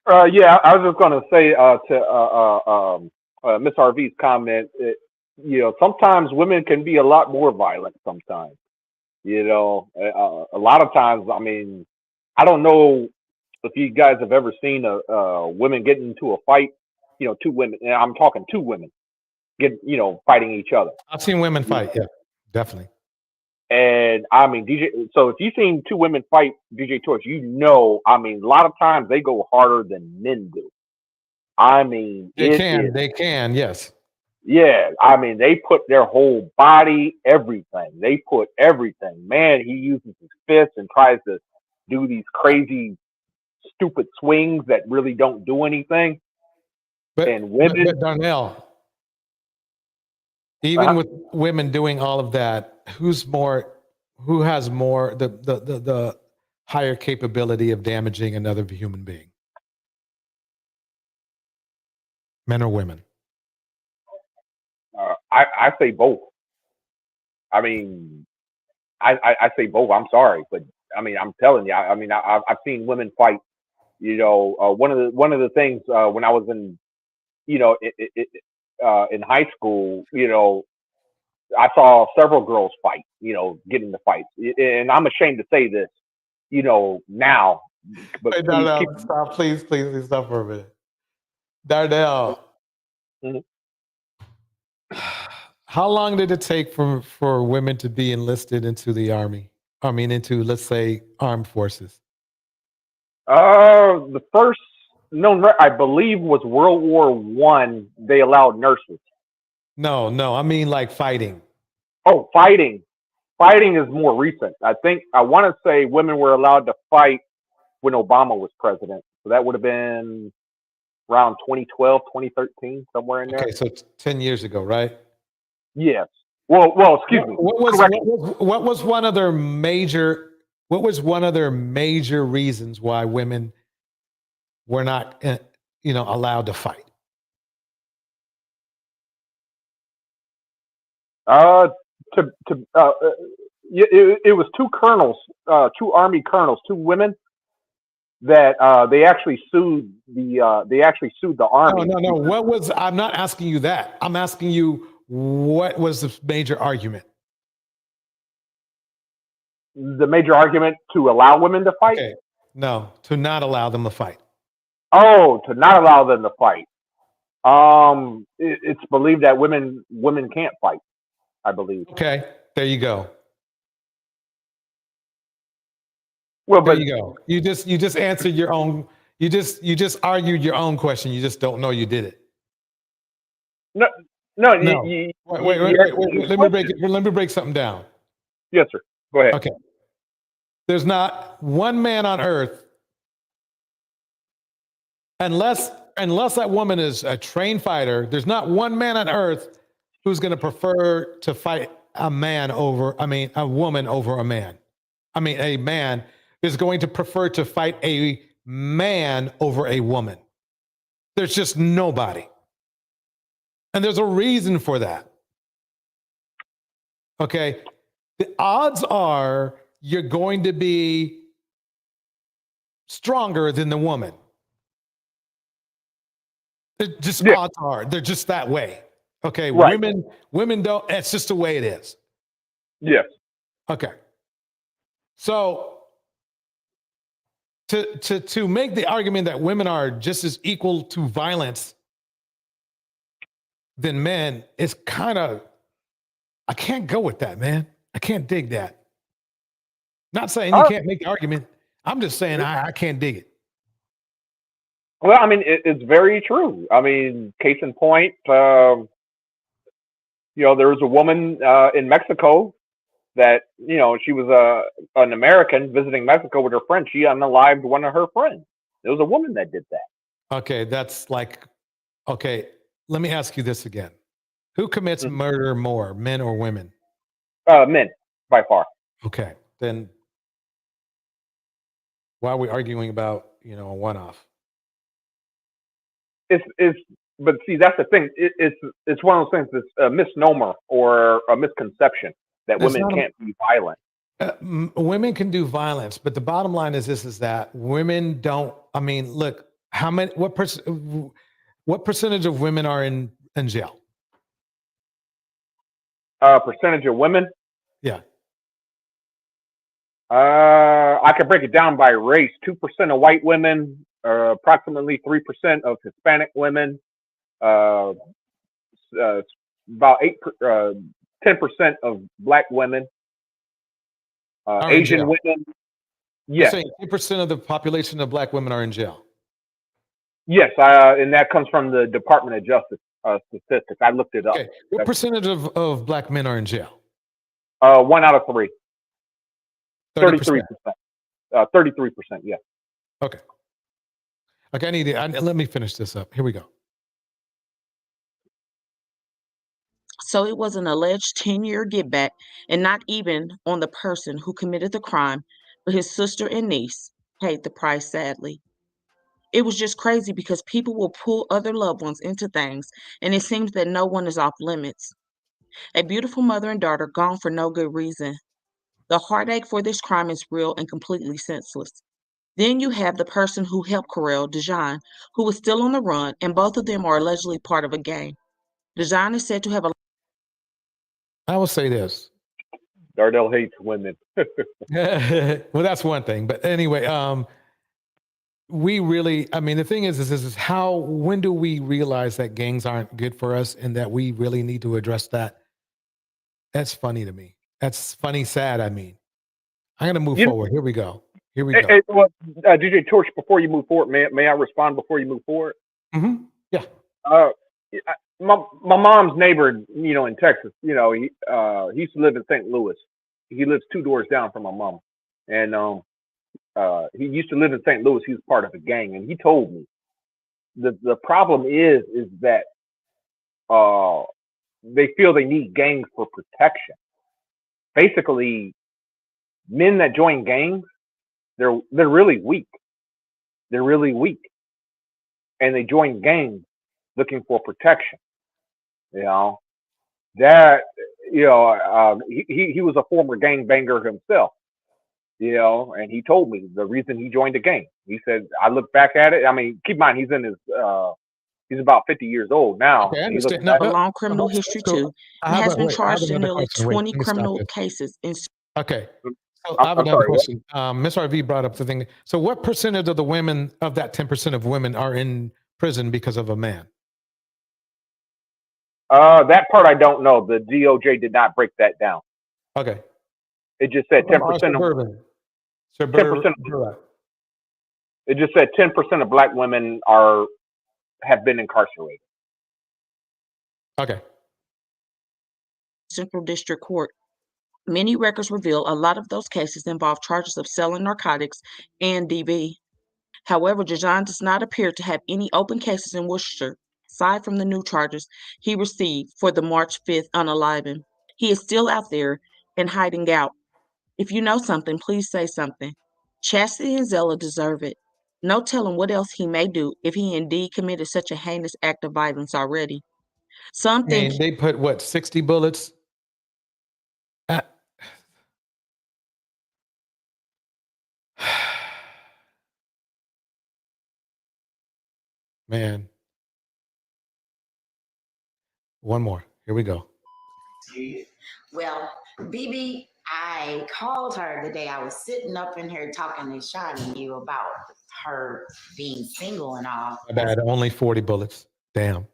Speaker 3: Yeah, I was just going to say to Miss RV's comment, sometimes women can be a lot more violent sometimes. A lot of times, I mean, I don't know if you guys have ever seen women get into a fight, 2 women, and I'm talking 2 women, fighting each other.
Speaker 4: I've seen women fight, yeah, definitely.
Speaker 3: And I mean, so if you've seen 2 women fight, DJ Torch, I mean, a lot of times they go harder than men do. I mean,
Speaker 4: they can, yes.
Speaker 3: Yeah, I mean, they put their whole body, everything. They put everything. Man, he uses his fists and tries to do these crazy, stupid swings that really don't do anything. And women,
Speaker 4: But Darnell, even
Speaker 3: Uh-huh.
Speaker 4: with women doing all of that, who has more the higher capability of damaging another human being? Men or women?
Speaker 3: I say both. I mean, I say both. I'm sorry, but I mean, I'm telling you. I mean, I've seen women fight. You know, one of the things when I was in, you know, in high school, you know, I saw several girls fight. You know, get into fights, and I'm ashamed to say this. You know, now, but
Speaker 4: Wait,
Speaker 3: please keep.
Speaker 4: Darnell, stop, please stop for a minute. Darnell,
Speaker 3: Mhm.
Speaker 4: how long did it take for women to be enlisted into the army? I mean, into, let's say, armed forces.
Speaker 3: The first known, I believe, was World War One. They allowed nurses.
Speaker 4: No, I mean like fighting.
Speaker 3: Oh, fighting. Fighting is more recent. I want to say women were allowed to fight when Obama was president. So that would have been around 2012, 2013, somewhere in there.
Speaker 4: Okay, so 10 years ago, right?
Speaker 3: Yes. Well, excuse me.
Speaker 4: What was one of their major reasons why women were not allowed to fight?
Speaker 3: It was two colonels, two Army colonels, two women that they actually sued the Army.
Speaker 4: No. I'm not asking you that. I'm asking you, what was the major argument?
Speaker 3: The major argument to allow women to fight?
Speaker 4: Okay. No, to not allow them to fight.
Speaker 3: Oh, to not allow them to fight. It's believed that women can't fight, I believe.
Speaker 4: Okay, there you go.
Speaker 3: Well,
Speaker 4: there
Speaker 3: but
Speaker 4: you go. You just answered your own. You just argued your own question. You just don't know you did it.
Speaker 3: no.
Speaker 4: Wait. Let me break something down.
Speaker 3: Yes, sir. Go ahead.
Speaker 4: Okay. There's not one man on earth, unless that woman is a trained fighter, there's not one man on earth who's going to prefer to fight a woman over a man. I mean, a man is going to prefer to fight a man over a woman. There's just nobody. And there's a reason for that. Okay. The odds are you're going to be stronger than the woman. Odds are. They're just that way. Okay.
Speaker 3: Right.
Speaker 4: Women don't, it's just the way it is.
Speaker 3: Yes.
Speaker 4: Okay. So to make the argument that women are just as equal to violence than men is kind of, I can't go with that, man. I can't dig that. Not saying you can't make the argument. I'm just saying I can't dig it.
Speaker 3: Well, I mean, it's very true. I mean, case in point, there was a woman in Mexico that, she was an American visiting Mexico with her friend. She unalived one of her friends. It was a woman that did that.
Speaker 4: Okay, let me ask you this again. Who commits murder more, men or women?
Speaker 3: Men, by far.
Speaker 4: Okay, then why are we arguing about, a one-off?
Speaker 3: But see, that's the thing. It's one of those things that's a misnomer or a misconception that women can't be violent.
Speaker 4: Women can do violence, but the bottom line is this: is that women don't. I mean, look, what percentage of women are in jail?
Speaker 3: Percentage of women?
Speaker 4: Yeah.
Speaker 3: I could break it down by race. 2% of white women, approximately 3% of Hispanic women, about 10% of Black women, Asian women. Yes.
Speaker 4: You're saying 10% of the population of Black women are in jail?
Speaker 3: Yes, and that comes from the Department of Justice. statistics. I looked it up.
Speaker 4: Okay. What percentage of black men are in jail?
Speaker 3: 1 out of 3.
Speaker 4: 30%.
Speaker 3: 33%. 33%. Yeah.
Speaker 4: Okay. Okay, let me finish this up. Here we go.
Speaker 15: So it was an alleged 10-year get back, and not even on the person who committed the crime, but his sister and niece paid the price, sadly. It was just crazy because people will pull other loved ones into things, and it seems that no one is off limits. A beautiful mother and daughter gone for no good reason. The heartache for this crime is real and completely senseless. Then you have the person who helped Correll, Dejan, who is still on the run, and both of them are allegedly part of a gang. Dejan is said to have a
Speaker 4: I will say this.
Speaker 3: Darnell hates women.
Speaker 4: Well, that's one thing. But anyway, we really, I mean, the thing is how, when do we realize that gangs aren't good for us and that we really need to address that? That's funny to me. That's funny, sad. I mean, I'm going to move forward. Here we go. Here we go.
Speaker 3: Well, DJ Torch, before you move forward, may I respond before you move forward?
Speaker 4: Mm-hmm. Yeah.
Speaker 3: My mom's neighbor, in Texas, he used to live in St. Louis. He lives 2 doors down from my mom. And he used to live in St. Louis. He was part of a gang. And he told me the problem is that they feel they need gangs for protection. Basically, men that join gangs, they're really weak. They're really weak. And they join gangs looking for protection. He was a former gangbanger himself, and he told me the reason he joined the gang. He said, I look back at it. I mean, keep in mind, he's in his, he's about 50 years old now.
Speaker 15: Okay, he looks back a long criminal history too, and has been charged in nearly 20 criminal cases.
Speaker 4: Okay. So I have another question. Ms. RV brought up the thing. So what percentage of the women, of that 10% of women, are in prison because of a man?
Speaker 3: That part I don't know. The DOJ did not break that down.
Speaker 4: Okay.
Speaker 3: It just said 10%
Speaker 4: suburban.
Speaker 3: 10%. It just said 10% of black women have been incarcerated.
Speaker 4: Okay.
Speaker 15: Central District Court. Many records reveal a lot of those cases involve charges of selling narcotics and DV. However, Dejan does not appear to have any open cases in Worcester, aside from the new charges he received for the March 5th unaliving. He is still out there and hiding out. If you know something, please say something. Chastity and Zella deserve it. No telling what else he may do if he indeed committed such a heinous act of violence already. Some think
Speaker 4: they put what, 60 bullets? Man. One more. Here we go.
Speaker 8: Well, BB, I called her the day I was sitting up in here talking to Sean and you about her being single and all.
Speaker 4: My bad. Only 40 bullets. Damn.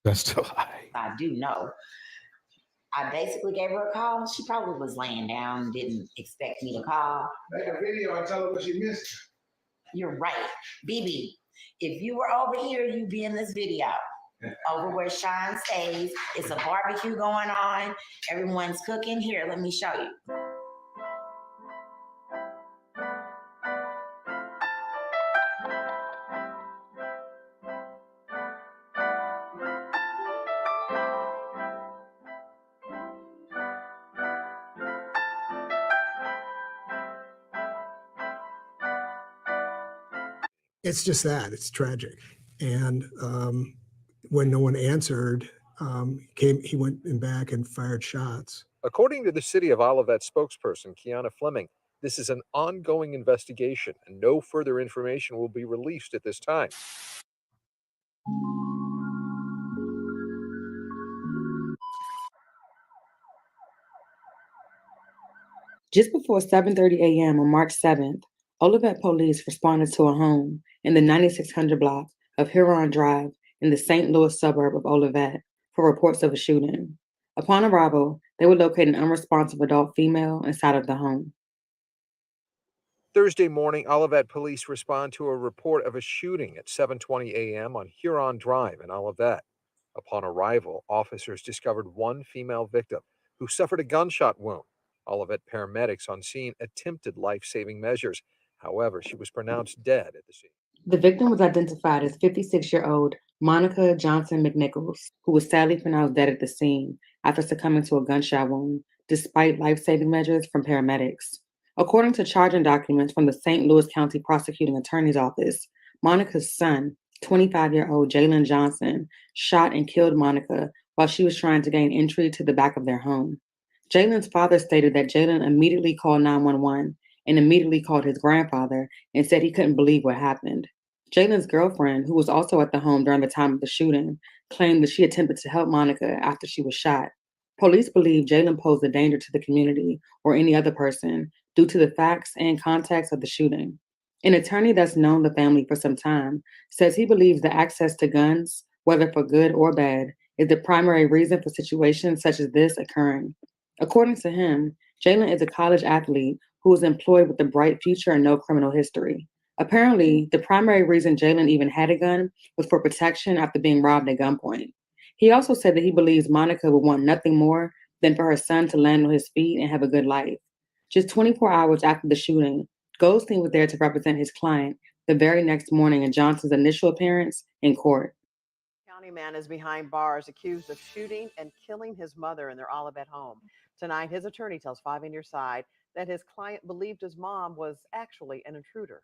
Speaker 4: That's still high.
Speaker 8: I do know. I basically gave her a call. She probably was laying down, didn't expect me to call.
Speaker 11: Make a video and tell her what she missed.
Speaker 8: You're right. BB, if you were over here, you'd be in this video. Over where Sean stays. It's a barbecue going on. Everyone's cooking. Here, let me show you.
Speaker 12: It's just that. It's tragic. And when no one answered, he went back and fired shots.
Speaker 23: According to the City of Olivet spokesperson, Kiana Fleming, this is an ongoing investigation and no further information will be released at this time.
Speaker 24: Just before 7:30 a.m. on March 7th, Olivet police responded to a home in the 9600 block of Huron Drive in the St. Louis suburb of Olivet for reports of a shooting. Upon arrival, they would locate an unresponsive adult female inside of the home.
Speaker 23: Thursday morning, Olivet police respond to a report of a shooting at 7:20 a.m. on Huron Drive in Olivet. Upon arrival, officers discovered one female victim who suffered a gunshot wound. Olivet paramedics on scene attempted life-saving measures. However, she was pronounced dead at the scene.
Speaker 24: The victim was identified as 56-year-old Monica Johnson McNichols, who was sadly pronounced dead at the scene after succumbing to a gunshot wound, despite life-saving measures from paramedics. According to charging documents from the St. Louis County Prosecuting Attorney's Office, Monica's son, 25-year-old Jalen Johnson, shot and killed Monica while she was trying to gain entry to the back of their home. Jalen's father stated that Jalen immediately called 911 and immediately called his grandfather and said he couldn't believe what happened. Jalen's girlfriend, who was also at the home during the time of the shooting, claimed that she attempted to help Monica after she was shot. Police believe Jalen posed a danger to the community or any other person due to the facts and context of the shooting. An attorney that's known the family for some time says he believes the access to guns, whether for good or bad, is the primary reason for situations such as this occurring. According to him, Jalen is a college athlete who is employed with a bright future and no criminal history. Apparently, the primary reason Jalen even had a gun was for protection after being robbed at gunpoint. He also said that he believes Monica would want nothing more than for her son to land on his feet and have a good life. Just 24 hours after the shooting, Goldstein was there to represent his client the very next morning in Johnson's initial appearance in court.
Speaker 1: County man is behind bars accused of shooting and killing his mother in their Olivet home. Tonight, his attorney tells Five on Your Side that his client believed his mom was actually an intruder.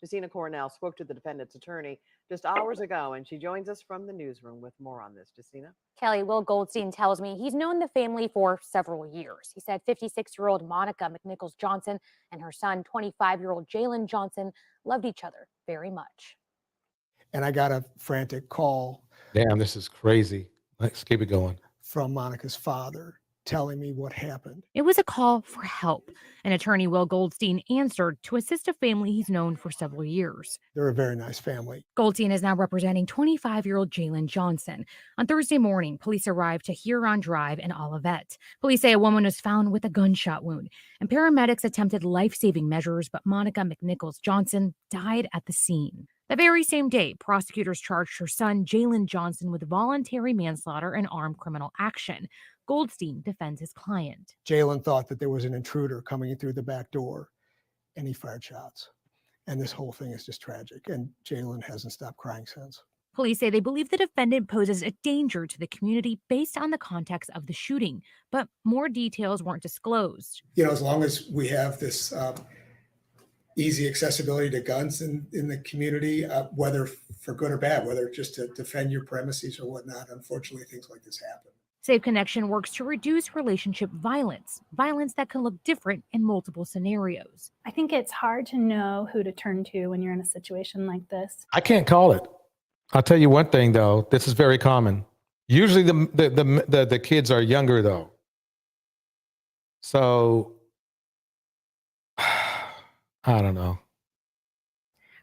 Speaker 1: Justina Cornell spoke to the defendant's attorney just hours ago, and she joins us from the newsroom with more on this. Justina?
Speaker 10: Kelly, Will Goldstein tells me he's known the family for several years. He said 56-year-old Monica McNichols Johnson and her son, 25-year-old Jalen Johnson, loved each other very much.
Speaker 12: And I got a frantic call.
Speaker 4: Damn, this is crazy. Let's keep it going.
Speaker 12: From Monica's father telling me what happened.
Speaker 10: It was a call for help. An attorney, Will Goldstein, answered to assist a family he's known for several years.
Speaker 12: They're a very nice family.
Speaker 10: Goldstein is now representing 25-year-old Jalen Johnson. On Thursday morning, police arrived to Huron Drive in Olivet. Police say a woman was found with a gunshot wound, and paramedics attempted life-saving measures, but Monica McNichols Johnson died at the scene. The very same day, prosecutors charged her son, Jalen Johnson, with voluntary manslaughter and armed criminal action. Goldstein defends his client.
Speaker 12: Jalen thought that there was an intruder coming in through the back door, and he fired shots. And this whole thing is just tragic, and Jalen hasn't stopped crying since.
Speaker 10: Police say they believe the defendant poses a danger to the community based on the context of the shooting, but more details weren't disclosed.
Speaker 12: You know, as long as we have this easy accessibility to guns in the community, whether for good or bad, whether just to defend your premises or whatnot, unfortunately, things like this happen.
Speaker 10: Safe Connection works to reduce relationship violence that can look different in multiple scenarios.
Speaker 14: I think it's hard to know who to turn to when you're in a situation like this.
Speaker 4: I can't call it. I'll tell you one thing though. This is very common. Usually the kids are younger though. So I don't know.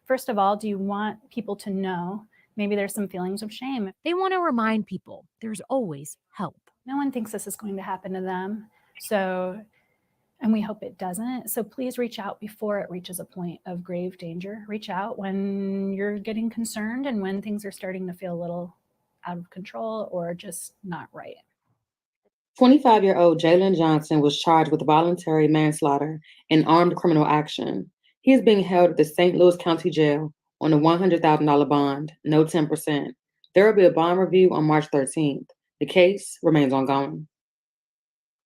Speaker 14: First of all, do you want people to know? Maybe there's some feelings of shame.
Speaker 10: They want to remind people there's always help.
Speaker 14: No one thinks this is going to happen to them. And we hope it doesn't. So please reach out before it reaches a point of grave danger. Reach out when you're getting concerned and when things are starting to feel a little out of control or just not right.
Speaker 24: 25-year-old Jalen Johnson was charged with voluntary manslaughter and armed criminal action. He is being held at the St. Louis County Jail on a $100,000 bond, no 10%. There will be a bond review on March 13th. The case remains ongoing.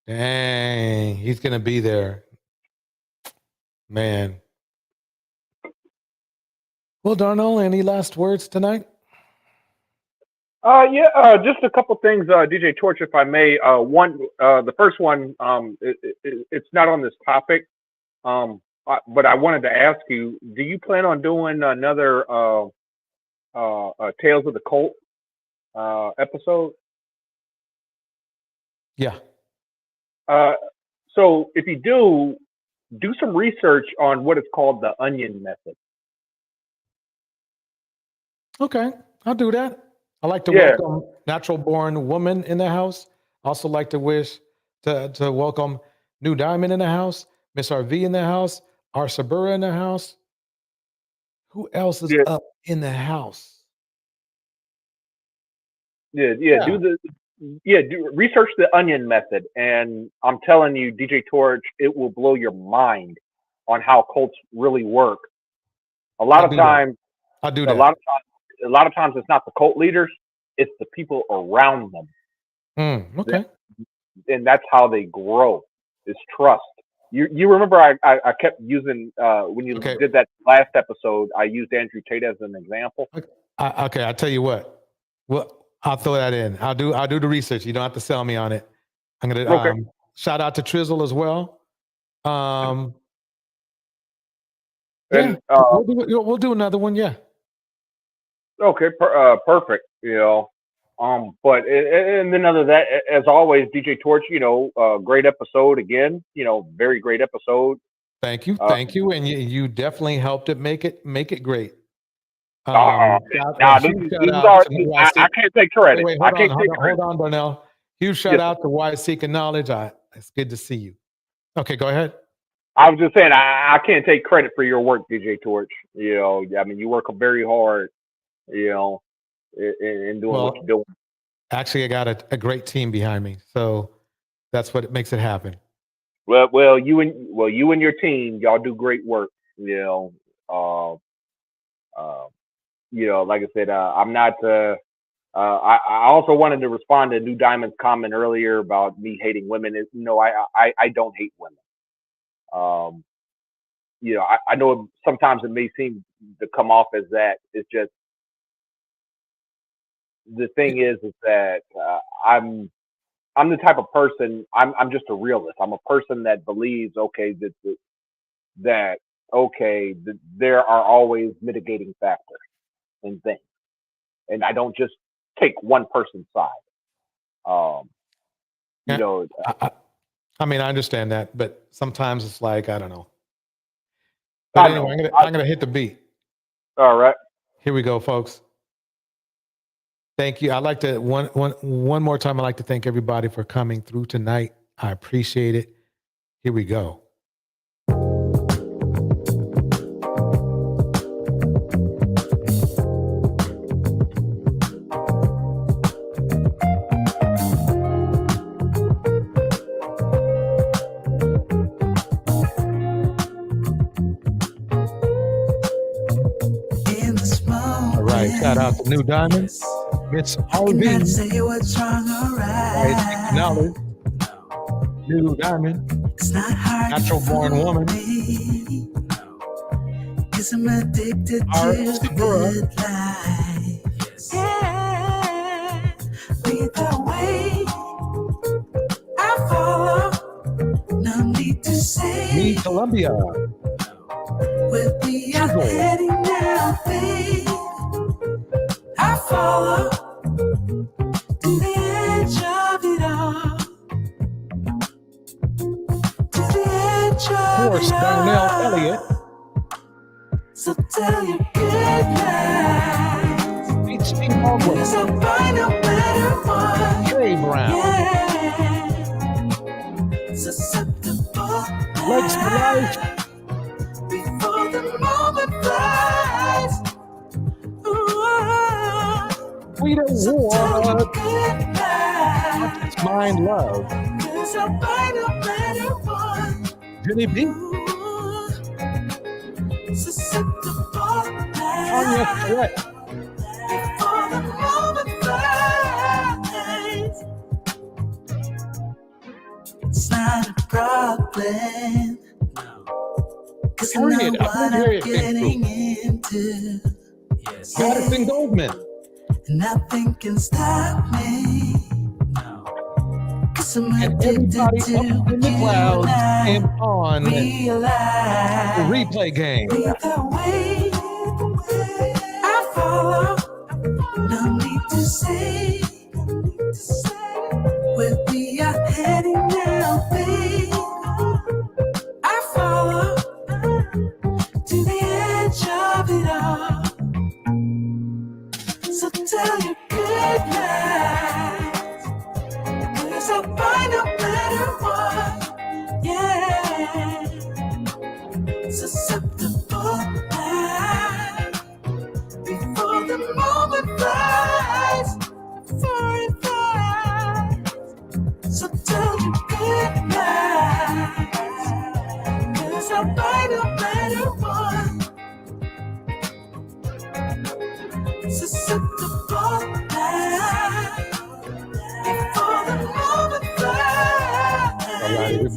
Speaker 4: Dang, he's going to be there. Man. Well, Darnell, any last words tonight?
Speaker 3: Just a couple things, DJ Torch, if I may. The first one, it's not on this topic, but I wanted to ask you: do you plan on doing another Tales of the Cult episode?
Speaker 4: Yeah.
Speaker 3: So if you do some research on what is called the onion method.
Speaker 4: Okay, I'll do that. I like to welcome Natural Born Woman in the house. Also like to welcome New Diamond in the house, Miss RV in the house, R. Sabura in the house. Who else is up in the house?
Speaker 3: Do research the onion method, and I'm telling you, DJ Torch, it will blow your mind on how cults really work. A lot of times,
Speaker 4: I'll do
Speaker 3: a
Speaker 4: that.
Speaker 3: lot of times, it's not the cult leaders; it's the people around them.
Speaker 4: Okay.
Speaker 3: And that's how they grow. Is trust. You remember I kept using when you did that last episode, I used Andrew Tate as an example.
Speaker 4: Okay, I'll tell you what. Well, I'll throw that in. I'll do the research. You don't have to sell me on it. I'm gonna shout out to Trizzle as well. We'll do another one. Yeah.
Speaker 3: Okay, perfect. But and then other that, as always, DJ Torch, great episode again. Very great episode.
Speaker 4: Thank you, and you definitely helped it make it great.
Speaker 3: I can't take credit.
Speaker 4: Hold on, Darnell. Huge shout out to Why Seeking Knowledge. It's good to see you. Okay, go ahead.
Speaker 3: I was just saying I can't take credit for your work, DJ Torch. I mean, you work very hard. In doing what you're doing.
Speaker 4: Actually, I got a great team behind me, so that's what makes it happen.
Speaker 3: Well, you and your team, y'all do great work. Like I said, I'm not. I also wanted to respond to New Diamond's comment earlier about me hating women. I don't hate women. I know sometimes it may seem to come off as that. It's just the thing is that I'm the type of person. I'm just a realist. I'm a person that believes that there are always mitigating factors in things, and I don't just take one person's side.
Speaker 4: I mean, I understand that, but sometimes it's like I don't know. But anyway, I'm gonna hit the beat.
Speaker 3: All right,
Speaker 4: here we go, folks. Thank you. I'd like to one more time. I'd like to thank everybody for coming through tonight. I appreciate it. Here we go. All right. Shout out to New Diamonds. It's RV. Knowledge. New Diamond. Natural Born Woman.
Speaker 7: Cause I'm addicted to the good life. Yeah. Lead the way. I follow. No need to say.
Speaker 4: Me, Columbia.
Speaker 7: Where we are heading now, babe. I follow to the edge of it all. To the edge of
Speaker 4: course,
Speaker 7: it all.
Speaker 4: Darnell Elliott.
Speaker 7: So tell your good lies. Cause I'll find a better one.
Speaker 4: Trey Brown.
Speaker 7: Yeah. Susceptible.
Speaker 4: Legs for life.
Speaker 7: Before the moment flies.
Speaker 4: We don't want it's Mind Love.
Speaker 7: Cause I'll find a better one.
Speaker 4: Jenny B.
Speaker 7: Susceptible.
Speaker 4: Tanya Threat.
Speaker 7: Before the moment flies. It's not a problem. Cause I know what I'm getting into.
Speaker 4: Madison Goldman.
Speaker 7: Nothing can stop me. Cause I'm addicted to
Speaker 4: in the clouds and on
Speaker 7: realize
Speaker 4: the replay game.
Speaker 7: The way I follow, no need to say where we are heading now, babe. I follow to the edge of it all. So tell your good lies, cause I'll find a better one. Yeah. Susceptible now, before the moment flies.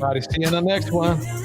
Speaker 4: everybody. See you in the next one.